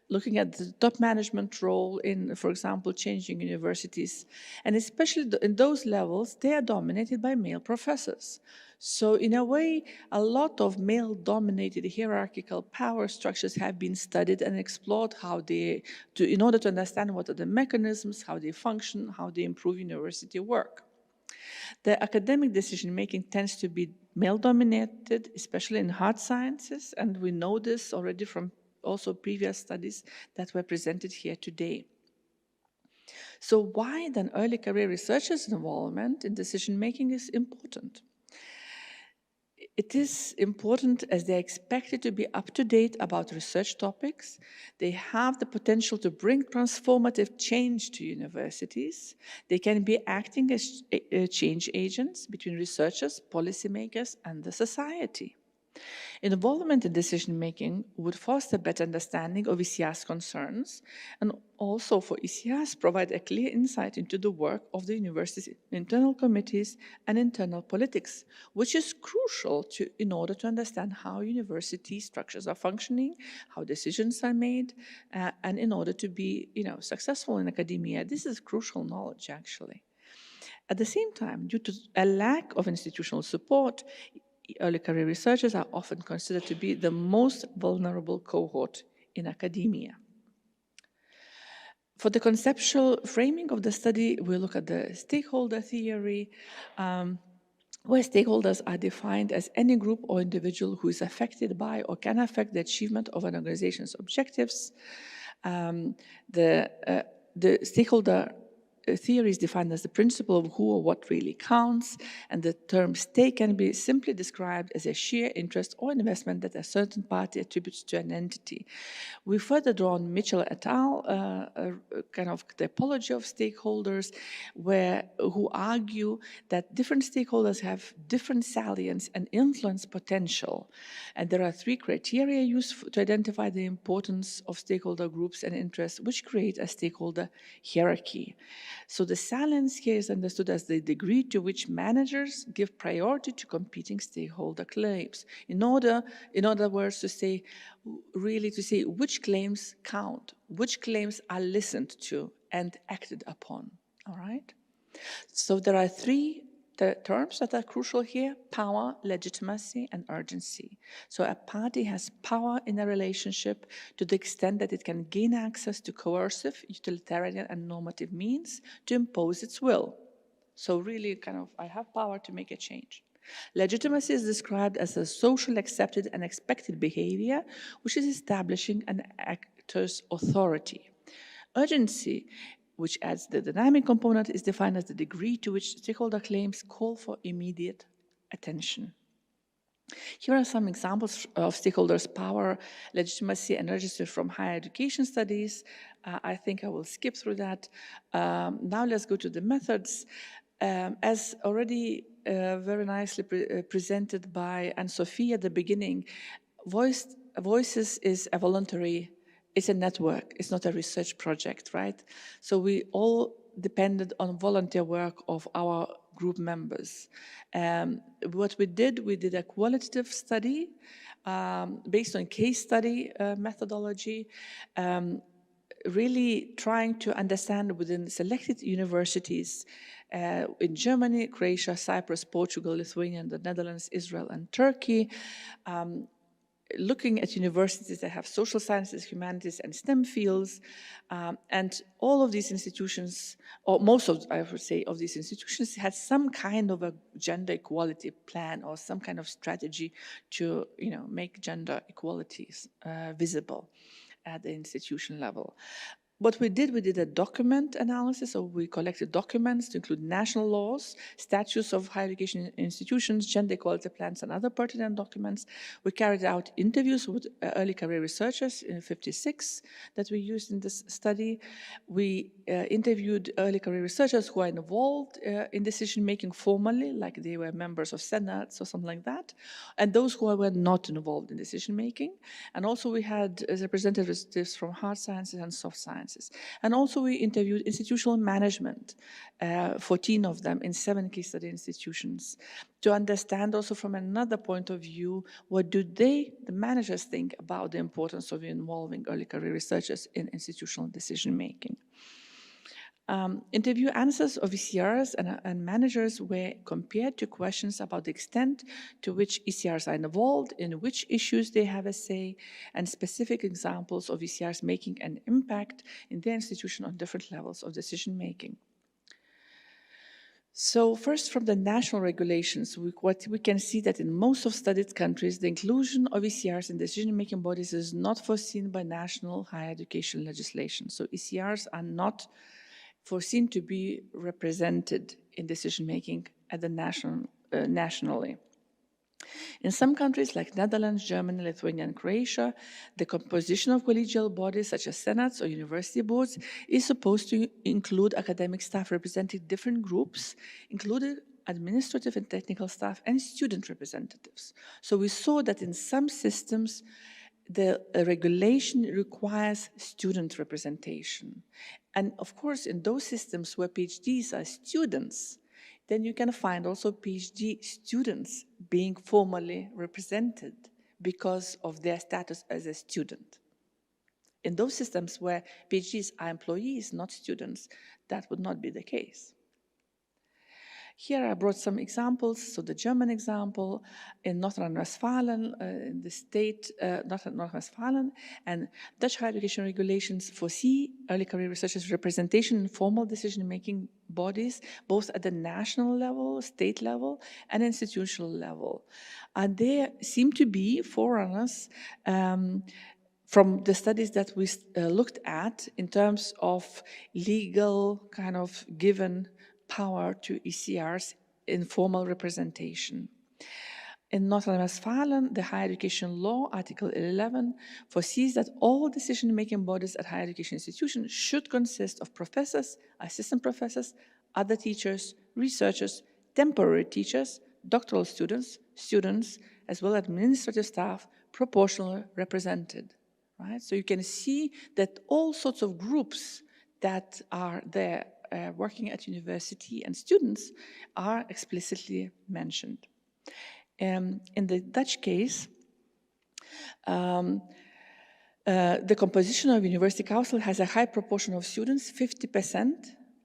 looking at the top management role in, for example, changing universities. And especially in those levels, they are dominated by male professors. So in a way, a lot of male-dominated hierarchical power structures have been studied and explored in order to understand what are the mechanisms, how they function, how they improve university work. The academic decision-making tends to be male-dominated, especially in hard sciences, and we know this already from also previous studies that were presented here today. So why then early career researchers' involvement in decision-making is important? It is important as they are expected to be up-to-date about research topics. They have the potential to bring transformative change to universities. They can be acting as change agents between researchers, policymakers, and the society. Involvement in decision-making would foster better understanding of ECR's concerns and also for ECRs provide a clear insight into the work of the university's internal committees and internal politics, which is crucial in order to understand how university structures are functioning, how decisions are made, and in order to be successful in academia. This is crucial knowledge, actually. At the same time, due to a lack of institutional support, early career researchers are often considered to be the most vulnerable cohort in academia. For the conceptual framing of the study, we look at the stakeholder theory, where stakeholders are defined as any group or individual who is affected by or can affect the achievement of an organization's objectives. The stakeholder theory is defined as the principle of who or what really counts, and the term stake can be simply described as a sheer interest or investment that a certain party attributes to an entity. We further draw on Mitchell et al., a kind of typology of stakeholders, who argue that different stakeholders have different salience and influence potential. And there are 3 criteria used to identify the importance of stakeholder groups and interests, which create a stakeholder hierarchy. So the salience here is understood as the degree to which managers give priority to competing stakeholder claims. In other words, to say which claims count, which claims are listened to and acted upon. All right? So there are 3 terms that are crucial here: power, legitimacy, and urgency. So a party has power in a relationship to the extent that it can gain access to coercive, utilitarian, and normative means to impose its will. So really I have power to make a change. Legitimacy is described as a social accepted and expected behavior which is establishing an actor's authority. Urgency, which adds the dynamic component, is defined as the degree to which stakeholder claims call for immediate attention. Here are some examples of stakeholders' power, legitimacy, and urgency from higher education studies. I think I will skip through that. Now let's go to the methods. As already very nicely presented by Anne-Sophie at the beginning, Voices is a voluntary, it's a network, it's not a research project, right? So we all depended on volunteer work of our group members. What we did a qualitative study based on case study methodology, really trying to understand within selected universities in Germany, Croatia, Cyprus, Portugal, Lithuania, the Netherlands, Israel, and Turkey, looking at universities that have social sciences, humanities, and STEM fields, and all of these institutions, or most of, I would say, of these institutions had some kind of a gender equality plan or some kind of strategy to, make gender equalities visible at the institution level. What we did a document analysis, so we collected documents to include national laws, statutes of higher education institutions, gender equality plans, and other pertinent documents. We carried out interviews with early career researchers in 56 that we used in this study. We interviewed early career researchers who are involved in decision-making formally, like they were members of senates or something like that, and those who were not involved in decision-making. And also we had representatives from hard sciences and soft sciences. And also we interviewed institutional management, 14 of them in 7 case study institutions, to understand also from another point of view, what do the managers think about the importance of involving early career researchers in institutional decision-making. Interview answers of ECRs and managers were compared to questions about the extent to which ECRs are involved, in which issues they have a say, and specific examples of ECRs making an impact in their institution on different levels of decision-making. So first, from the national regulations, what we can see that in most of studied countries, the inclusion of ECRs in decision-making bodies is not foreseen by national higher education legislation. So ECRs are not foreseen to be represented in decision-making at the nationally. In some countries like Netherlands, Germany, Lithuania, and Croatia, the composition of collegial bodies such as senates or university boards is supposed to include academic staff representing different groups, including administrative and technical staff and student representatives. So we saw that in some systems, the regulation requires student representation. And of course, in those systems where PhDs are students, then you can find also PhD students being formally represented because of their status as a student. In those systems where PhDs are employees, not students, that would not be the case. Here I brought some examples. So the German example in North Rhine-Westphalia, in the state, North Rhine-Westphalia, and Dutch higher education regulations foresee early career researchers' representation in formal decision-making bodies, both at the national level, state level, and institutional level. And there seem to be forerunners from the studies that we looked at in terms of legal kind of given power to ECRs in formal representation. In North Rhine-Westphalia, the higher education law, Article 11, foresees that all decision-making bodies at higher education institutions should consist of professors, assistant professors, other teachers, researchers, temporary teachers, doctoral students, as well as administrative staff proportionally represented. Right? So you can see that all sorts of groups that are there working at university and students are explicitly mentioned. In the Dutch case, the composition of university council has a high proportion of students, 50%,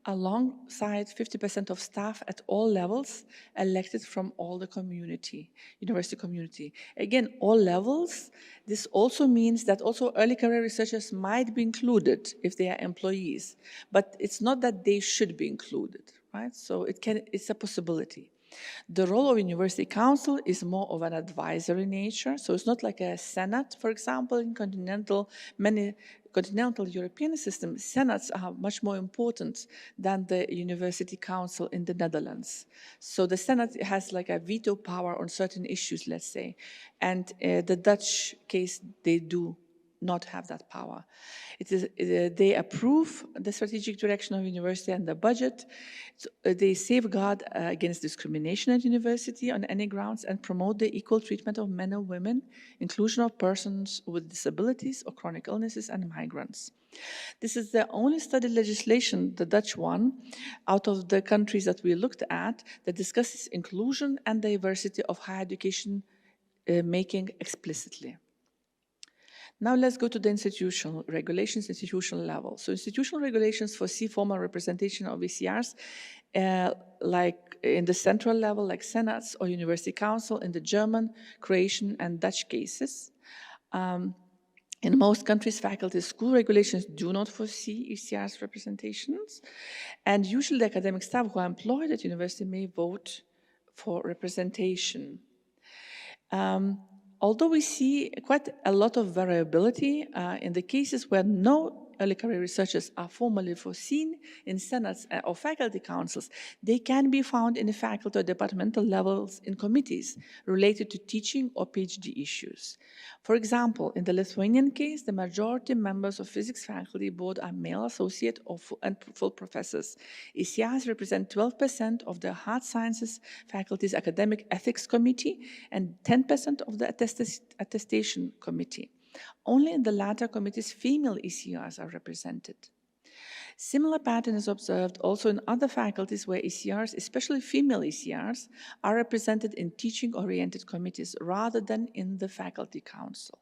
alongside 50% of staff at all levels elected from all the community, university community. Again, all levels. This also means that also early career researchers might be included if they are employees, but it's not that they should be included, right? So it's a possibility. The role of University Council is more of an advisory nature, so it's not like a Senate, for example, in many continental European systems. Senates are much more important than the University Council in the Netherlands. So the Senate has like a veto power on certain issues, let's say, and the Dutch case, they do not have that power. They approve the strategic direction of university and the budget. They safeguard against discrimination at university on any grounds and promote the equal treatment of men and women, inclusion of persons with disabilities or chronic illnesses and migrants. This is the only study legislation, the Dutch one, out of the countries that we looked at that discusses inclusion and diversity of higher education making explicitly. Now let's go to the institutional regulations, institutional level. So institutional regulations foresee formal representation of ECRs like in the central level, like senates or university council in the German, Croatian, and Dutch cases. In most countries, faculty school regulations do not foresee ECRs representations, and usually the academic staff who are employed at university may vote for representation. Although we see quite a lot of variability in the cases where no early career researchers are formally foreseen in senates or faculty councils, they can be found in the faculty or departmental levels in committees related to teaching or PhD issues. For example, in the Lithuanian case, the majority members of physics faculty board are male associate or full professors. ECRs represent 12% of the hard sciences faculty's academic ethics committee and 10% of the attestation committee. Only in the latter committees, female ECRs are represented. Similar pattern is observed also in other faculties where ECRs, especially female ECRs, are represented in teaching-oriented committees rather than in the faculty council.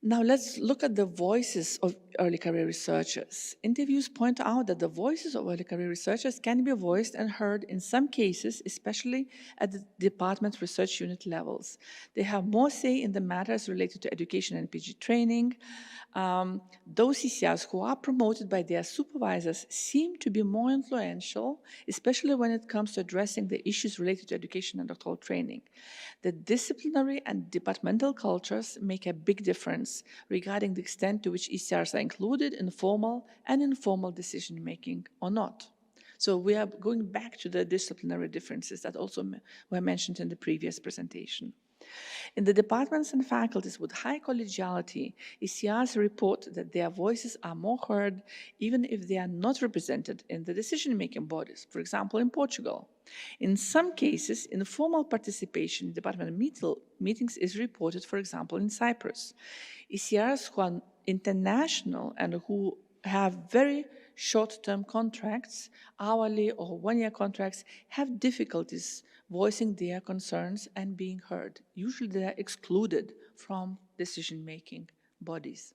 Now let's look at the voices of early career researchers. Interviews point out that the voices of early career researchers can be voiced and heard in some cases, especially at the department research unit levels. They have more say in the matters related to education and PG training. Those ECRs who are promoted by their supervisors seem to be more influential, especially when it comes to addressing the issues related to education and doctoral training. The disciplinary and departmental cultures make a big difference regarding the extent to which ECRs are included in formal and informal decision-making or not. So we are going back to the disciplinary differences that also were mentioned in the previous presentation. In the departments and faculties with high collegiality, ECRs report that their voices are more heard even if they are not represented in the decision-making bodies, for example, in Portugal. In some cases, informal participation in department meetings is reported, for example, in Cyprus. ECRs who are international and who have very short-term contracts, hourly or one-year contracts, have difficulties voicing their concerns and being heard. Usually they are excluded from decision-making bodies.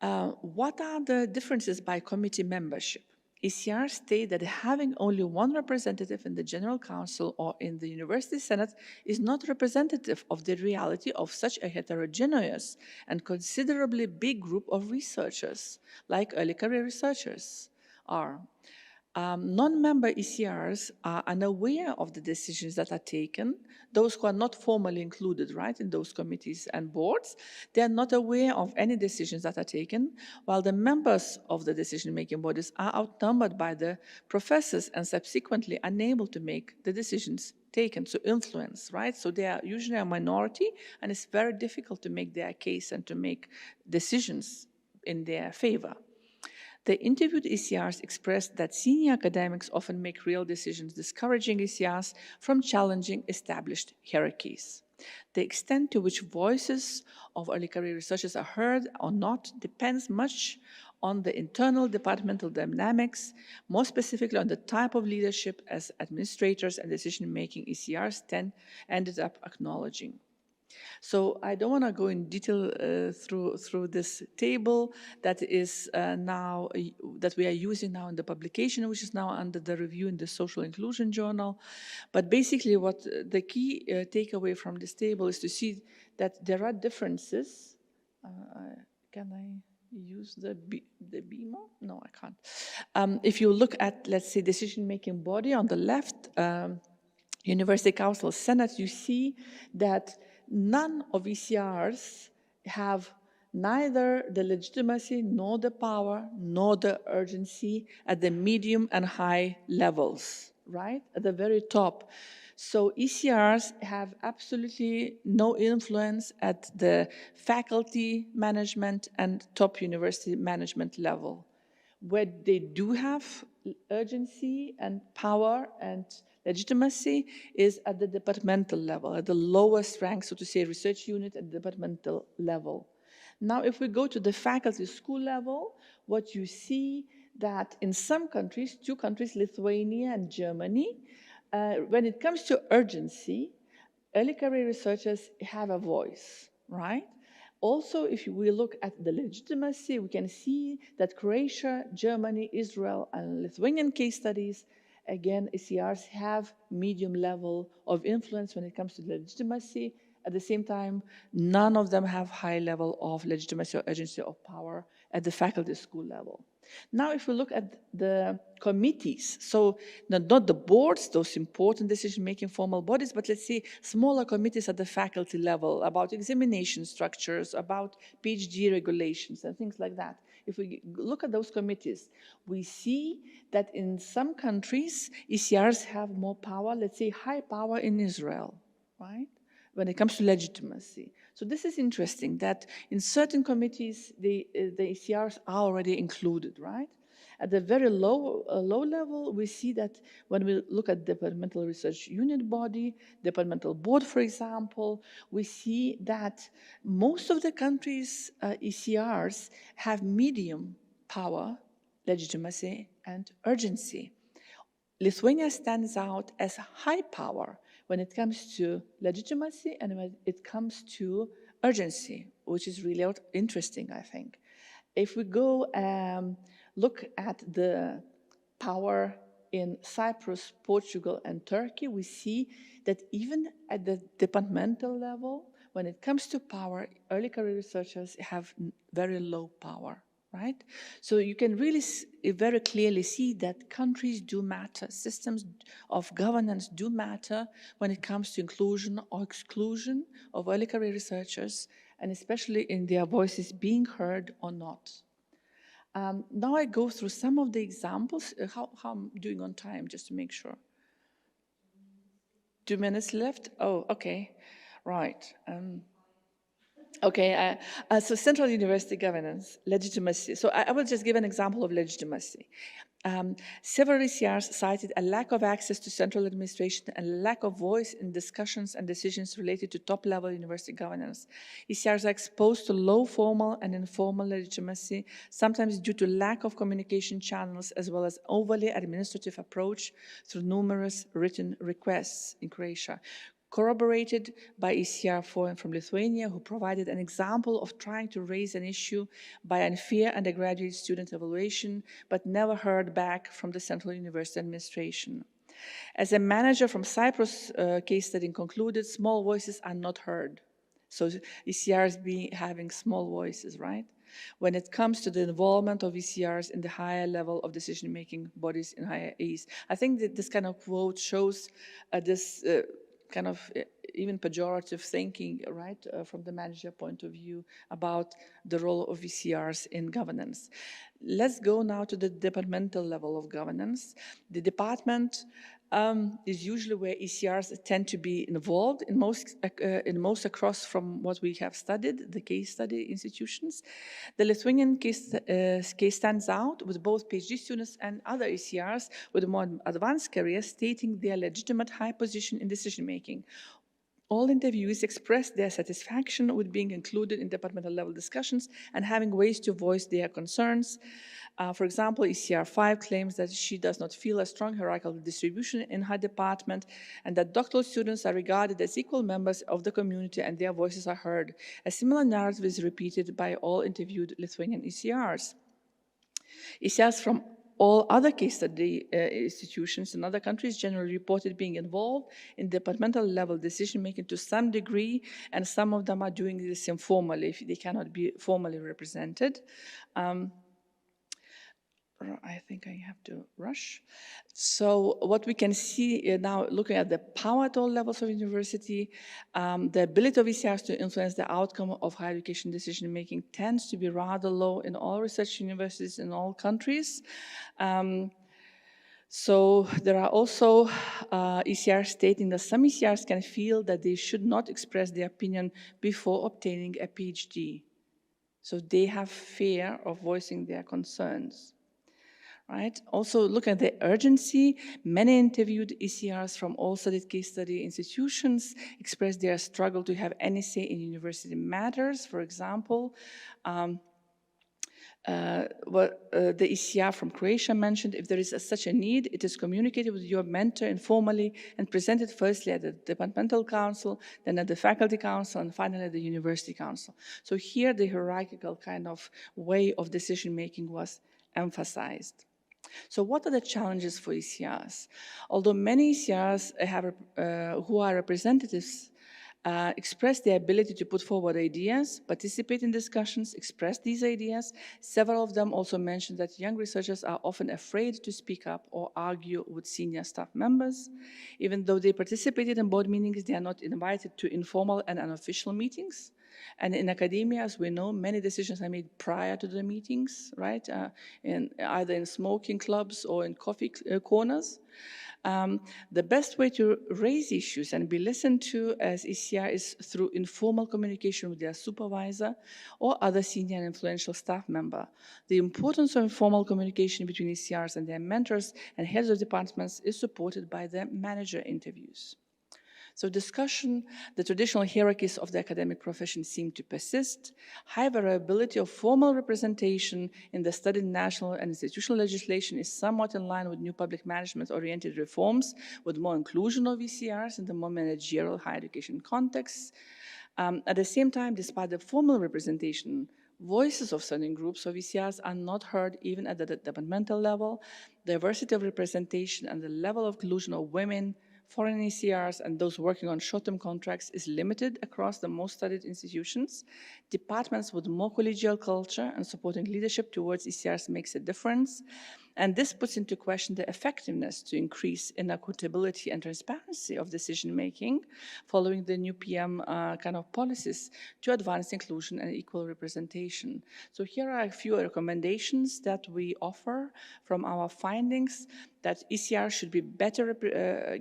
What are the differences by committee membership? ECRs state that having only one representative in the General Council or in the University Senate is not representative of the reality of such a heterogeneous and considerably big group of researchers, like early career researchers are. Non-member ECRs are unaware of the decisions that are taken. Those who are not formally included, right, in those committees and boards, they are not aware of any decisions that are taken, while the members of the decision-making bodies are outnumbered by the professors and subsequently unable to make the decisions taken, to influence, right? So they are usually a minority, and it's very difficult to make their case and to make decisions in their favor. The interviewed ECRs expressed that senior academics often make real decisions, discouraging ECRs from challenging established hierarchies. The extent to which voices of early career researchers are heard or not depends much on the internal departmental dynamics, more specifically on the type of leadership as administrators and decision-making ECRs ended up acknowledging. So I don't want to go in detail through this table that is now that we are using now in the publication, which is now under the review in the Social Inclusion Journal. But basically, what the key takeaway from this table is to see that there are differences. Can I use the beamer? No, I can't. If you look at, let's say, decision-making body on the left, University Council Senate, you see that none of ECRs have neither the legitimacy nor the power nor the urgency at the medium and high levels, right? At the very top. So ECRs have absolutely no influence at the faculty management and top university management level. Where they do have urgency and power and legitimacy is at the departmental level, at the lowest rank, so to say, research unit at the departmental level. Now, if we go to the faculty school level, what you see that in some countries, 2 countries, Lithuania and Germany, when it comes to urgency, early career researchers have a voice, right? Also, if we look at the legitimacy, we can see that Croatia, Germany, Israel, and Lithuanian case studies, again, ECRs have medium level of influence when it comes to legitimacy. At the same time, none of them have high level of legitimacy or urgency or power at the faculty school level. Now, if we look at the committees, so not the boards, those important decision-making formal bodies, but let's say smaller committees at the faculty level about examination structures, about PhD regulations and things like that. If we look at those committees, we see that in some countries, ECRs have more power, let's say high power in Israel, right? When it comes to legitimacy. So this is interesting that in certain committees, the ECRs are already included, right? At the very low level, we see that when we look at departmental research unit body, departmental board, for example, we see that most of the countries' ECRs have medium power, legitimacy, and urgency. Lithuania stands out as high power when it comes to legitimacy and when it comes to urgency, which is really interesting, I think. If we go look at the power in Cyprus, Portugal, and Turkey, we see that even at the departmental level, when it comes to power, early career researchers have very low power. Right? So you can really very clearly see that countries do matter, systems of governance do matter when it comes to inclusion or exclusion of early career researchers, and especially in their voices being heard or not. Now I go through some of the examples. How I'm doing on time, just to make sure. 2 minutes left? Oh, okay. Right. Okay, so Central University governance, legitimacy. So I will just give an example of legitimacy. Several ECRs cited a lack of access to central administration and lack of voice in discussions and decisions related to top-level university governance. ECRs are exposed to low formal and informal legitimacy, sometimes due to lack of communication channels as well as overly administrative approach through numerous written requests in Croatia. Corroborated by ECR Forum from Lithuania, who provided an example of trying to raise an issue by unfair undergraduate student evaluation, but never heard back from the Central University Administration. As a manager from Cyprus case study concluded, small voices are not heard. So ECRs having small voices, right? when it comes to the involvement of VCRs in the higher level of decision-making bodies in higher E's. I think that this kind of quote shows this kind of even pejorative thinking, right, from the manager point of view about the role of VCRs in governance. Let's go now to the departmental level of governance. The department is usually where ECRs tend to be involved in most across from what we have studied, the case study institutions. The Lithuanian case stands out with both PhD students and other ECRs with more advanced careers stating their legitimate high position in decision making. All interviewees expressed their satisfaction with being included in departmental level discussions and having ways to voice their concerns. For example, ECR 5 claims that she does not feel a strong hierarchical distribution in her department and that doctoral students are regarded as equal members of the community and their voices are heard. A similar narrative is repeated by all interviewed Lithuanian ECRs. ECRs from all other case study institutions in other countries generally reported being involved in departmental level decision-making to some degree, and some of them are doing this informally if they cannot be formally represented. I think I have to rush. So what we can see now, looking at the power at all levels of university, the ability of ECRs to influence the outcome of higher education decision-making tends to be rather low in all research universities in all countries. So there are also ECRs stating that some ECRs can feel that they should not express their opinion before obtaining a PhD. So they have fear of voicing their concerns. Right. Also, look at the urgency. Many interviewed ECRs from all studied case study institutions expressed their struggle to have any say in university matters. For example, the ECR from Croatia mentioned, if there is such a need, it is communicated with your mentor informally and presented firstly at the departmental council, then at the faculty council, and finally at the university council. So here the hierarchical kind of way of decision-making was emphasized. So what are the challenges for ECRs? Although many ECRs who are representatives express their ability to put forward ideas, participate in discussions, express these ideas, several of them also mentioned that young researchers are often afraid to speak up or argue with senior staff members. Even though they participated in board meetings, they are not invited to informal and unofficial meetings. And in academia, as we know, many decisions are made prior to the meetings, right? Either in smoking clubs or in coffee corners. The best way to raise issues and be listened to as ECR is through informal communication with their supervisor or other senior and influential staff member. The importance of informal communication between ECRs and their mentors and heads of departments is supported by the manager interviews. So discussion, the traditional hierarchies of the academic profession seem to persist. High variability of formal representation in the studied national and institutional legislation is somewhat in line with new public management-oriented reforms, with more inclusion of ECRs in the more managerial higher education contexts. At the same time, despite the formal representation, voices of certain groups of ECRs are not heard even at the departmental level. Diversity of representation and the level of inclusion of women, foreign ECRs, and those working on short-term contracts is limited across the most studied institutions. Departments with more collegial culture and supporting leadership towards ECRs makes a difference. And this puts into question the effectiveness to increase in accountability and transparency of decision-making following the new PM kind of policies to advance inclusion and equal representation. So here are a few recommendations that we offer from our findings, that ECR should be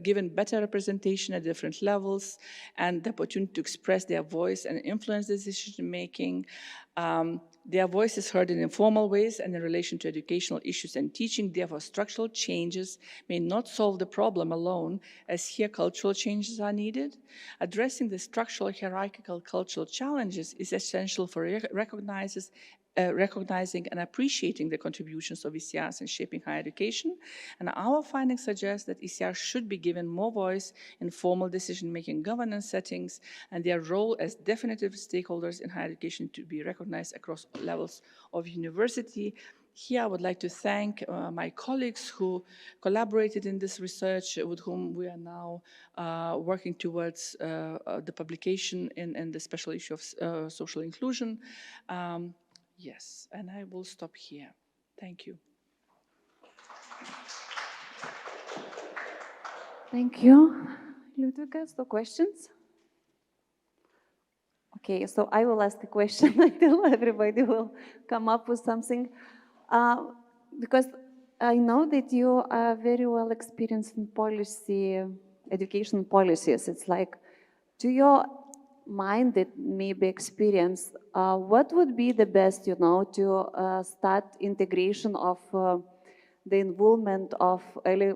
given better representation at different levels and the opportunity to express their voice and influence decision-making. Their voice is heard in informal ways and in relation to educational issues and teaching. Therefore, structural changes may not solve the problem alone, as here cultural changes are needed. Addressing the structural hierarchical cultural challenges is essential for recognizing and appreciating the contributions of ECRs in shaping higher education. And our findings suggest that ECRs should be given more voice in formal decision-making governance settings, and their role as definitive stakeholders in higher education to be recognized across levels of university. Here I would like to thank my colleagues who collaborated in this research, with whom we are now working towards the publication in the special issue of social inclusion. Yes, and I will stop here. Thank you. Thank you, Liudvika. So questions? Okay, so I will ask a question until everybody will come up with something. Because I know that you are very well experienced in policy, education policies. It's like, to your mind that maybe experience, what would be the best, to start integration of the involvement of early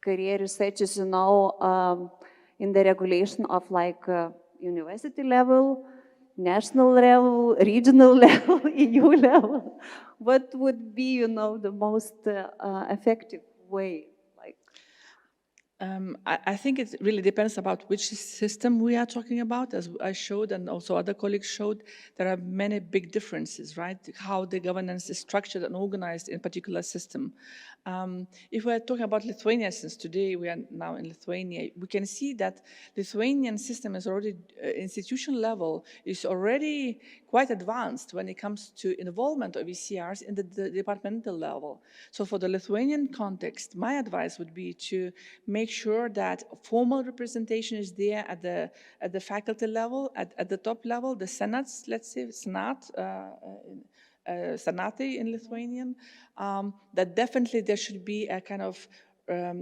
career researchers, in the regulation of university level, national level, regional level, EU level? What would be, the most effective way? I think it really depends about which system we are talking about. As I showed, and also other colleagues showed, there are many big differences, right? How the governance is structured and organized in a particular system. If we're talking about Lithuania, since today we are now in Lithuania, we can see that Lithuanian system is already, institution level, is already quite advanced when it comes to involvement of ECRs in the departmental level. So for the Lithuanian context, my advice would be to make sure that formal representation is there at the faculty level, at the top level, the senates, let's say, senat, senate in Lithuanian, that definitely there should be a kind of a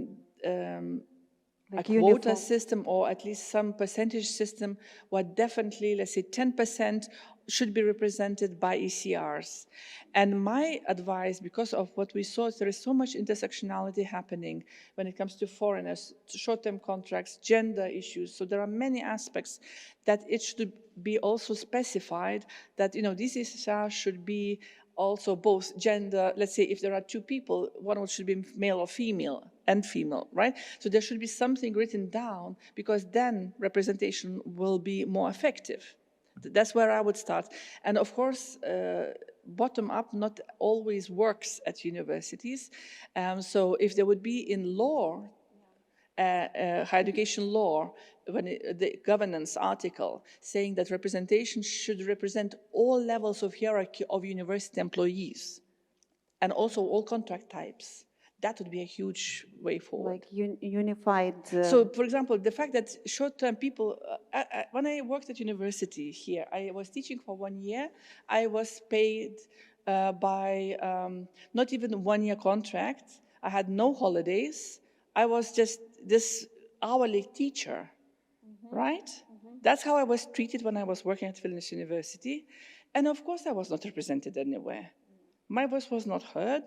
quota system, or at least some percentage system where definitely, let's say 10% should be represented by ECRs. And my advice, because of what we saw, is there is so much intersectionality happening when it comes to foreigners, to short-term contracts, gender issues. So there are many aspects that it should be also specified that, these ECRs should be also both gender, let's say if there are two people, one should be male or female, and female, right? So there should be something written down, because then representation will be more effective. That's where I would start. And of course, bottom-up not always works at universities. So if there would be in law, higher education law, when the governance article saying that representation should represent all levels of hierarchy of university employees and also all contract types, that would be a huge way forward. Like unified... So, for example, the fact that short-term people, when I worked at university here, I was teaching for 1 year, I was paid by not even a 1-year contract, I had no holidays, I was just this hourly teacher, right? That's how I was treated when I was working at Vilnius University. And of course, I was not represented anywhere. My voice was not heard.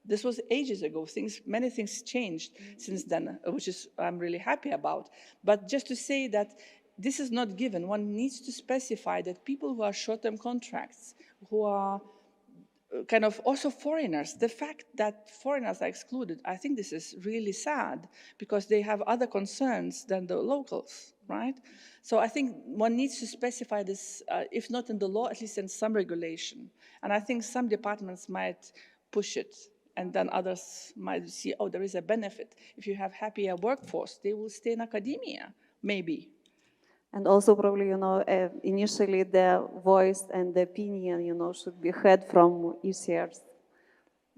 This was ages ago. Many things changed since then, which is I'm really happy about. But just to say that this is not given, one needs to specify that people who are short-term contracts, who are kind of also foreigners, the fact that foreigners are excluded, I think this is really sad because they have other concerns than the locals, right? So I think one needs to specify this, if not in the law, at least in some regulation. And I think some departments might push it, and then others might see, oh, there is a benefit. If you have happier workforce, they will stay in academia, maybe. And also probably, initially the voice and the opinion, should be heard from ECRs.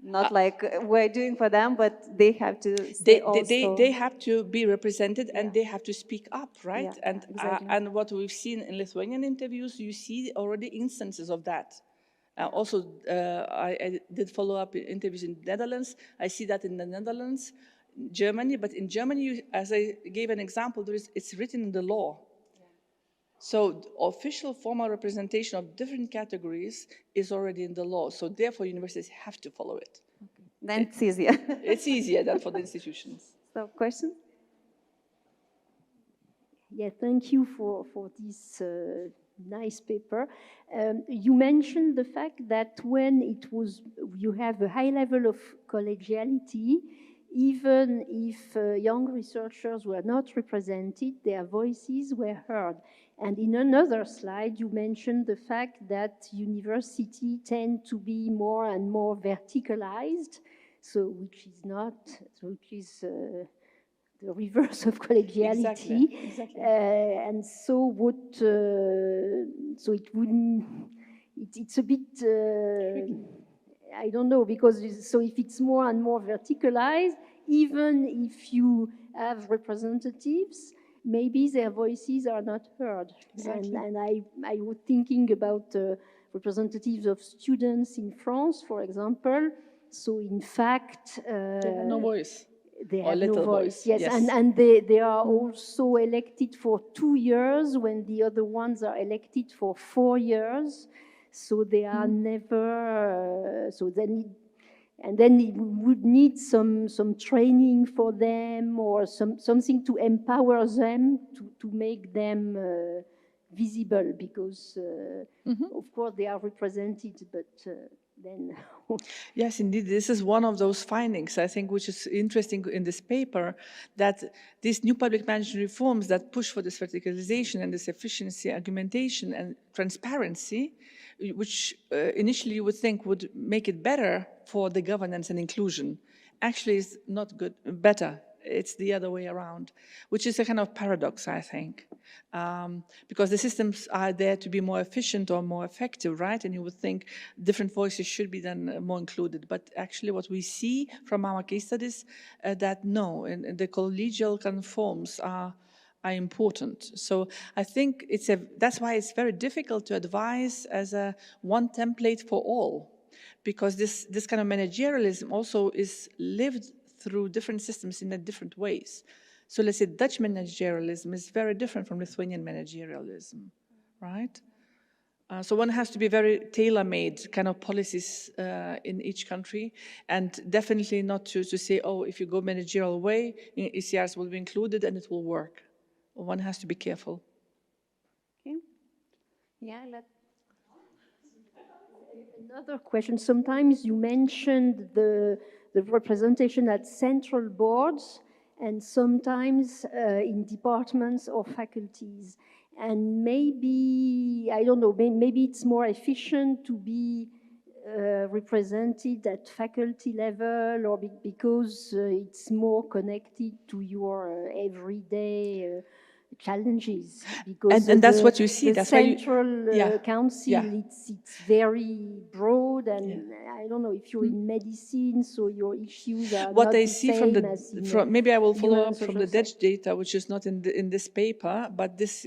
Not like we're doing for them, but they have to stay also. They have to be represented, and they have to speak up, right? Yeah, and exactly. And what we've seen in Lithuanian interviews, you see already instances of that. Also, I did follow-up interviews in the Netherlands. I see that in the Netherlands, Germany, but in Germany, as I gave an example, it's written in the law. So official formal representation of different categories is already in the law. So therefore, universities have to follow it. Okay. Then it's easier. It's easier than for the institutions. So, question? Yeah, thank you for this nice paper. You mentioned the fact that when you have a high level of collegiality, even if young researchers were not represented, their voices were heard. And in another slide, you mentioned the fact that universities tend to be more and more verticalized, which is the reverse of collegiality. Exactly. And so it wouldn't. it's a bit, I don't know, because so if it's more and more verticalized, even if you have representatives, maybe their voices are not heard. Exactly. And I was thinking about representatives of students in France, for example. So in fact, They have no voice. they Or have no little voice. voice, Yes, yes. and they are also elected for 2 years when the other ones are elected for 4 years. So they are never. So then, and then we would need some training for them or something to empower them to make them visible, because of course they are represented, but then. Yes, indeed. This is one of those findings, I think, which is interesting in this paper, that these new public management reforms that push for this verticalization and this efficiency, argumentation, and transparency, which initially you would think would make it better for the governance and inclusion, actually is not good, better. It's the other way around, which is a kind of paradox, I think, because the systems are there to be more efficient or more effective, right? And you would think different voices should be then more included. But actually what we see from our case studies, that no, and the collegial kind of forms are important. So I think that's why it's very difficult to advise as a one template for all, because this kind of managerialism also is lived through different systems in different ways. So let's say Dutch managerialism is very different from Lithuanian managerialism, right? So one has to be very tailor-made kind of policies in each country, and definitely not to say, oh, if you go managerial way, ECRs will be included and it will work. One has to be careful. Okay. Yeah, Another question. Sometimes you mentioned the representation at central boards and sometimes in departments or faculties. And maybe, I don't know, maybe it's more efficient to be represented at faculty level, or because it's more connected to your everyday challenges, because and that's what you see. That's why central council, it's very broad, and I don't know if you're in medicine, so your issues are what not I the see same maybe I will follow human up from social the Dutch data, which is not in this paper, but this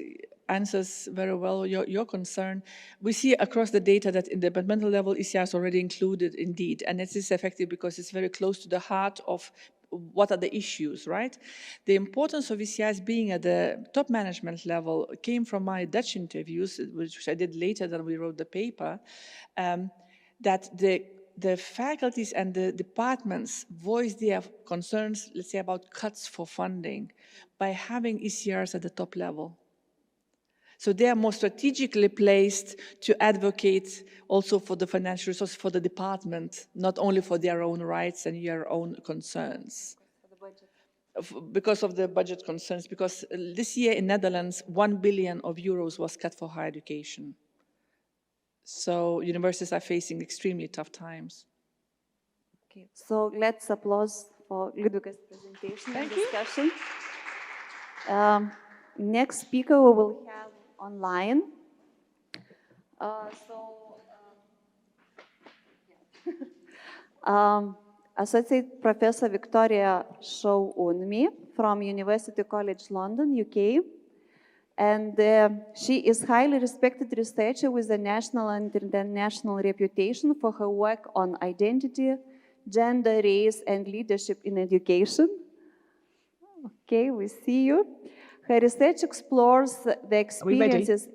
answers very well your concern. We see across the data that in the departmental level, ECR is already included indeed, and it is effective because it's very close to the heart of what are the issues, right? The importance of ECIs being at the top management level came from my Dutch interviews, which I did later than we wrote the paper, that the faculties and the departments voice their concerns, let's say, about cuts for funding by having ECRs at the top level. So they are more strategically placed to advocate also for the financial resources for the department, not only for their own rights and your own concerns. Because of the budget concerns, because this year in Netherlands, 1 billion euros was cut for higher education. So universities are facing extremely tough times. Okay, so let's applause for Liudvika's presentation and discussion. Next speaker we will have online. Associate Professor Victoria Shaw-Unmi from University College London, UK. And she is highly respected researcher with a national and international reputation for her work on identity, gender, race, and leadership in education. Okay, we see you. Her research explores the experiences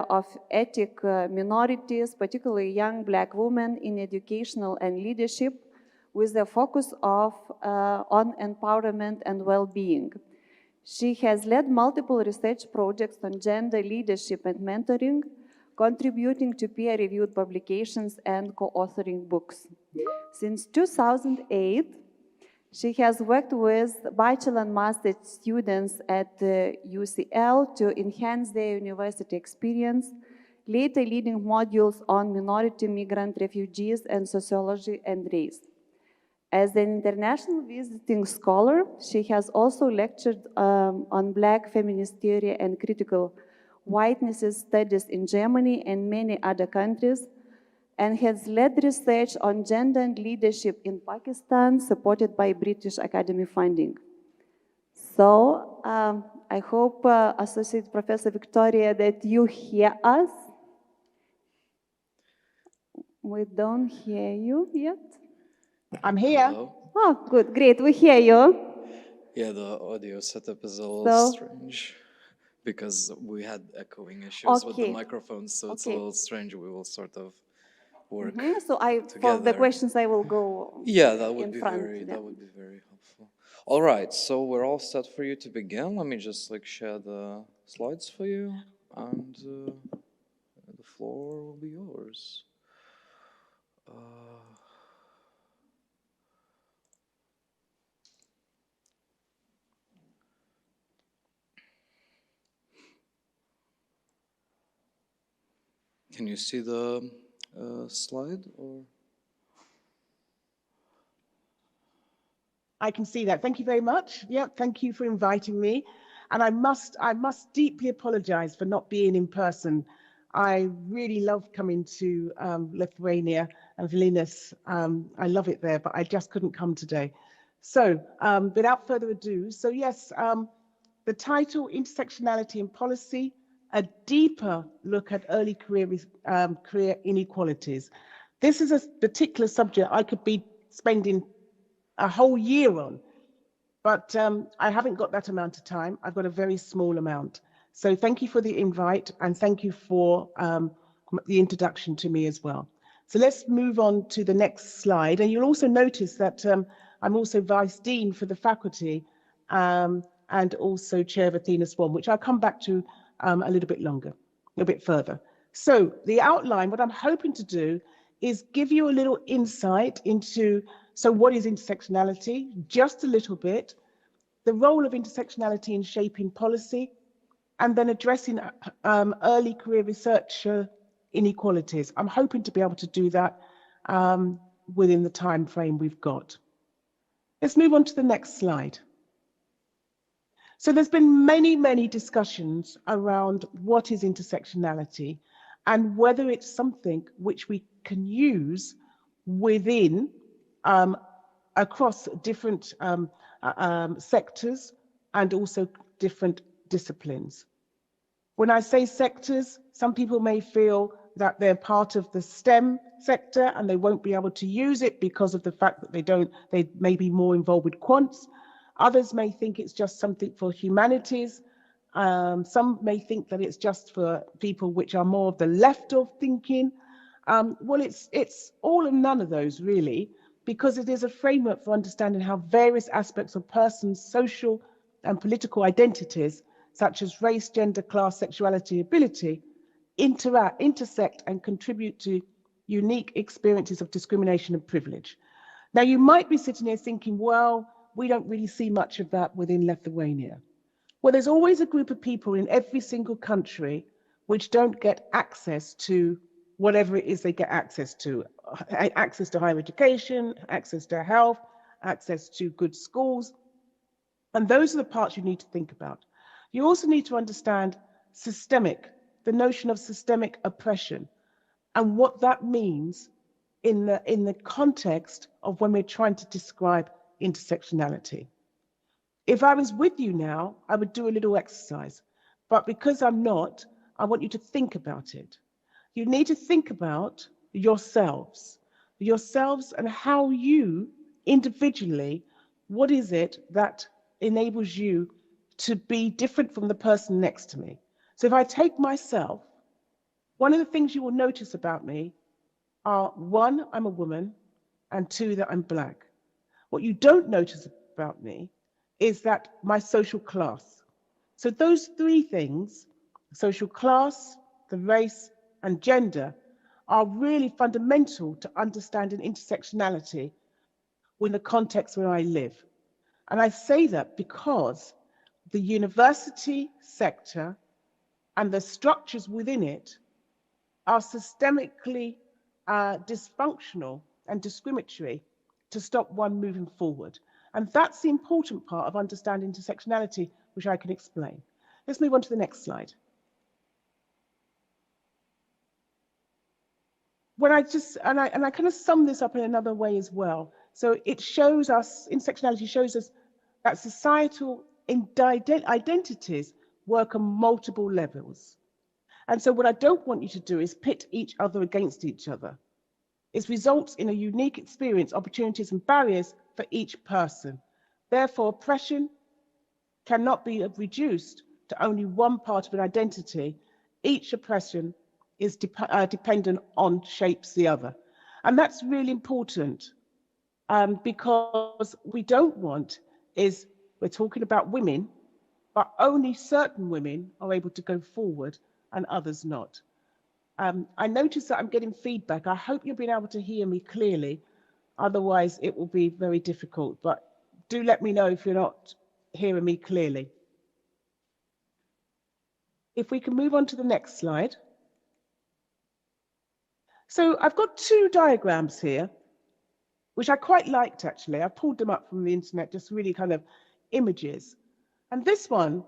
of ethnic minorities, particularly young Black women, in educational and leadership, with a focus on empowerment and well-being. She has led multiple research projects on gender leadership and mentoring, contributing to peer-reviewed publications and co-authoring books. Since 2008, she has worked with bachelor and master students at UCL to enhance their university experience, later leading modules on minority, migrant, refugees, and sociology and race. As an international visiting scholar, she has also lectured on Black feminist theory and critical whiteness studies in Germany and many other countries, and has led research on gender and leadership in Pakistan, supported by British Academy funding. So I hope, Associate Professor Victoria, that you hear us. We don't hear you yet. I'm here. Hello? Oh, good, great, we hear you. Yeah, the audio setup is a little strange because we had echoing issues with the microphones, so it's a little strange. We will sort of work So together. for the questions, I will go that would be front, that would be very helpful. All right, so we're all set for you to begin. Let me just share the slides for you, and the floor will be yours. Can you see the slide? Or? I can see that. Thank you very much. Yeah, thank you for inviting me. And I must deeply apologize for not being in person. I really love coming to Lithuania and Vilnius. I love it there, but I just couldn't come today. So without further ado, so yes, the title, Intersectionality in Policy, a deeper look at early career inequalities. This is a particular subject I could be spending a whole year on, but I haven't got that amount of time. I've got a very small amount. So thank you for the invite, and thank you for the introduction to me as well. So let's move on to the next slide. And you'll also notice that I'm also Vice Dean for the faculty and also Chair of Athena Swan, which I'll come back to a little bit further. So the outline, what I'm hoping to do is give you a little insight into, so what is intersectionality, just a little bit, the role of intersectionality in shaping policy, and then addressing early career researcher inequalities. I'm hoping to be able to do that within the time frame we've got. Let's move on to the next slide. So there's been many discussions around what is intersectionality and whether it's something which we can use within, across different sectors and also different disciplines. When I say sectors, some people may feel that they're part of the STEM sector and they won't be able to use it because of the fact that they may be more involved with quants. Others may think it's just something for humanities. Some may think that it's just for people which are more of the left of thinking. Well, it's all and none of those really, because it is a framework for understanding how various aspects of persons' social and political identities, such as race, gender, class, sexuality, ability, intersect and contribute to unique experiences of discrimination and privilege. Now, you might be sitting here thinking, well, we don't really see much of that within Lithuania. Well, there's always a group of people in every single country which don't get access to whatever it is they get access to higher education, access to health, access to good schools. And those are the parts you need to think about. You also need to understand the notion of systemic oppression and what that means in the context of when we're trying to describe intersectionality. If I was with you now, I would do a little exercise, but because I'm not, I want you to think about it. You need to think about yourselves and how you individually, what is it that enables you to be different from the person next to me? So if I take myself, one of the things you will notice about me are, one, I'm a woman, and two, that I'm Black. What you don't notice about me is that my social class. So those three things, social class, the race, and gender, are really fundamental to understanding intersectionality in the context where I live. And I say that because the university sector and the structures within it are systemically dysfunctional and discriminatory to stop one moving forward. And that's the important part of understanding intersectionality, which I can explain. Let's move on to the next slide. when I kind of sum this up in another way as well. So it shows us, intersectionality shows us that societal identities work on multiple levels. And so what I don't want you to do is pit each other against each other. It results in a unique experience, opportunities and barriers for each person. Therefore, oppression cannot be reduced to only one part of an identity. Each oppression is dependent on shapes the other. And that's really important because we don't want is, we're talking about women, but only certain women are able to go forward and others not. I notice that I'm getting feedback. I hope you've been able to hear me clearly. Otherwise, it will be very difficult. But do let me know if you're not hearing me clearly. If we can move on to the next slide. So I've got two diagrams here, which I quite liked actually. I pulled them up from the internet, just really kind of images. And this one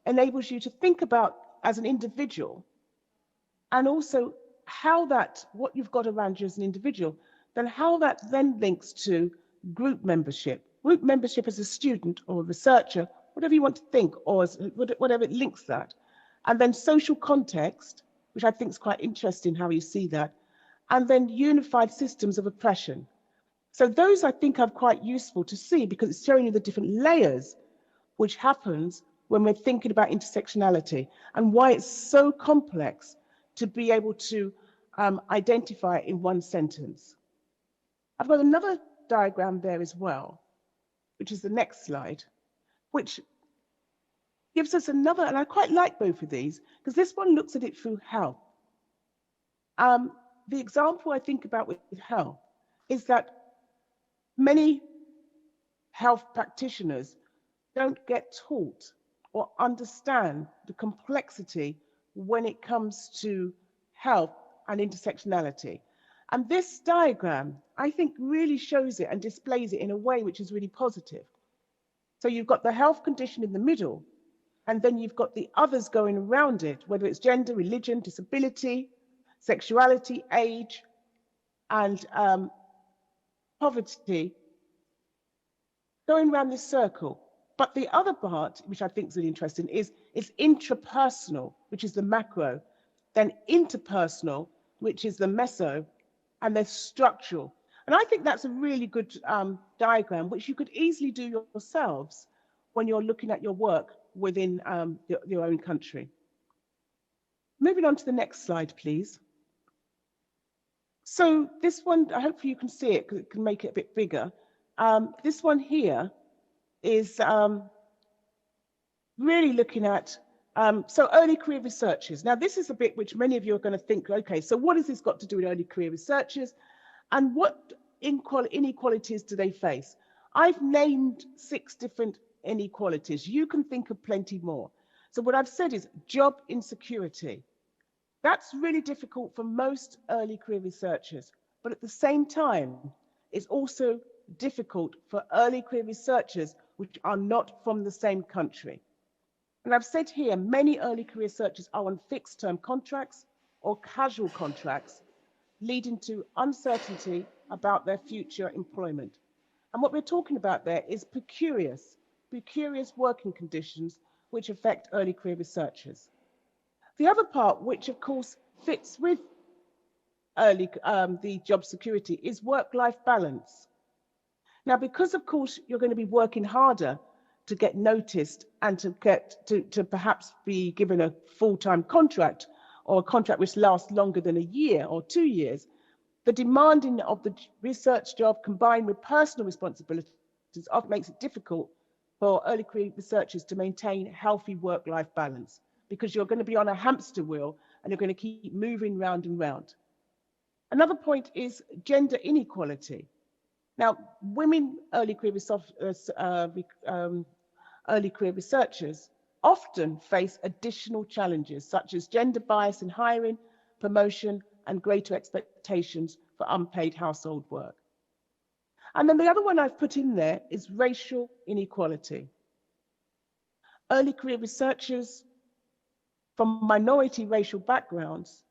enables you to think about as an individual, and also how that, what you've got around you as an individual, then how that then links to group membership. Group membership as a student or a researcher, whatever you want to think, or as, whatever it links that. And then social context, which I think is quite interesting how you see that. And then unified systems of oppression. So those I think are quite useful to see because it's showing you the different layers which happens when we're thinking about intersectionality and why it's so complex to be able to identify it in one sentence. I've got another diagram there as well, which is the next slide, which gives us another, and I quite like both of these, because this one looks at it through health. The example I think about with health is that many health practitioners don't get taught or understand the complexity when it comes to health and intersectionality. And this diagram, I think, really shows it and displays it in a way which is really positive. So you've got the health condition in the middle, and then you've got the others going around it, whether it's gender, religion, disability, sexuality, age, and poverty, going around this circle. But the other part, which I think is really interesting, is intrapersonal, which is the macro, then interpersonal, which is the meso, and then structural. And I think that's a really good diagram, which you could easily do yourselves when you're looking at your work within your own country. Moving on to the next slide, please. So this one, hopefully you can see it because it can make it a bit bigger. This one here is really looking at, so early career researchers. Now this is a bit which many of you are going to think, okay, so what has this got to do with early career researchers and what inequalities do they face? I've named 6 different inequalities. You can think of plenty more. So what I've said is job insecurity. That's really difficult for most early career researchers, but at the same time, it's also difficult for early career researchers which are not from the same country. And I've said here, many early career researchers are on fixed term contracts or casual contracts, leading to uncertainty about their future employment. And what we're talking about there is precarious working conditions which affect early career researchers. The other part, which of course fits with the job security, is work-life balance. Now, because of course you're going to be working harder to get noticed and to perhaps be given a full-time contract or a contract which lasts longer than a year or 2 years, the demanding of the research job combined with personal responsibilities often makes it difficult for early career researchers to maintain healthy work-life balance, because you're going to be on a hamster wheel and you're going to keep moving round and round. Another point is gender inequality. Now, women early career researchers often face additional challenges such as gender bias in hiring, promotion, and greater expectations for unpaid household work. And then the other one I've put in there is racial inequality. Early career researchers from minority racial backgrounds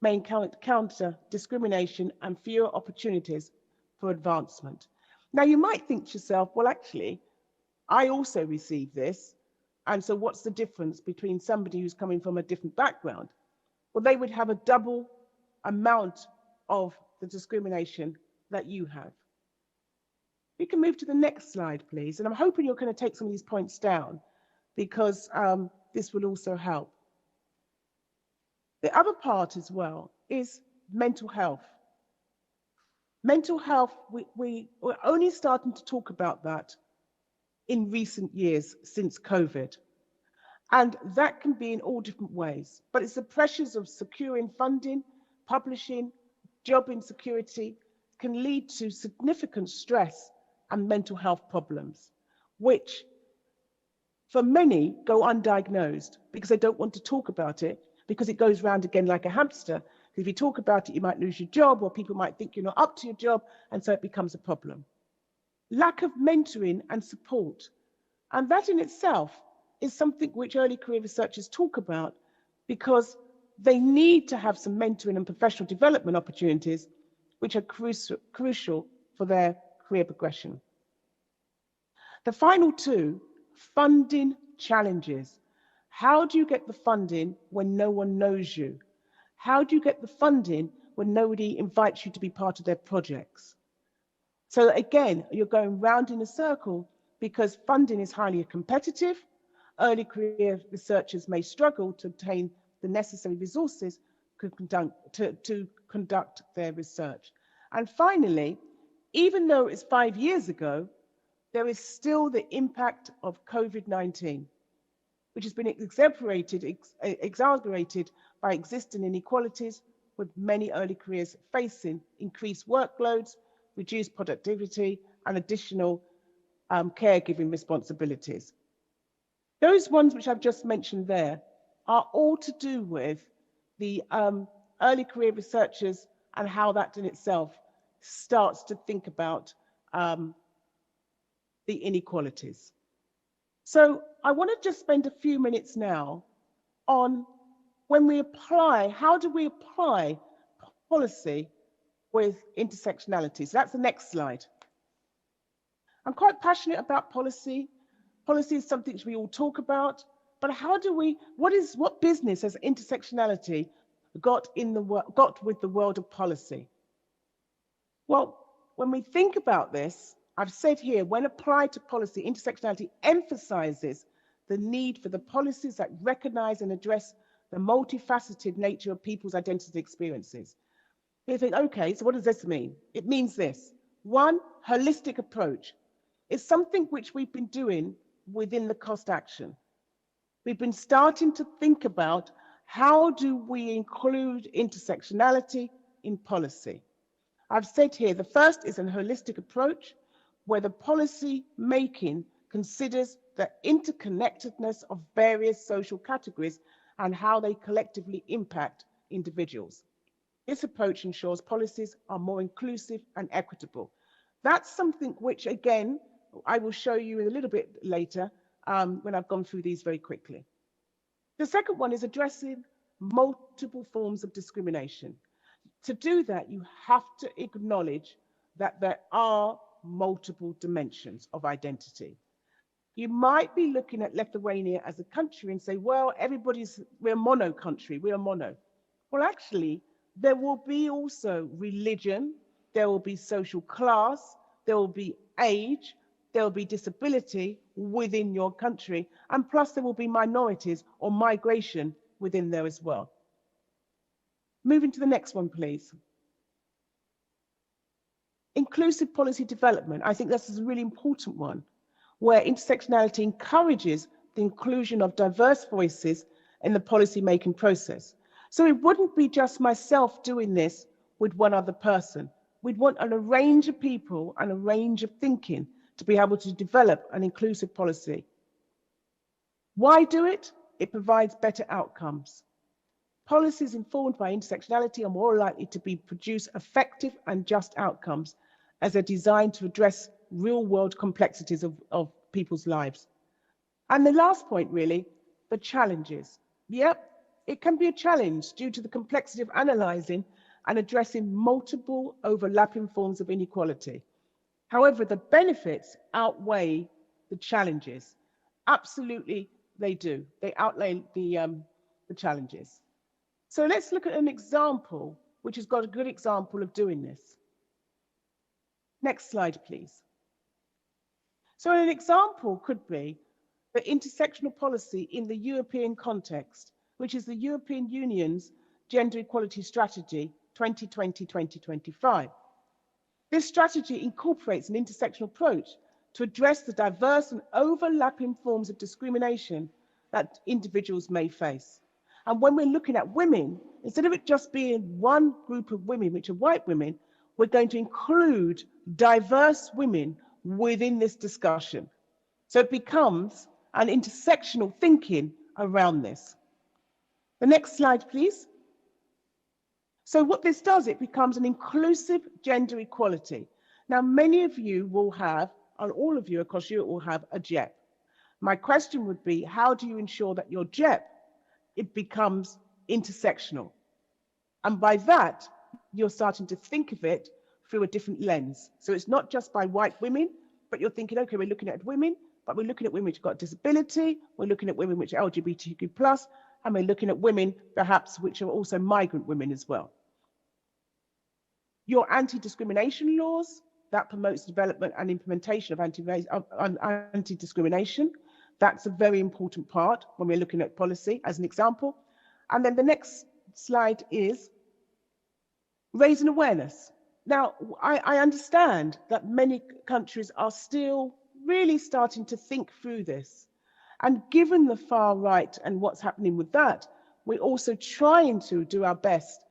may encounter discrimination and fewer opportunities for advancement. Now, you might think to yourself, well, actually, I also received this, and so what's the difference between somebody who's coming from a different background? Well, they would have a double amount of the discrimination that you have. We can move to the next slide, please. And I'm hoping you're going to take some of these points down because this will also help. The other part as well is mental health. Mental health, we're only starting to talk about that in recent years since COVID. And that can be in all different ways. But it's the pressures of securing funding, publishing, job insecurity can lead to significant stress and mental health problems, which for many go undiagnosed because they don't want to talk about it because it goes round again like a hamster. If you talk about it, you might lose your job or people might think you're not up to your job, and so it becomes a problem. Lack of mentoring and support. And that in itself is something which early career researchers talk about because they need to have some mentoring and professional development opportunities which are crucial for their career progression. The final two, funding challenges. How do you get the funding when no one knows you? How do you get the funding when nobody invites you to be part of their projects? So again, you're going round in a circle because funding is highly competitive. Early career researchers may struggle to obtain the necessary resources to conduct their research. And finally, even though it's 5 years ago, there is still the impact of COVID-19, which has been exacerbated by existing inequalities, with many early careers facing increased workloads, reduced productivity, and additional caregiving responsibilities. Those ones which I've just mentioned there are all to do with the early career researchers and how that in itself starts to think about the inequalities. So I want to just spend a few minutes now on when we apply, how do we apply policy with intersectionality? So that's the next slide. I'm quite passionate about policy. Policy is something which we all talk about, but how do we, what business has intersectionality got with the world of policy? Well, when we think about this, I've said here, when applied to policy, intersectionality emphasizes the need for the policies that recognize and address the multifaceted nature of people's identity experiences. You think, okay, so what does this mean? It means this. One, holistic approach. It's something which we've been doing within the cost action. We've been starting to think about how do we include intersectionality in policy. I've said here, the first is a holistic approach where the policy making considers the interconnectedness of various social categories and how they collectively impact individuals. This approach ensures policies are more inclusive and equitable. That's something which, again, I will show you a little bit later when I've gone through these very quickly. The second one is addressing multiple forms of discrimination. To do that, you have to acknowledge that there are multiple dimensions of identity. You might be looking at Lithuania as a country and say, well, we're a mono country, we're a mono. Well, actually, there will be also religion, there will be social class, there will be age, there will be disability within your country, and plus there will be minorities or migration within there as well. Moving to the next one, please. Inclusive policy development. I think this is a really important one, where intersectionality encourages the inclusion of diverse voices in the policy-making process. So it wouldn't be just myself doing this with one other person. We'd want a range of people and a range of thinking to be able to develop an inclusive policy. Why do it? It provides better outcomes. Policies informed by intersectionality are more likely to produce effective and just outcomes as they're designed to address real-world complexities of people's lives. And the last point, really, the challenges. Yep, it can be a challenge due to the complexity of analysing and addressing multiple overlapping forms of inequality. However, the benefits outweigh the challenges. Absolutely, they do. They outweigh the challenges. So let's look at an example which has got a good example of doing this. Next slide, please. So an example could be the intersectional policy in the European context, which is the European Union's Gender Equality Strategy 2020-2025. This strategy incorporates an intersectional approach to address the diverse and overlapping forms of discrimination that individuals may face. And when we're looking at women, instead of it just being one group of women, which are white women, we're going to include diverse women within this discussion. So it becomes an intersectional thinking around this. The next slide, please. So what this does, it becomes an inclusive gender equality. Now, many of you will have, and all of you across Europe will have a JEP. My question would be, how do you ensure that your JEP, it becomes intersectional? And by that, you're starting to think of it through a different lens. So it's not just by white women, but you're thinking, okay, we're looking at women, but we're looking at women which have got disability, we're looking at women which are LGBTQ+, and we're looking at women perhaps which are also migrant women as well. Your anti-discrimination laws, that promotes development and implementation of anti-discrimination. That's a very important part when we're looking at policy, as an example. And then the next slide is raising awareness. Now, I understand that many countries are still really starting to think through this. And given the far right and what's happening with that, we're also trying to do our best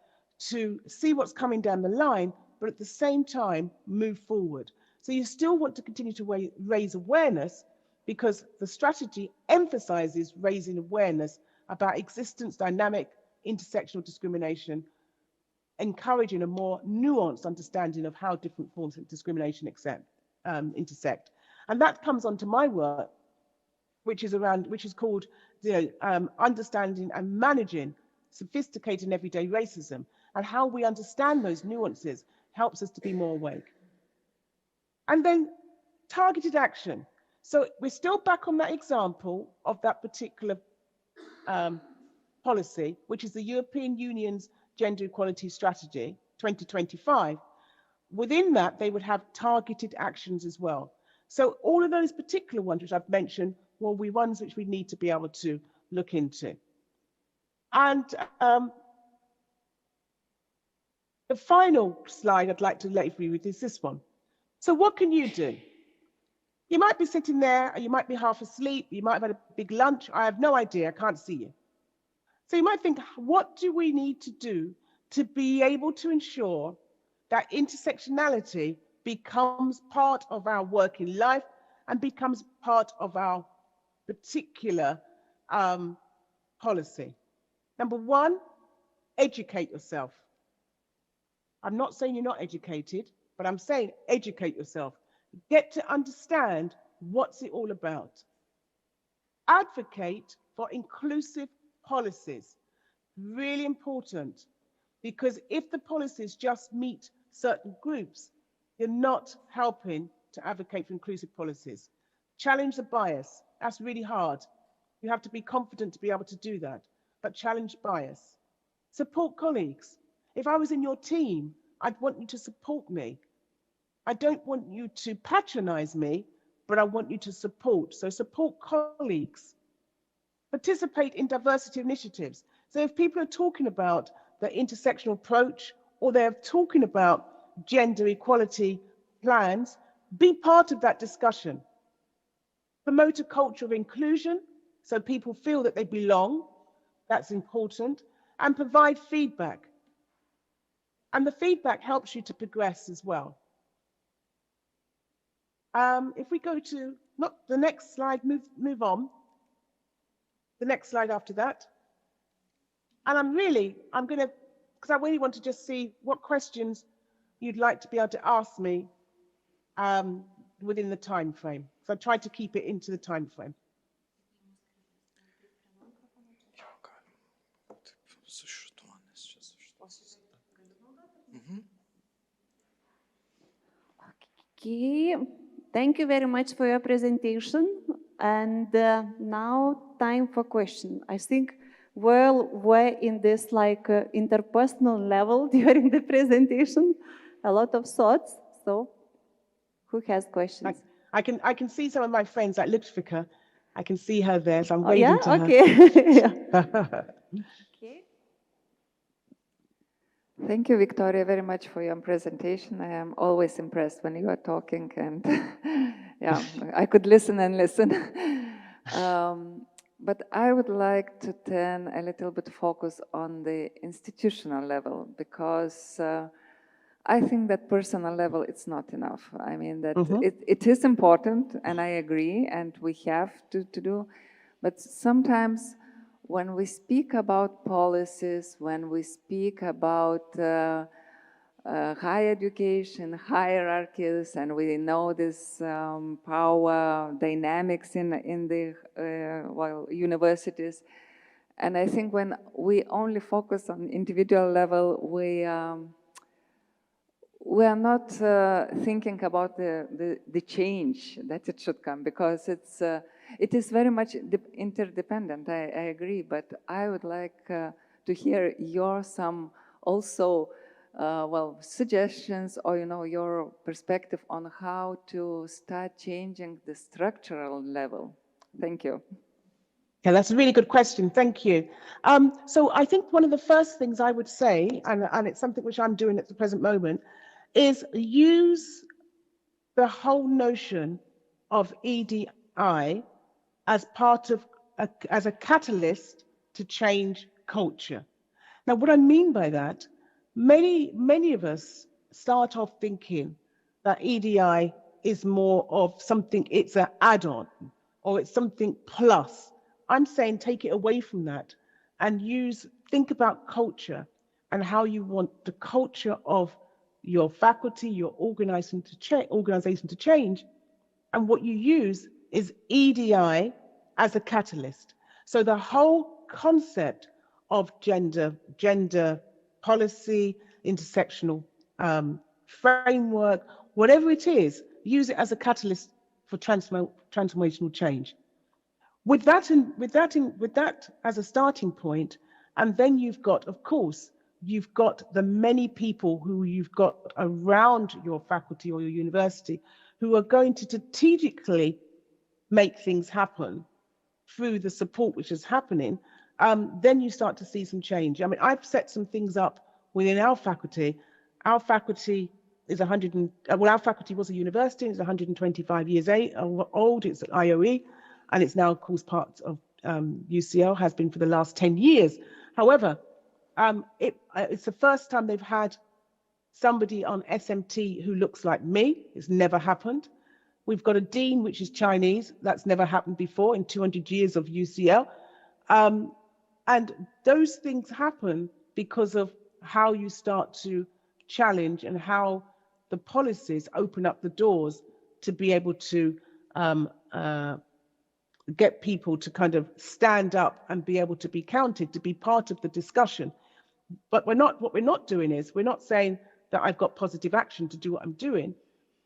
to see what's coming down the line, but at the same time, move forward. So you still want to continue to raise awareness, because the strategy emphasizes raising awareness about existence, dynamic, intersectional discrimination, encouraging a more nuanced understanding of how different forms of discrimination intersect. And that comes onto my work, which is called understanding and managing sophisticated and everyday racism, and how we understand those nuances helps us to be more awake. And then targeted action. So we're still back on that example of that particular policy, which is the European Union's Gender Equality Strategy 2025. Within that, they would have targeted actions as well. So all of those particular ones which I've mentioned will be ones which we need to be able to look into. And the final slide I'd like to leave you with is this one. So what can you do? You might be sitting there, or you might be half asleep, you might have had a big lunch, I have no idea, I can't see you. So you might think, what do we need to do to be able to ensure that intersectionality becomes part of our working life and becomes part of our particular policy? Number one, educate yourself. I'm not saying you're not educated, but I'm saying educate yourself. Get to understand what's it all about. Advocate for inclusive policies. Really important, because if the policies just meet certain groups, you're not helping to advocate for inclusive policies. Challenge the bias. That's really hard. You have to be confident to be able to do that, but challenge bias. Support colleagues. If I was in your team, I'd want you to support me. I don't want you to patronize me, but I want you to support. So support colleagues. Participate in diversity initiatives. So if people are talking about the intersectional approach, or they're talking about gender equality plans, be part of that discussion. Promote a culture of inclusion so people feel that they belong. That's important. And provide feedback. And the feedback helps you to progress as well. If we go to not the next slide, move on. The next slide after that. And I'm going to, because I really want to just see what questions you'd like to be able to ask me within the time frame. So I tried to keep it into the time frame. Okay, thank you very much for your presentation. And now time for question. I think we're in this like interpersonal level during the presentation, a lot of thoughts. So who has questions? I can see some of my friends like Liudvika. I can see her there, so I'm waving to her. Okay. Okay. Thank you, Victoria, very much for your presentation. I am always impressed when you are talking, and yeah, I could listen and listen. But I would like to turn a little bit focus on the institutional level, because I think that personal level, it's not enough. I mean, that it is important, and I agree, and we have to do, but sometimes when we speak about policies, when we speak about higher education, hierarchies, and we know this power dynamics in the universities, and I think when we only focus on individual level, we are not thinking about the change that it should come, because it is very much interdependent. I agree, but I would like to hear your some also suggestions, or your perspective on how to start changing the structural level. Thank you. Yeah, that's a really good question. Thank you. So I think one of the first things I would say, and it's something which I'm doing at the present moment, is use the whole notion of EDI as part of as a catalyst to change culture. Now, what I mean by that, many of us start off thinking that EDI is more of something, it's an add-on, or it's something plus. I'm saying take it away from that and think about culture and how you want the culture of your faculty, your organization to change, and what you use is EDI as a catalyst. So the whole concept of gender policy, intersectional framework, whatever it is, use it as a catalyst for transformational change. With that as a starting point, and then you've got, of course, you've got the many people who you've got around your faculty or your university who are going to strategically make things happen through the support which is happening, then you start to see some change. I mean, I've set some things up within our faculty. Our faculty is our faculty was a university, it's 125 years old, it's an IOE, and it's now, of course, part of UCL, has been for the last 10 years. However, it's the first time they've had somebody on SMT who looks like me. It's never happened. We've got a dean which is Chinese. That's never happened before in 200 years of UCL. And those things happen because of how you start to challenge and how the policies open up the doors to be able to get people to kind of stand up and be able to be counted, to be part of the discussion. But what we're not doing is, we're not saying that I've got positive action to do what I'm doing.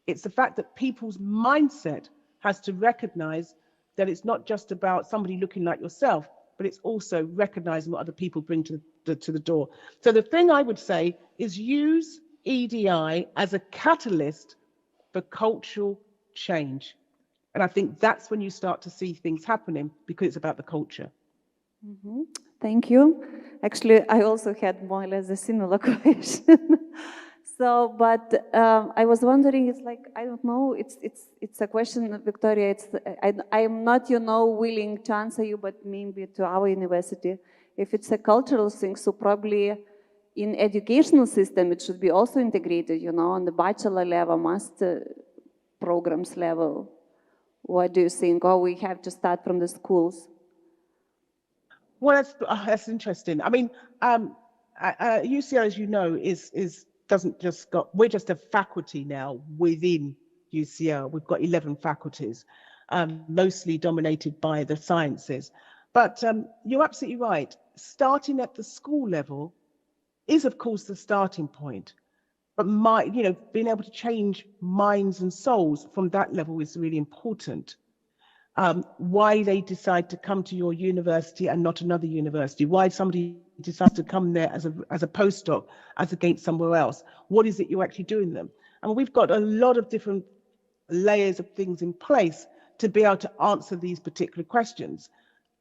It's the fact that people's mindset has to recognize that it's not just about somebody looking like yourself, but it's also recognizing what other people bring to the door. So the thing I would say is use EDI as a catalyst for cultural change. And I think that's when you start to see things happening, because it's about the culture. Mm-hmm. Thank you. Actually, I also had more or less a similar question. So, but I was wondering, it's like, I don't know, it's a question, Victoria, I'm not, willing to answer you, but maybe to our university. If it's a cultural thing, so probably in educational system, it should be also integrated, on the bachelor level, master programs level. What do you think? Or we have to start from the schools? Well, that's interesting. I mean, UCL, as you know, we're just a faculty now within UCL. We've got 11 faculties, mostly dominated by the sciences. But you're absolutely right. Starting at the school level is, of course, the starting point. But being able to change minds and souls from that level is really important. Why they decide to come to your university and not another university, why somebody decides to come there as a postdoc as against somewhere else. What is it you're actually doing them? And we've got a lot of different layers of things in place to be able to answer these particular questions.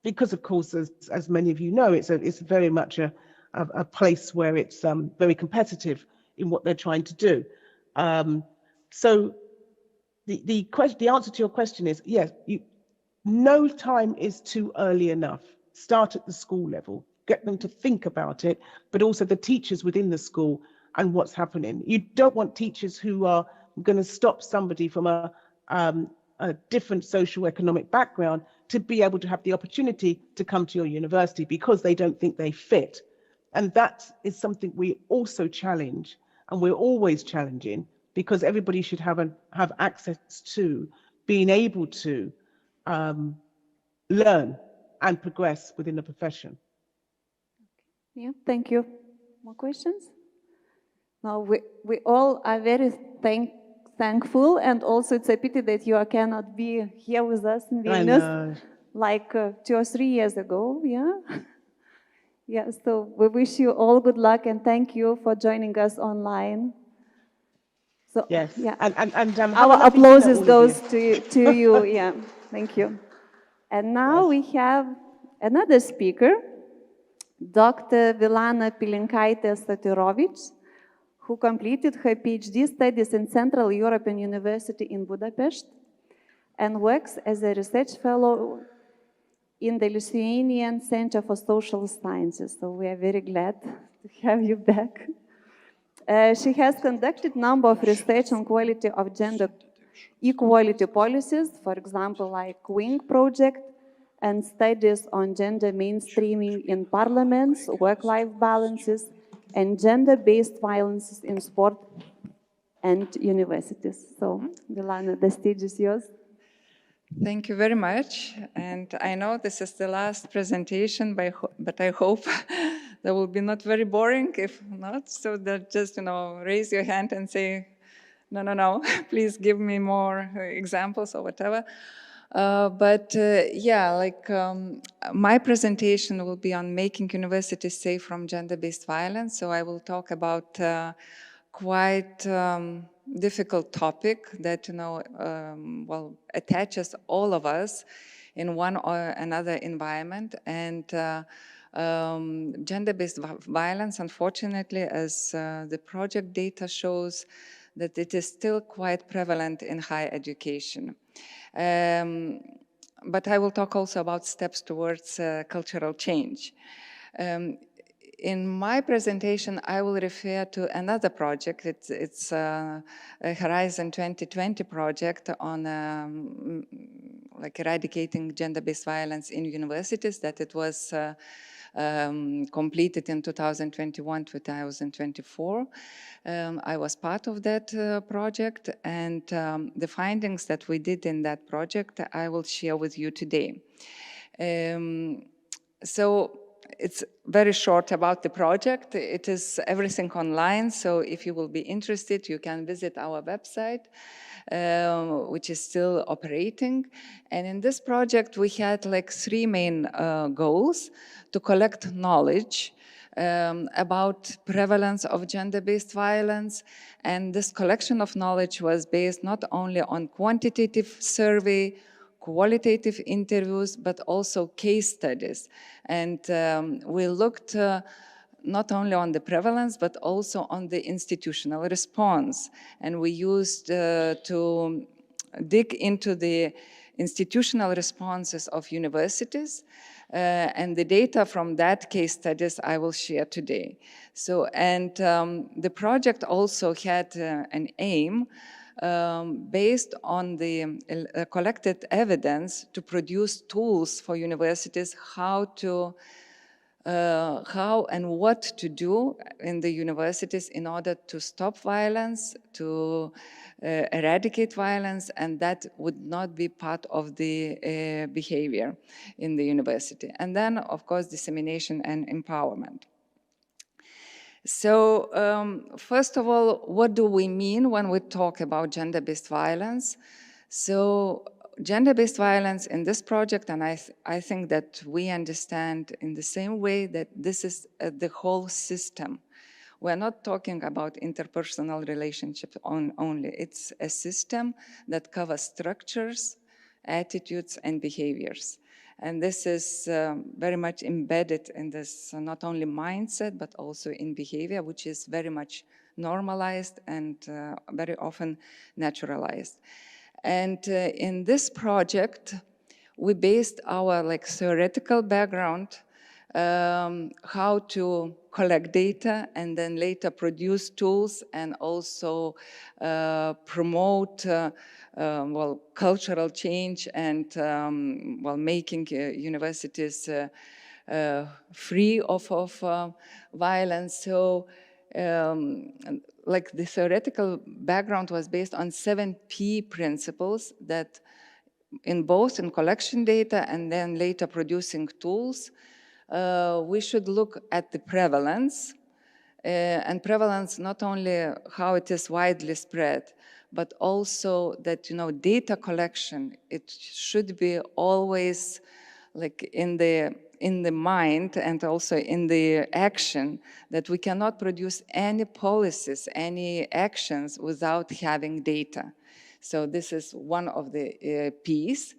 Because of course, as many of you know, it's very much a place where it's very competitive in what they're trying to do. So the answer to your question is yes, no time is too early enough. Start at the school level, get them to think about it, but also the teachers within the school and what's happening. You don't want teachers who are going to stop somebody from a different socio-economic background to be able to have the opportunity to come to your university because they don't think they fit. And that is something we also challenge, and we're always challenging, because everybody should have access to being able to learn and progress within the profession. Yeah, thank you. More questions? No, we all are very thankful, and also it's a pity that you cannot be here with us in Vilnius like 2 or 3 years ago. Yeah. Yeah, so we wish you all good luck and thank you for joining us online. So, yes, yeah. and our applause goes to you. Yeah, thank you. And now we have another speaker, Dr. Vilana Pilinkaitė-Statirovič, who completed her PhD studies in Central European University in Budapest and works as a research fellow in the Lithuanian Center for Social Sciences. So we are very glad to have you back. She has conducted a number of research on quality of gender equality policies, for example, like WING project, and studies on gender mainstreaming in parliaments, work-life balances, and gender-based violences in sport and universities. So, Vilana, the stage is yours. Thank you very much. And I know this is the last presentation, but I hope that will be not very boring. If not, so that just, raise your hand and say, no, please give me more examples or whatever. My presentation will be on making universities safe from gender-based violence. So I will talk about quite difficult topic that, attaches all of us in one or another environment. And gender-based violence, unfortunately, as the project data shows, that it is still quite prevalent in higher education. But I will talk also about steps towards cultural change. In my presentation, I will refer to another project. It's a Horizon 2020 project on eradicating gender-based violence in universities, that it was completed in 2021-2024. I was part of that project, and the findings that we did in that project, I will share with you today. So it's very short about the project. It is everything online, so if you will be interested, you can visit our website, which is still operating. And in this project, we had 3 main goals: to collect knowledge about prevalence of gender-based violence. And this collection of knowledge was based not only on quantitative survey, qualitative interviews, but also case studies. And we looked not only on the prevalence, but also on the institutional response. And we used to dig into the institutional responses of universities, and the data from that case studies I will share today. So, and the project also had an aim based on the collected evidence to produce tools for universities how to how and what to do in the universities in order to stop violence, to eradicate violence, and that would not be part of the behavior in the university. And then, of course, dissemination and empowerment. So, first of all, what do we mean when we talk about gender-based violence? So, gender-based violence in this project, and I think that we understand in the same way that this is the whole system. We're not talking about interpersonal relationships only. It's a system that covers structures, attitudes, and behaviors. And this is very much embedded in this not only mindset, but also in behavior, which is very much normalized and very often naturalized. And in this project, we based our theoretical background, how to collect data and then later produce tools and also promote cultural change and making universities free of violence. So the theoretical background was based on 7 P principles that in collection data and then later producing tools, we should look at the prevalence, and prevalence not only how it is widely spread, but also that, data collection, it should be always in the mind and also in the action, that we cannot produce any policies, any actions without having data. So this is one of the P's.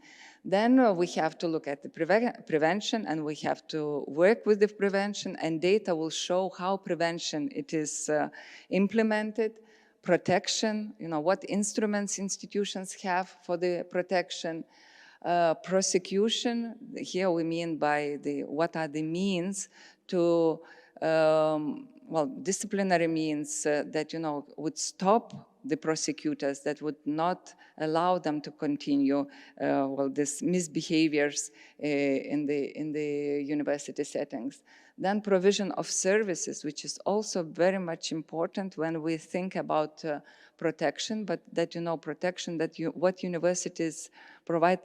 Then we have to look at the prevention, and we have to work with the prevention, and data will show how prevention it is implemented. Protection, what instruments institutions have for the protection. Prosecution, here we mean by what are the means to, disciplinary means that, would stop the prosecutors, that would not allow them to continue these misbehaviors in the university settings. Then provision of services, which is also very much important when we think about protection, but that, protection, that what universities provide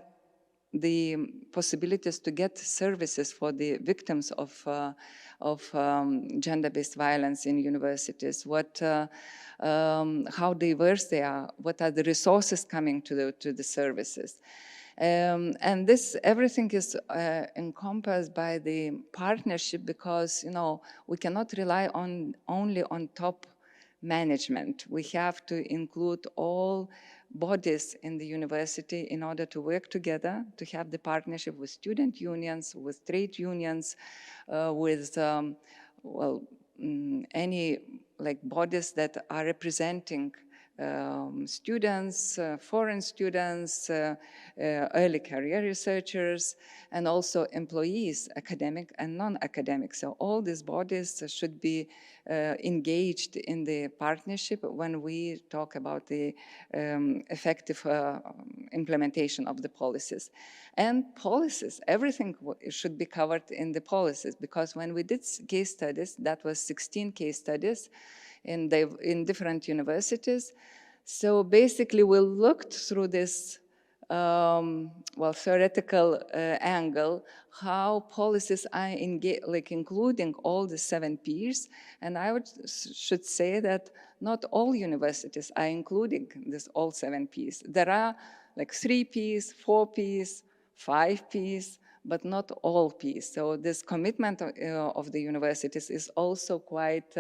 the possibilities to get services for the victims of gender-based violence in universities, how diverse they are, what are the resources coming to the services. And this, everything is encompassed by the partnership, because, we cannot rely only on top management. We have to include all bodies in the university in order to work together, to have the partnership with student unions, with trade unions, with any bodies that are representing students, foreign students, early career researchers, and also employees, academic and non-academic. So all these bodies should be engaged in the partnership when we talk about the effective implementation of the policies. And policies, everything should be covered in the policies, because when we did case studies, that was 16 case studies in different universities. So basically we looked through this theoretical angle, how policies are including all the 7 P's. And I should say that not all universities are including all 7 P's. There are 3 P's, 4 P's, 5 P's, but not all P's. So this commitment of the universities is also quite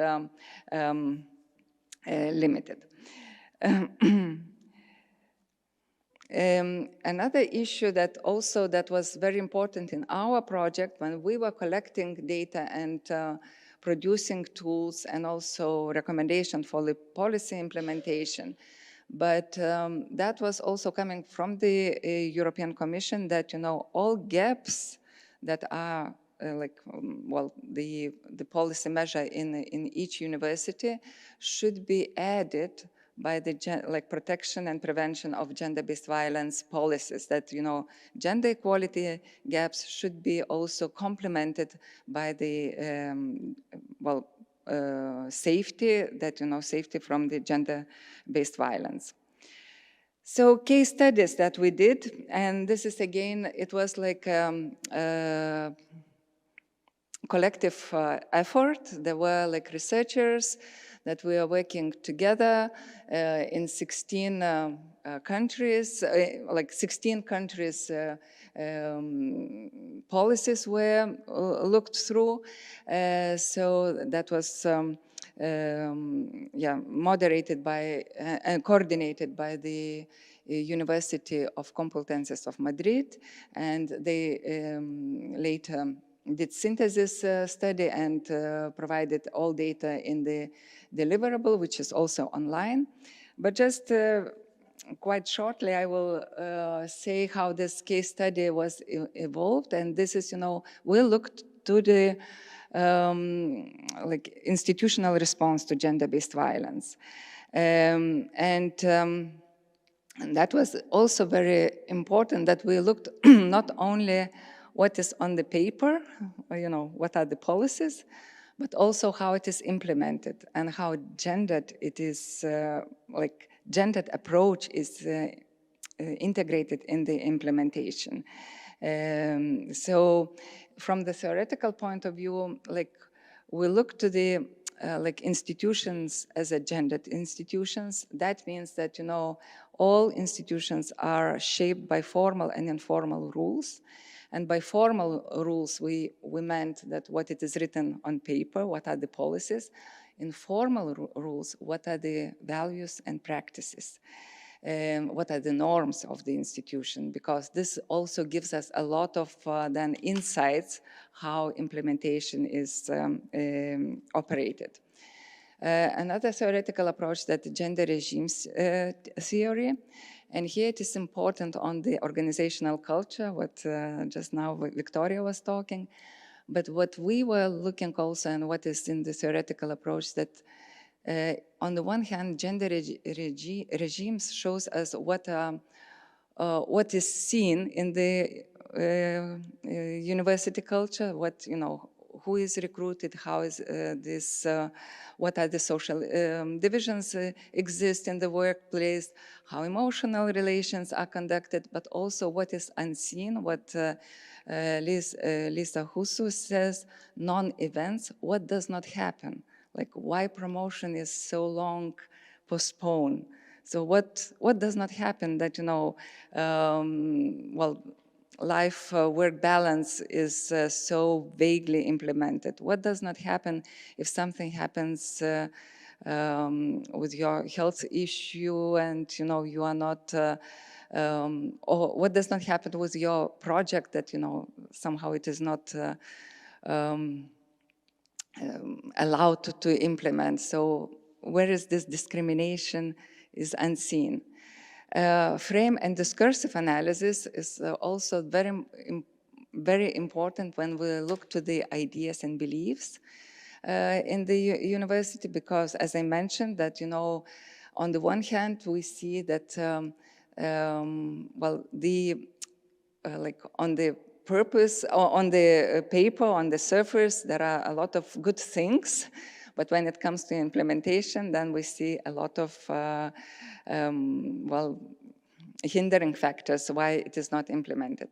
limited. Another issue that was very important in our project when we were collecting data and producing tools and also recommendations for the policy implementation. But that was also coming from the European Commission, that, all gaps that are the policy measure in each university should be added by the protection and prevention of gender-based violence policies, that, gender equality gaps should be also complemented by the, safety, safety from the gender-based violence. So case studies that we did, and this is again, it was like a collective effort. There were like researchers that we are working together in 16 countries, like 16 countries policies were looked through. So that was moderated by and coordinated by the University of Competences of Madrid, and they later did synthesis study and provided all data in the deliverable, which is also online. But just quite shortly, I will say how this case study was evolved. And this is, we looked to the like institutional response to gender-based violence. And that was also very important, that we looked not only what is on the paper, what are the policies, but also how it is implemented and how gendered it is, like gendered approach is integrated in the implementation. So from the theoretical point of view, like we look to the like institutions as a gendered institutions. That means that, all institutions are shaped by formal and informal rules. And by formal rules, we meant that what it is written on paper, what are the policies. Informal rules, what are the values and practices. What are the norms of the institution, because this also gives us a lot of then insights how implementation is operated. Another theoretical approach, that the gender regimes theory, and here it is important on the organizational culture, what just now Victoria was talking, but what we were looking also, and what is in the theoretical approach, that on the one hand, gender regimes shows us what is seen in the university culture, what, who is recruited, how is this, what are the social divisions exist in the workplace, how emotional relations are conducted, but also what is unseen, what Lisa Husu says, non-events, what does not happen. Like why promotion is so long postponed. So what does not happen that, life-work balance is so vaguely implemented? What does not happen if something happens with your health issue and, you are not, or what does not happen with your project that, somehow it is not allowed to implement. So where is this discrimination is unseen. Frame and discursive analysis is also very important when we look to the ideas and beliefs in the university, because as I mentioned that, on the one hand, we see that, like on the purpose, on the paper, on the surface, there are a lot of good things, but when it comes to implementation, then we see a lot of, hindering factors why it is not implemented.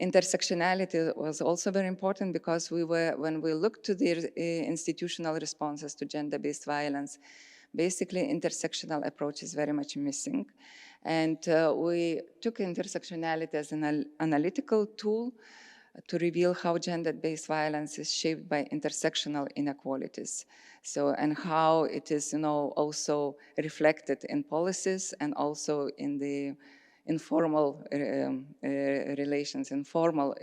Intersectionality was also very important, because when we looked to the institutional responses to gender-based violence, basically intersectional approach is very much missing. And we took intersectionality as an analytical tool to reveal how gender-based violence is shaped by intersectional inequalities. So, and how it is, also reflected in policies and also in the informal relations, informal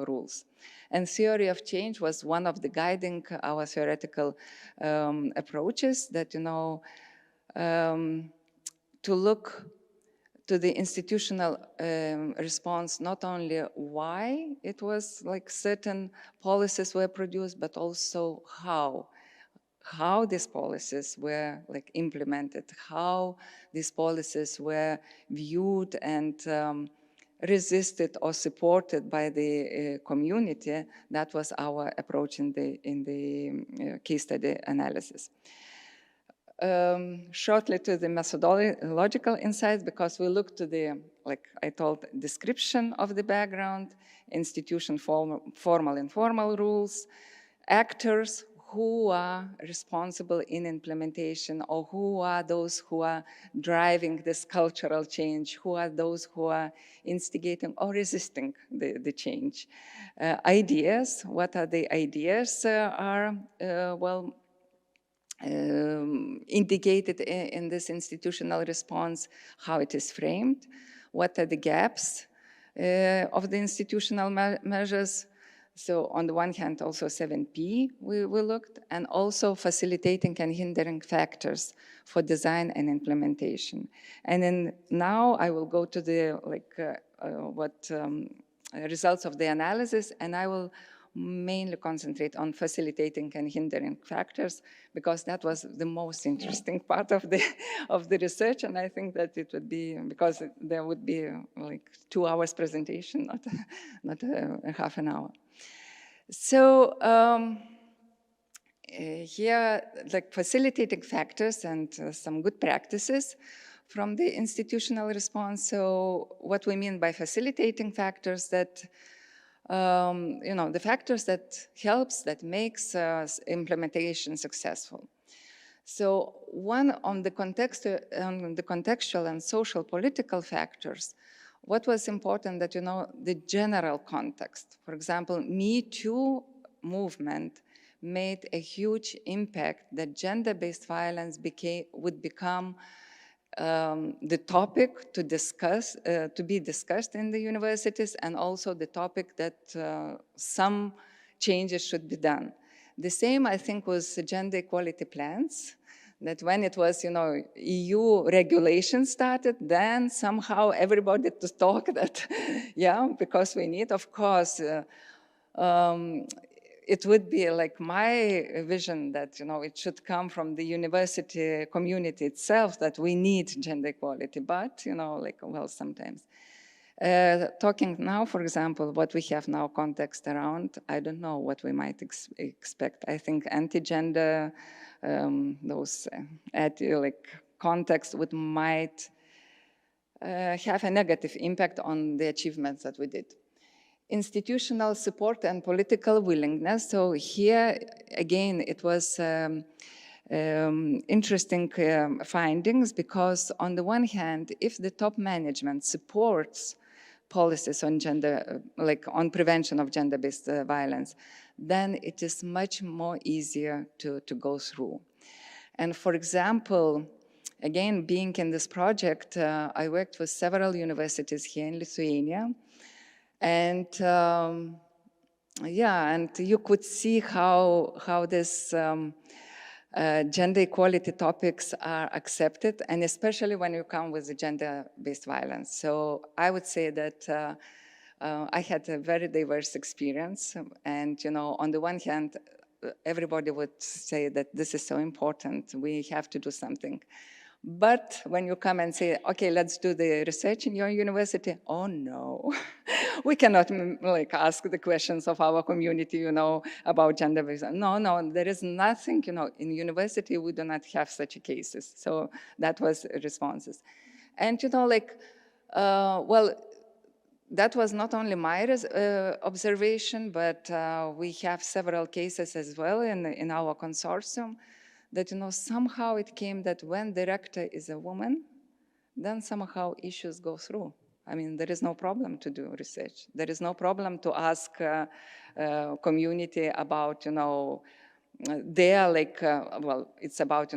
rules. And theory of change was one of the guiding our theoretical approaches, that, to look to the institutional response, not only why it was like certain policies were produced, but also how how these policies were like implemented, how these policies were viewed and resisted or supported by the community. That was our approach in the case study analysis. Shortly to the methodological insights, because we looked to the, like I told, description of the background, institution formal, informal rules, actors who are responsible in implementation, or who are those who are driving this cultural change, who are those who are instigating or resisting the change. Ideas, what are the ideas indicated in this institutional response, how it is framed, what are the gaps of the institutional measures. So on the one hand, also 7P we looked, and also facilitating and hindering factors for design and implementation. And then now I will go to the results of the analysis, and I will mainly concentrate on facilitating and hindering factors, because that was the most interesting part of the research, and I think that it would be, because there would be like 2 hours presentation, not a half an hour. So here, like facilitating factors and some good practices from the institutional response. So what we mean by facilitating factors, that the factors that helps, that makes implementation successful. So one on the contextual and social political factors, what was important that, the general context. For example, Me Too movement made a huge impact that gender-based violence would become the topic to discuss, to be discussed in the universities, and also the topic that some changes should be done. The same, I think, was gender equality plans, that when it was, EU regulations started, then somehow everybody to talk that, yeah, because we need, of course, it would be like my vision that, it should come from the university community itself, that we need gender equality, but, sometimes. Talking now, for example, what we have now context around, I don't know what we might expect. I think anti-gender, those context might have a negative impact on the achievements that we did. Institutional support and political willingness. So here, again, it was interesting findings, because on the one hand, if the top management supports policies on gender, on prevention of gender-based violence, then it is much more easier to go through. And for example, again, being in this project, I worked with several universities here in Lithuania. And and you could see how this gender equality topics are accepted, and especially when you come with the gender-based violence. So I would say that I had a very diverse experience, and on the one hand, everybody would say that this is so important, we have to do something. But when you come and say, okay, let's do the research in your university, oh no, we cannot ask the questions of our community, about gender-based. No, there is nothing, in university we do not have such cases. So that was responses. And that was not only my observation, but we have several cases as well in our consortium, that somehow it came that when the rector is a woman, then somehow issues go through. I mean, there is no problem to do research. There is no problem to ask community about, it's about,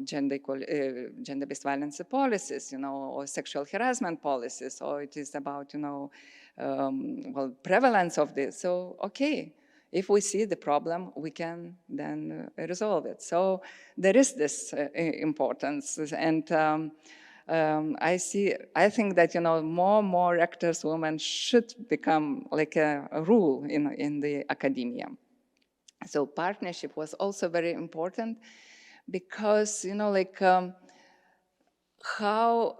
gender-based violence policies, or sexual harassment policies, or it is about, prevalence of this. So, okay. If we see the problem, we can then resolve it. So there is this importance, and I think that more rectors, women should become like a rule in the academia. So partnership was also very important because, how,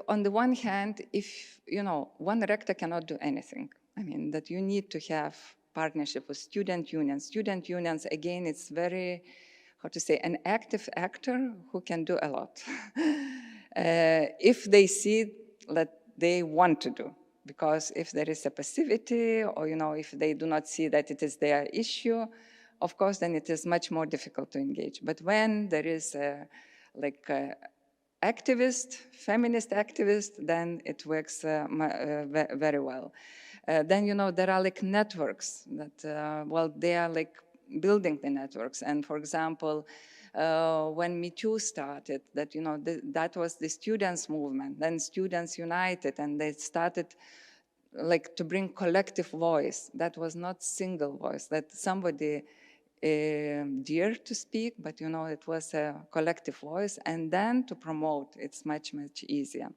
on the one hand, if, one rector cannot do anything. I mean, that you need to have partnership with student unions. Student unions, again, it's very, how to say, an active actor who can do a lot. If they see that they want to do. Because if there is a passivity, or, if they do not see that it is their issue, of course, then it is much more difficult to engage. But when there is activist, feminist activist, then it works very well. Then, there are networks that, they are building the networks. And for example, when Me Too started, that, that was the students' movement, then students united and they started to bring collective voice. That was not single voice, that somebody dared to speak, but it was a collective voice, and then to promote, it's much, much easier.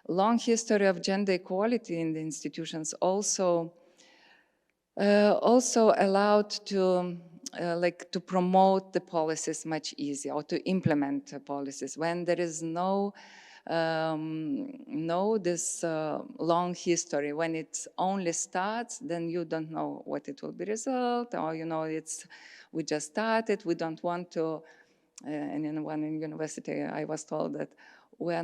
Long history of gender equality in the institutions also allowed to promote the policies much easier, or to implement policies when there is no this long history. When it only starts, then you don't know what it will be result, or we just started, we don't want to, and in one university I was told that we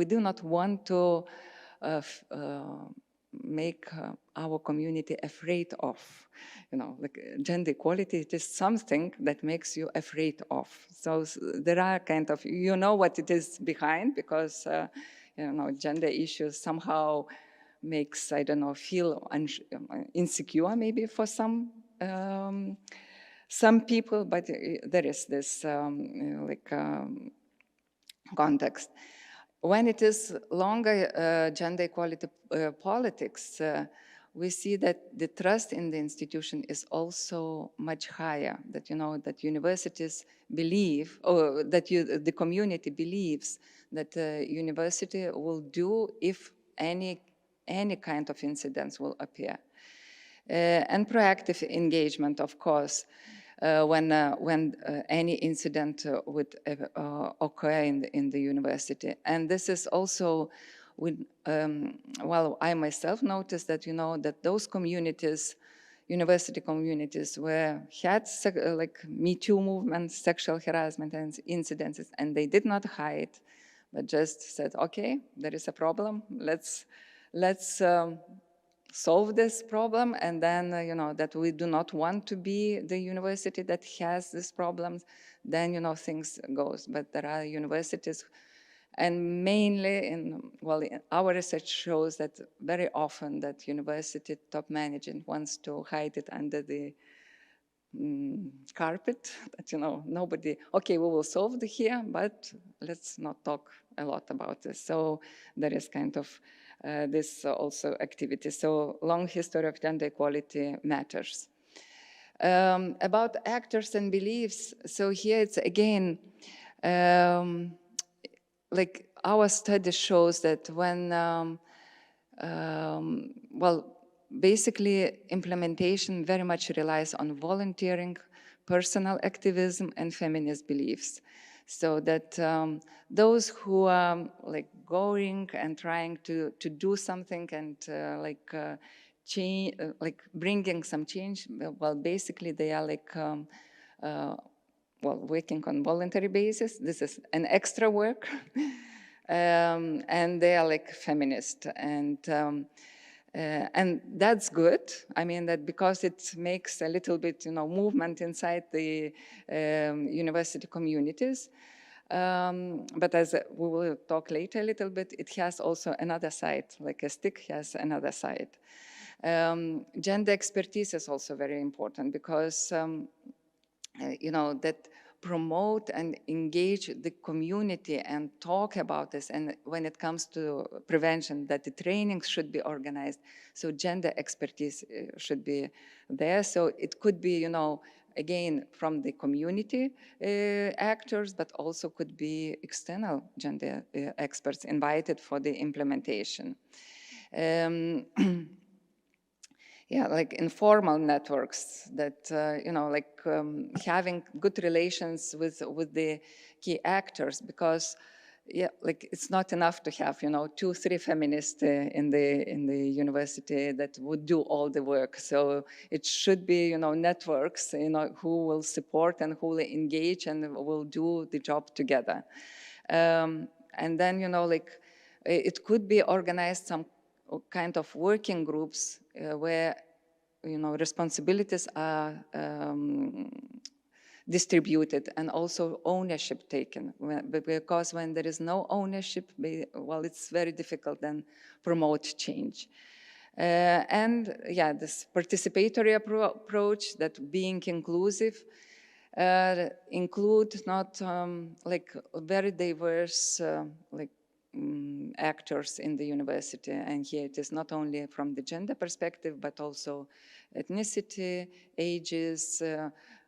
do not want to make our community afraid of, gender equality. It is something that makes you afraid of. So there are kind of, what it is behind, because, gender issues somehow makes, I don't know, feel insecure maybe for some people, but there is this context. When it is longer gender equality politics, we see that the trust in the institution is also much higher, that, that universities believe, or that the community believes that the university will do if any kind of incidents will appear. And proactive engagement, of course, when any incident would occur in the university. And this is also, I myself noticed that, that those communities, university communities, had Me Too movement, sexual harassment and incidences, and they did not hide, but just said, okay, there is a problem, let's solve this problem, and then, that we do not want to be the university that has these problems, then, things goes. But there are universities, and mainly our research shows that very often that university top management wants to hide it under the carpet, that, nobody, okay, we will solve it here, but let's not talk a lot about this. So there is kind of this also activity. So long history of gender equality matters. About actors and beliefs, so here it's again, our study shows that when, basically implementation very much relies on volunteering, personal activism, and feminist beliefs. So that those who are going and trying to do something and change, bringing some change, basically they are working on voluntary basis. This is an extra work, and they are feminist, and that's good. I mean that because it makes a little bit, movement inside the university communities. But as we will talk later a little bit, it has also another side, like a stick has another side. Gender expertise is also very important because, that promote and engage the community and talk about this. And when it comes to prevention, that the trainings should be organized. So gender expertise should be there. So it could be, again, from the community actors, but also could be external gender experts invited for the implementation. yeah, like informal networks that, having good relations with the key actors, because yeah, like it's not enough to have, 2-3 feminists in the university that would do all the work. So it should be, networks, who will support and who will engage and will do the job together. And then, it could be organized some kind of working groups where, responsibilities are distributed and also ownership taken, because when there is no ownership, well, it's very difficult then promote change. And yeah, this participatory approach, that being inclusive, include not very diverse actors in the university. And here it is not only from the gender perspective, but also ethnicity, ages,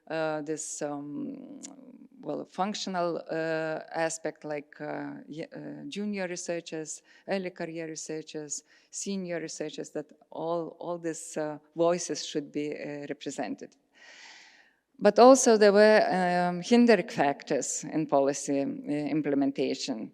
this functional aspect, like junior researchers, early career researchers, senior researchers, that all these voices should be represented. But also there were hindering factors in policy implementation.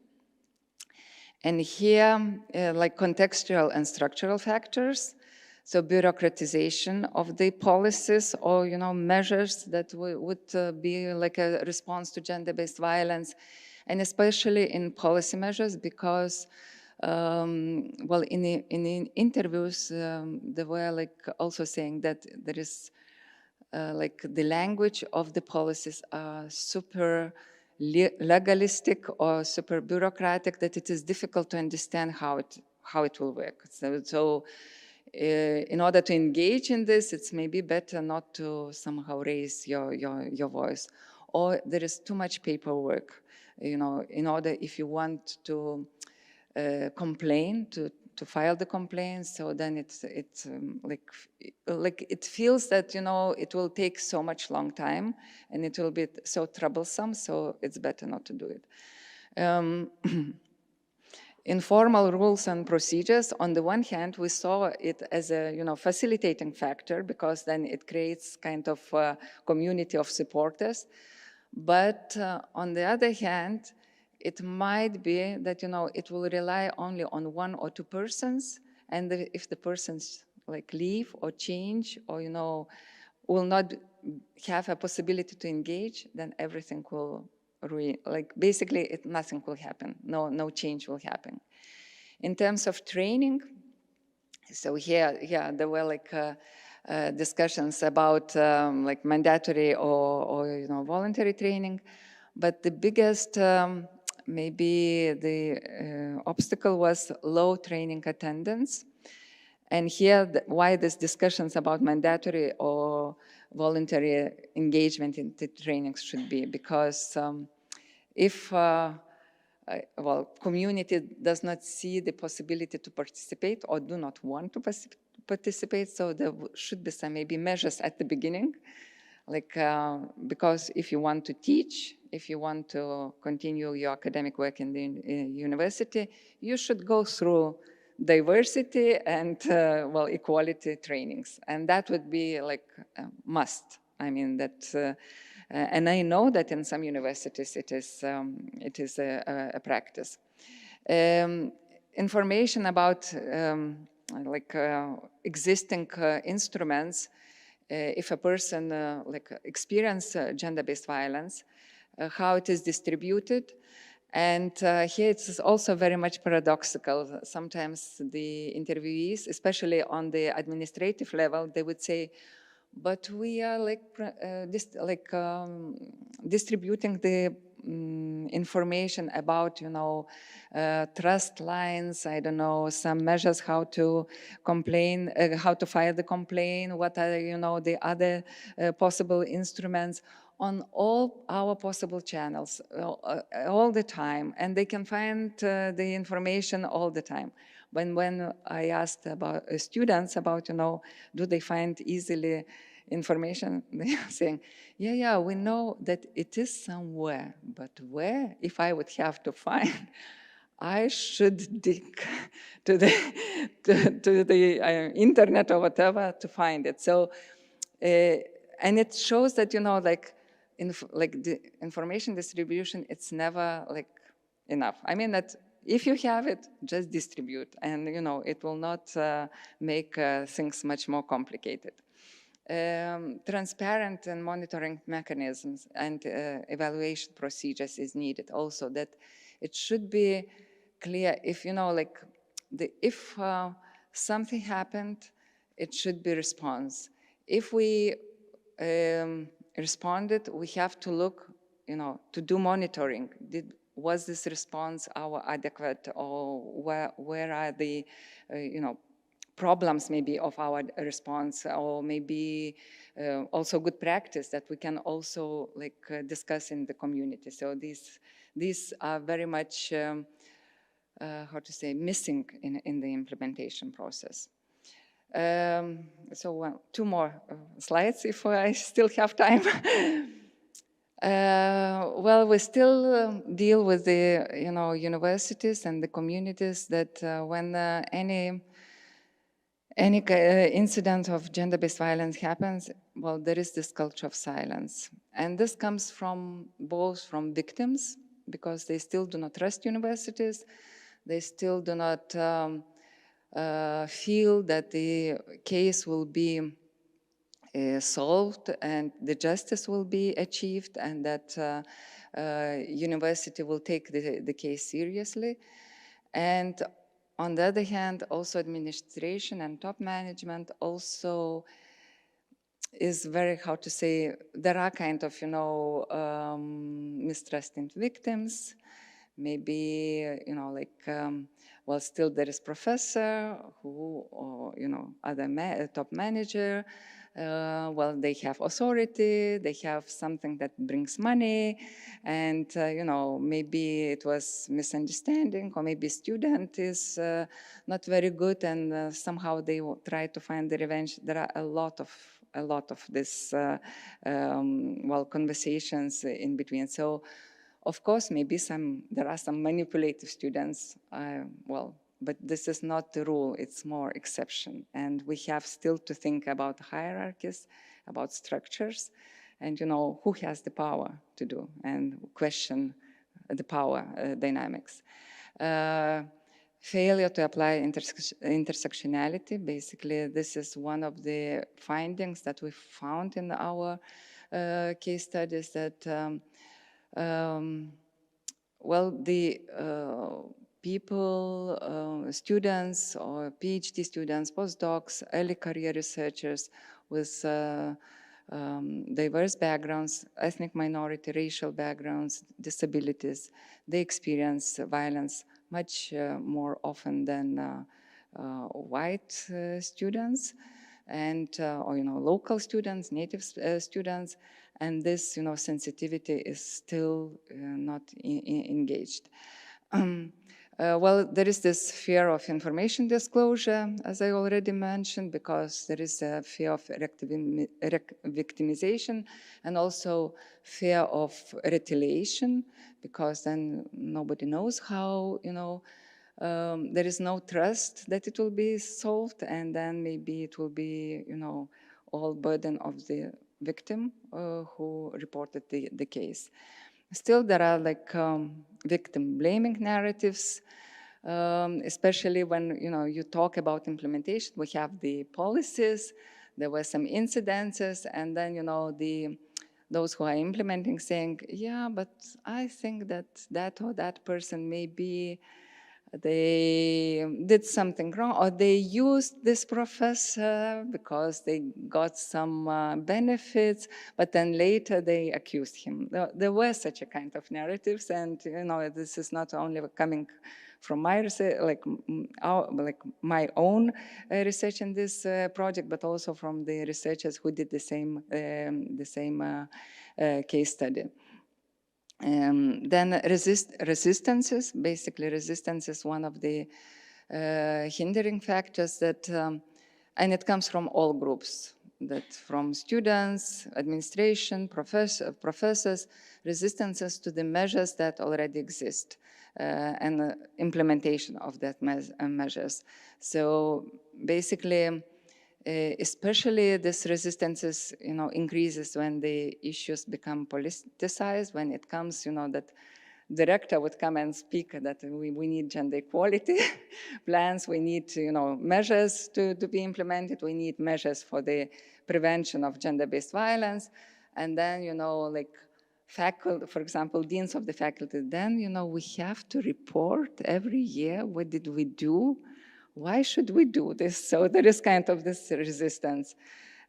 And here, like contextual and structural factors, so bureaucratization of the policies or, measures that would be like a response to gender-based violence, and especially in policy measures, because, well, in interviews, they were like also saying that there is like the language of the policies are super legalistic or super bureaucratic, that it is difficult to understand how it will work. So in order to engage in this, it's maybe better not to somehow raise your voice. Or there is too much paperwork, in order, if you want to complain, to file the complaint, so then it's like it feels that, it will take so much long time and it will be so troublesome, so it's better not to do it. Informal rules and procedures, on the one hand, we saw it as a facilitating factor, because then it creates kind of a community of supporters. But on the other hand, it might be that it will rely only on 1 or 2 persons, and if the persons like leave or change or will not have a possibility to engage, then everything will basically nothing will happen. No change will happen. In terms of training, so here, yeah, there were like discussions about like mandatory or voluntary training, but the biggest maybe the obstacle was low training attendance. And here, why these discussions about mandatory or voluntary engagement in the trainings should be, because if community does not see the possibility to participate or do not want to participate, so there should be some maybe measures at the beginning, like because if you want to teach, if you want to continue your academic work in the university, you should go through diversity and equality trainings, and that would be like a must. I mean that, and I know that in some universities it is a practice. Information about existing instruments, if a person experience gender-based violence, how it is distributed. And here it's also very much paradoxical. Sometimes the interviewees, especially on the administrative level, they would say, but we are distributing the information about, trust lines, I don't know, some measures, how to complain, how to file the complaint, what are, the other possible instruments, on all our possible channels, all the time, and they can find the information all the time. When I asked about students about, do they find easily information, they are saying, yeah, we know that it is somewhere, but where? If I would have to find, I should dig to the, to the internet or whatever to find it. So, and it shows that, like the information distribution, it's never like enough. I mean that if you have it, just distribute, and it will not make things much more complicated. Transparent and monitoring mechanisms and evaluation procedures is needed also, that it should be clear if, if something happened, it should be response. If we responded, we have to look, to do monitoring. Was this response adequate, or where are the, problems maybe of our response, or maybe also good practice that we can also discuss in the community. So these are very much, how to say, missing in the implementation process. So two more slides if I still have time. Well, we still deal with the universities and the communities that when any incident of gender-based violence happens, well, there is this culture of silence. And this comes from both from victims, because they still do not trust universities, they still do not feel that the case will be solved and the justice will be achieved, and that university will take the case seriously. And on the other hand, also administration and top management also is very, how to say, there are kind of, mistrusting victims. Maybe, well, still there is professor who, or, other top manager. Well, they have authority, they have something that brings money, and maybe it was misunderstanding, or maybe student is not very good, and somehow they will try to find the revenge. There are a lot of this well, conversations in between. So, of course, maybe there are some manipulative students. Well, but this is not the rule, it's more exception. And we have still to think about hierarchies, about structures, and who has the power to do, and question the power dynamics. Failure to apply intersectionality, basically this is one of the findings that we found in our case studies, that well, the people, students or PhD students, postdocs, early career researchers with diverse backgrounds, ethnic minority, racial backgrounds, disabilities, they experience violence much more often than white students, and or local students, native students, and this sensitivity is still not engaged. Well, there is this fear of information disclosure, as I already mentioned, because there is a fear of victimization, and also fear of retaliation, because then nobody knows how, there is no trust that it will be solved, and then maybe it will be, all burden of the victim who reported the case. Still, there are victim blaming narratives, especially when you talk about implementation. We have the policies, there were some incidences, and then those who are implementing saying, yeah, but I think that or that person maybe they did something wrong, or they used this professor because they got some benefits, but then later they accused him. There were such a kind of narratives, and this is not only coming from my research, my own research in this project, but also from the researchers who did the same case study. Then resistances, basically resistance is one of the hindering factors that, and it comes from all groups, that from students, administration, professors, resistances to the measures that already exist. and implementation of that measures. So basically, especially this resistance increases when the issues become politicized, when it comes, that the rector would come and speak that we need gender equality plans, we need measures to be implemented, we need measures for the prevention of gender-based violence, and then faculty, for example, deans of the faculty, then we have to report every year what did we do, why should we do this? So there is kind of this resistance.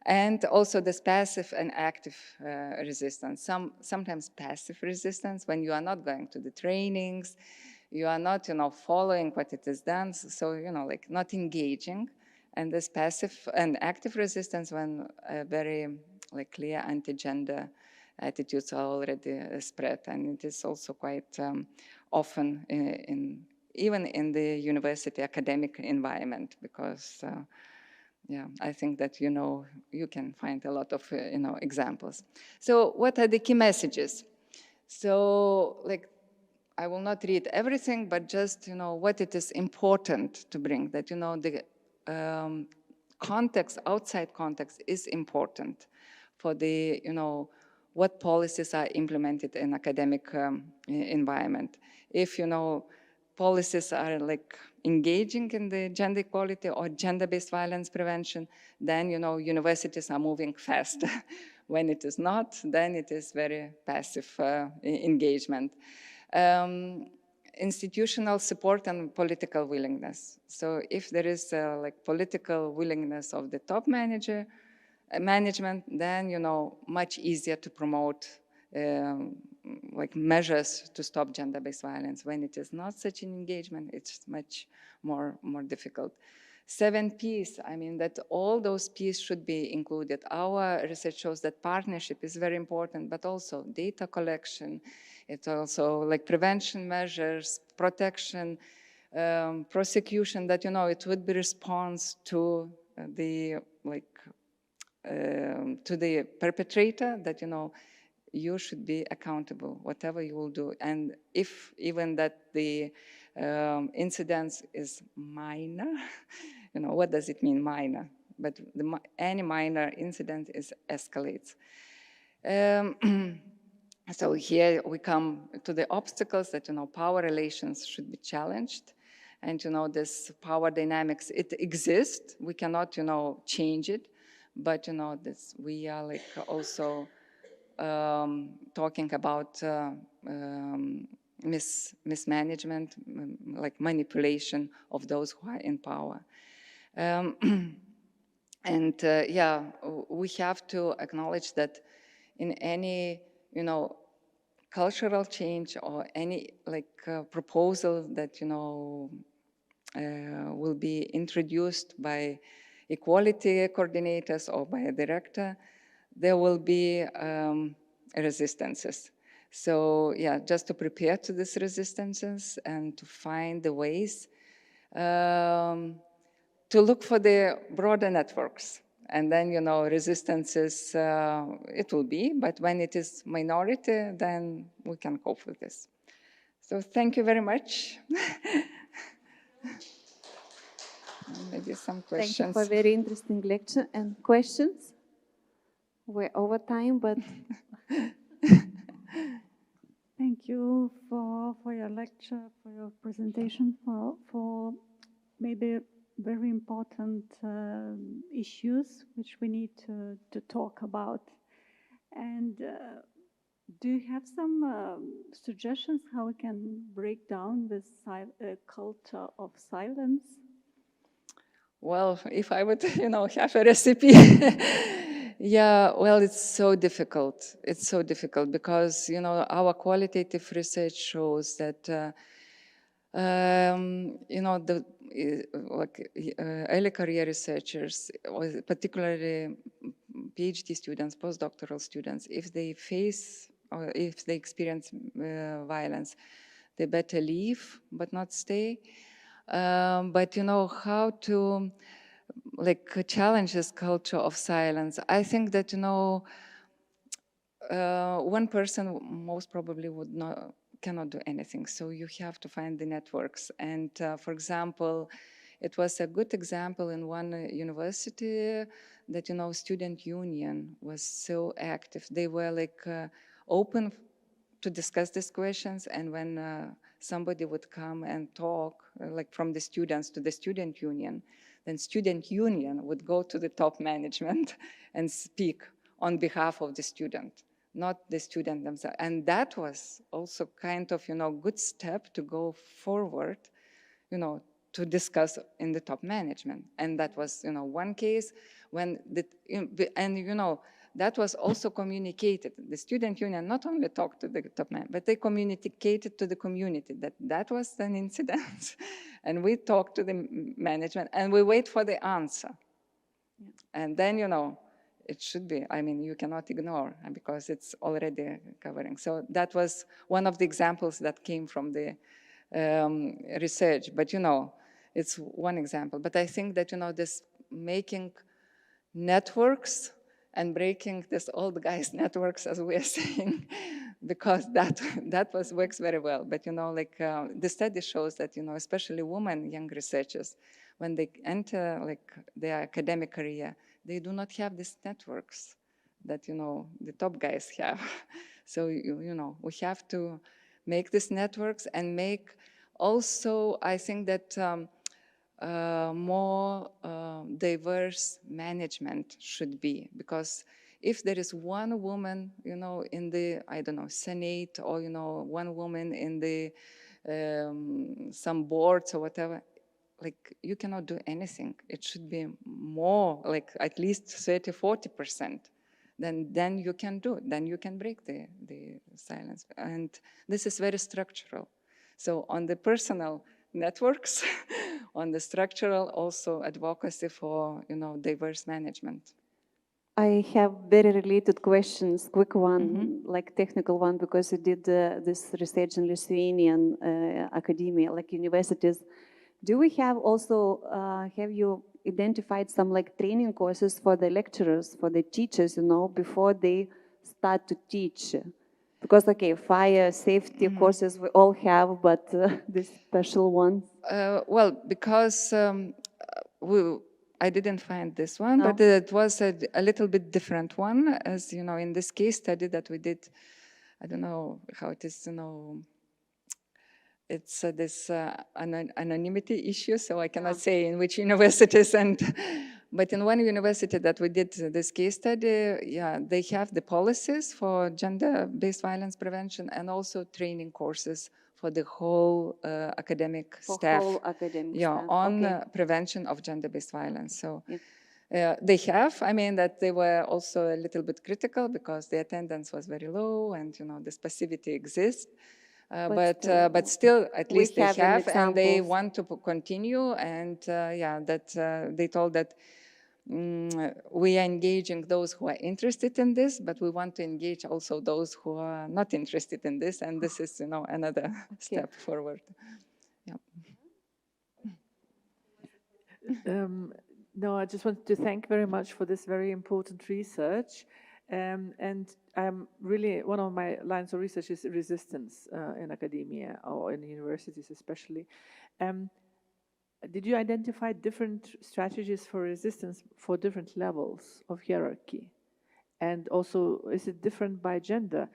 And also this passive and active resistance. Sometimes passive resistance when you are not going to the trainings, you are not, following what it is done, so, not engaging. And this passive and active resistance when very clear anti-gender attitudes are already spread. And it is also quite often even in the university academic environment, because yeah, I think that, you can find a lot of, examples. So what are the key messages? So, I will not read everything, but just, what it is important to bring, that, the context, outside context is important for the, what policies are implemented in academic environment. If, policies are engaging in the gender equality or gender-based violence prevention, then, universities are moving fast. When it is not, then it is very passive engagement. Institutional support and political willingness. So if there is political willingness of the top management, then, much easier to promote measures to stop gender-based violence. When it is not such an engagement, it's much more difficult. 7 Ps, I mean that all those Ps should be included. Our research shows that partnership is very important, but also data collection. It's also prevention measures, protection, prosecution, that, it would be response to the, to the perpetrator, that, you should be accountable, whatever you will do. And if even that the incidence is minor, what does it mean, minor? But any minor incident escalates. So here we come to the obstacles that, power relations should be challenged. And, this power dynamics, it exists. We cannot, change it. But, this, we are also talking about mismanagement, manipulation of those who are in power. And yeah, we have to acknowledge that in any, cultural change or any proposal that, will be introduced by equality coordinators or by a director, there will be resistances. So yeah, just to prepare to these resistances and to find the ways to look for the broader networks. And then, resistances, it will be, but when it is minority, then we can cope with this. So thank you very much. Maybe some questions. Thank you for a very interesting lecture and questions. We're over time, but... Thank you for your lecture, for your presentation, for maybe very important issues which we need to talk about. And do you have some suggestions how we can break down this culture of silence? Well, if I would, have a recipe. Yeah, well, it's so difficult. It's so difficult because, our qualitative research shows that, the early career researchers, particularly PhD students, postdoctoral students, if they face or if they experience violence, they better leave but not stay. But how to challenge this culture of silence? I think that one person most probably would not cannot do anything. So you have to find the networks. And for example, it was a good example in one university that, you know, student union was so active. They were like open to discuss these questions, and when somebody would come and talk, like from the students to the student union, then student union would go to the top management and speak on behalf of the student, not the student themselves. And that was also kind of, you know, good step to go forward, you know, to discuss in the top management. And that was, you know, one case when, and you know, that was also communicated. The student union not only talked to the top man, but they communicated to the community that that was an incident. And we talked to the management and we wait for the answer. Yeah. And then, you know, it should be, I mean, you cannot ignore because it's already covering. So that was one of the examples that came from the research. But, you know, it's one example. But I think that, you know, this making networks and breaking this old guys networks, as we are saying, because that works very well. But, you know, like the study shows that, you know, especially women, young researchers, when they enter like their academic career, they do not have these networks that, you know, the top guys have. So, you know, we have to make these networks and make also, I think that more diverse management should be, because if there is one woman, you know, in the, I don't know, Senate, or, you know, one woman in the some boards or whatever, like you cannot do anything. It should be more, like at least 30–40%. Then you can do it. Then you can break the silence. And this is very structural. So on the personal networks, on the structural also advocacy for, you know, diverse management. I have very related questions, quick one, like technical one, because you did this research in Lithuanian academia, like universities. Do we have also, have you identified some like training courses for the lecturers, for the teachers, you know, before they start to teach? Because, okay, fire safety courses we all have, but this special one? Well, because I didn't find this one, but it was a little bit different one, as you know, in this case study that we did. I don't know how it is, you know, it's this anonymity issue, so I cannot say in which universities, but in one university that we did this case study, yeah, they have the policies for gender-based violence prevention and also training courses for the whole academic staff. Whole academic staff. On prevention of gender-based violence. So they have, I mean, that they were also a little bit critical because the attendance was very low and, you know, this passivity exists. But still, at least they have, and they want to continue. And yeah, that they told that we are engaging those who are interested in this, but we want to engage also those who are not interested in this. And this is, you know, another step forward. Yeah. No, I just wanted to thank very much for this very important research. And really, one of my lines of research is resistance in academia or in universities especially. Did you identify different strategies for resistance for different levels of hierarchy? And also, is it different by gender?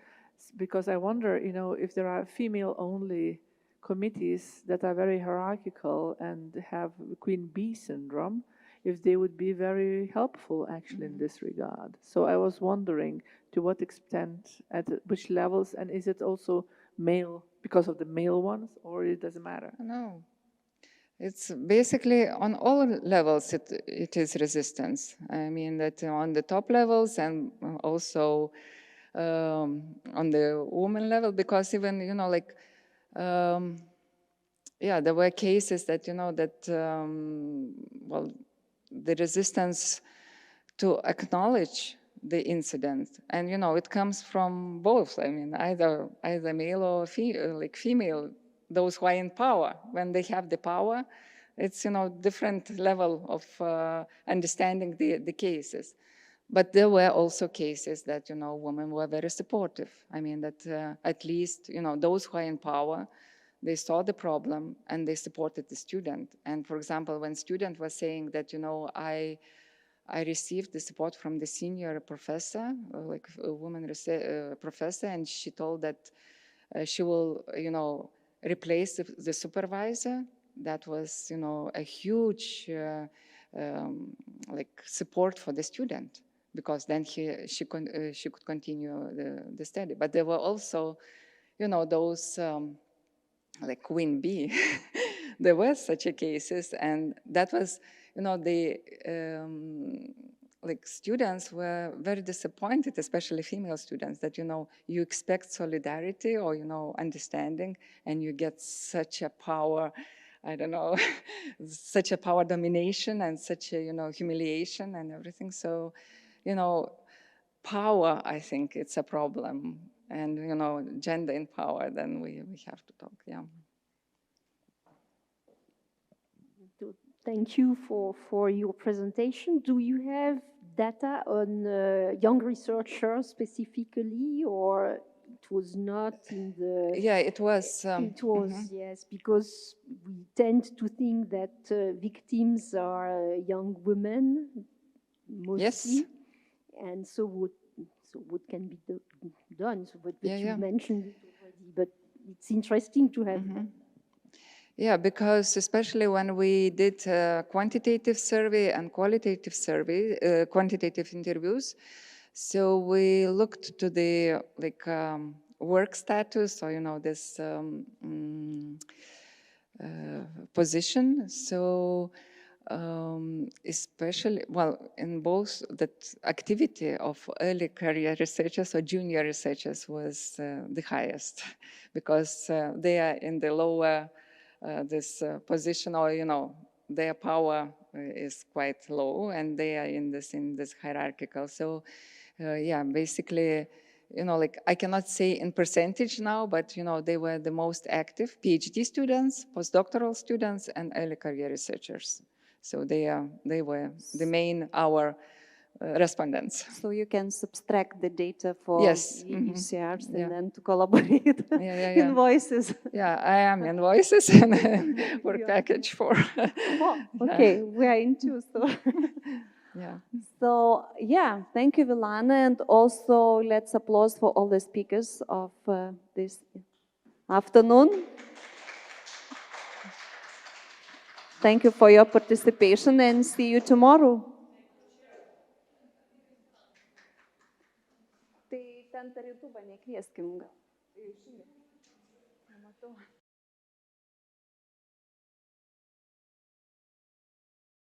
Because I wonder, you know, if there are female-only committees that are very hierarchical and have queen bee syndrome, if they would be very helpful actually in this regard. So I was wondering to what extent, at which levels, and is it also male because of the male ones, or it doesn't matter? No, it's basically on all levels it is resistance. I mean that on the top levels and also on the woman level, because even, you know, like, yeah, there were cases that, you know, that, well, the resistance to acknowledge the incident, and you know, it comes from both. I mean, either male or female, those who are in power. When they have the power, it's, you know, different level of understanding the cases. But there were also cases that, women were very supportive. I mean, that at least, those who are in power, they saw the problem and they supported the student. And for example, when student was saying that, I received the support from the senior professor, like a woman professor, and she told that she will, replace the supervisor. That was, a huge like support for the student, because then she could continue the study. But there were also, those like Queen Bee. There were such cases, and that was, like students were very disappointed, especially female students, that, you expect solidarity or, understanding, and you get such a power, I don't know, such a power domination and such a, humiliation and everything. So, power, I think it's a problem. And, gender in power, then we have to talk, yeah. Thank you for your presentation. Do you have data on young researchers specifically, or it was not in the... Yeah, it was. It was, yes, because we tend to think that victims are young women, mostly. Yes. And so what can be done? So what Yeah, you mentioned it already, but it's interesting to have that. Yeah, because especially when we did a quantitative survey and qualitative survey, quantitative interviews, so we looked to the work status, or this position. So especially, well, in both that activity of early career researchers or junior researchers was the highest, because they are in the lower this position, or their power is quite low, and they are in this hierarchical. So yeah, basically, I cannot say in percentage now, but they were the most active PhD students, postdoctoral students, and early career researchers. So they were the main respondents. So you can subtract the data for Yes. UCRs and Yeah. then to collaborate in voices. Yeah, I am in voices and work package for. Oh, okay, we are in two. So. Yeah. So yeah, thank you, Vilana, and also let's applaud for all the speakers of this afternoon. Thank you for your participation, and see you tomorrow. Tai ten per YouTube nekvieskim gal.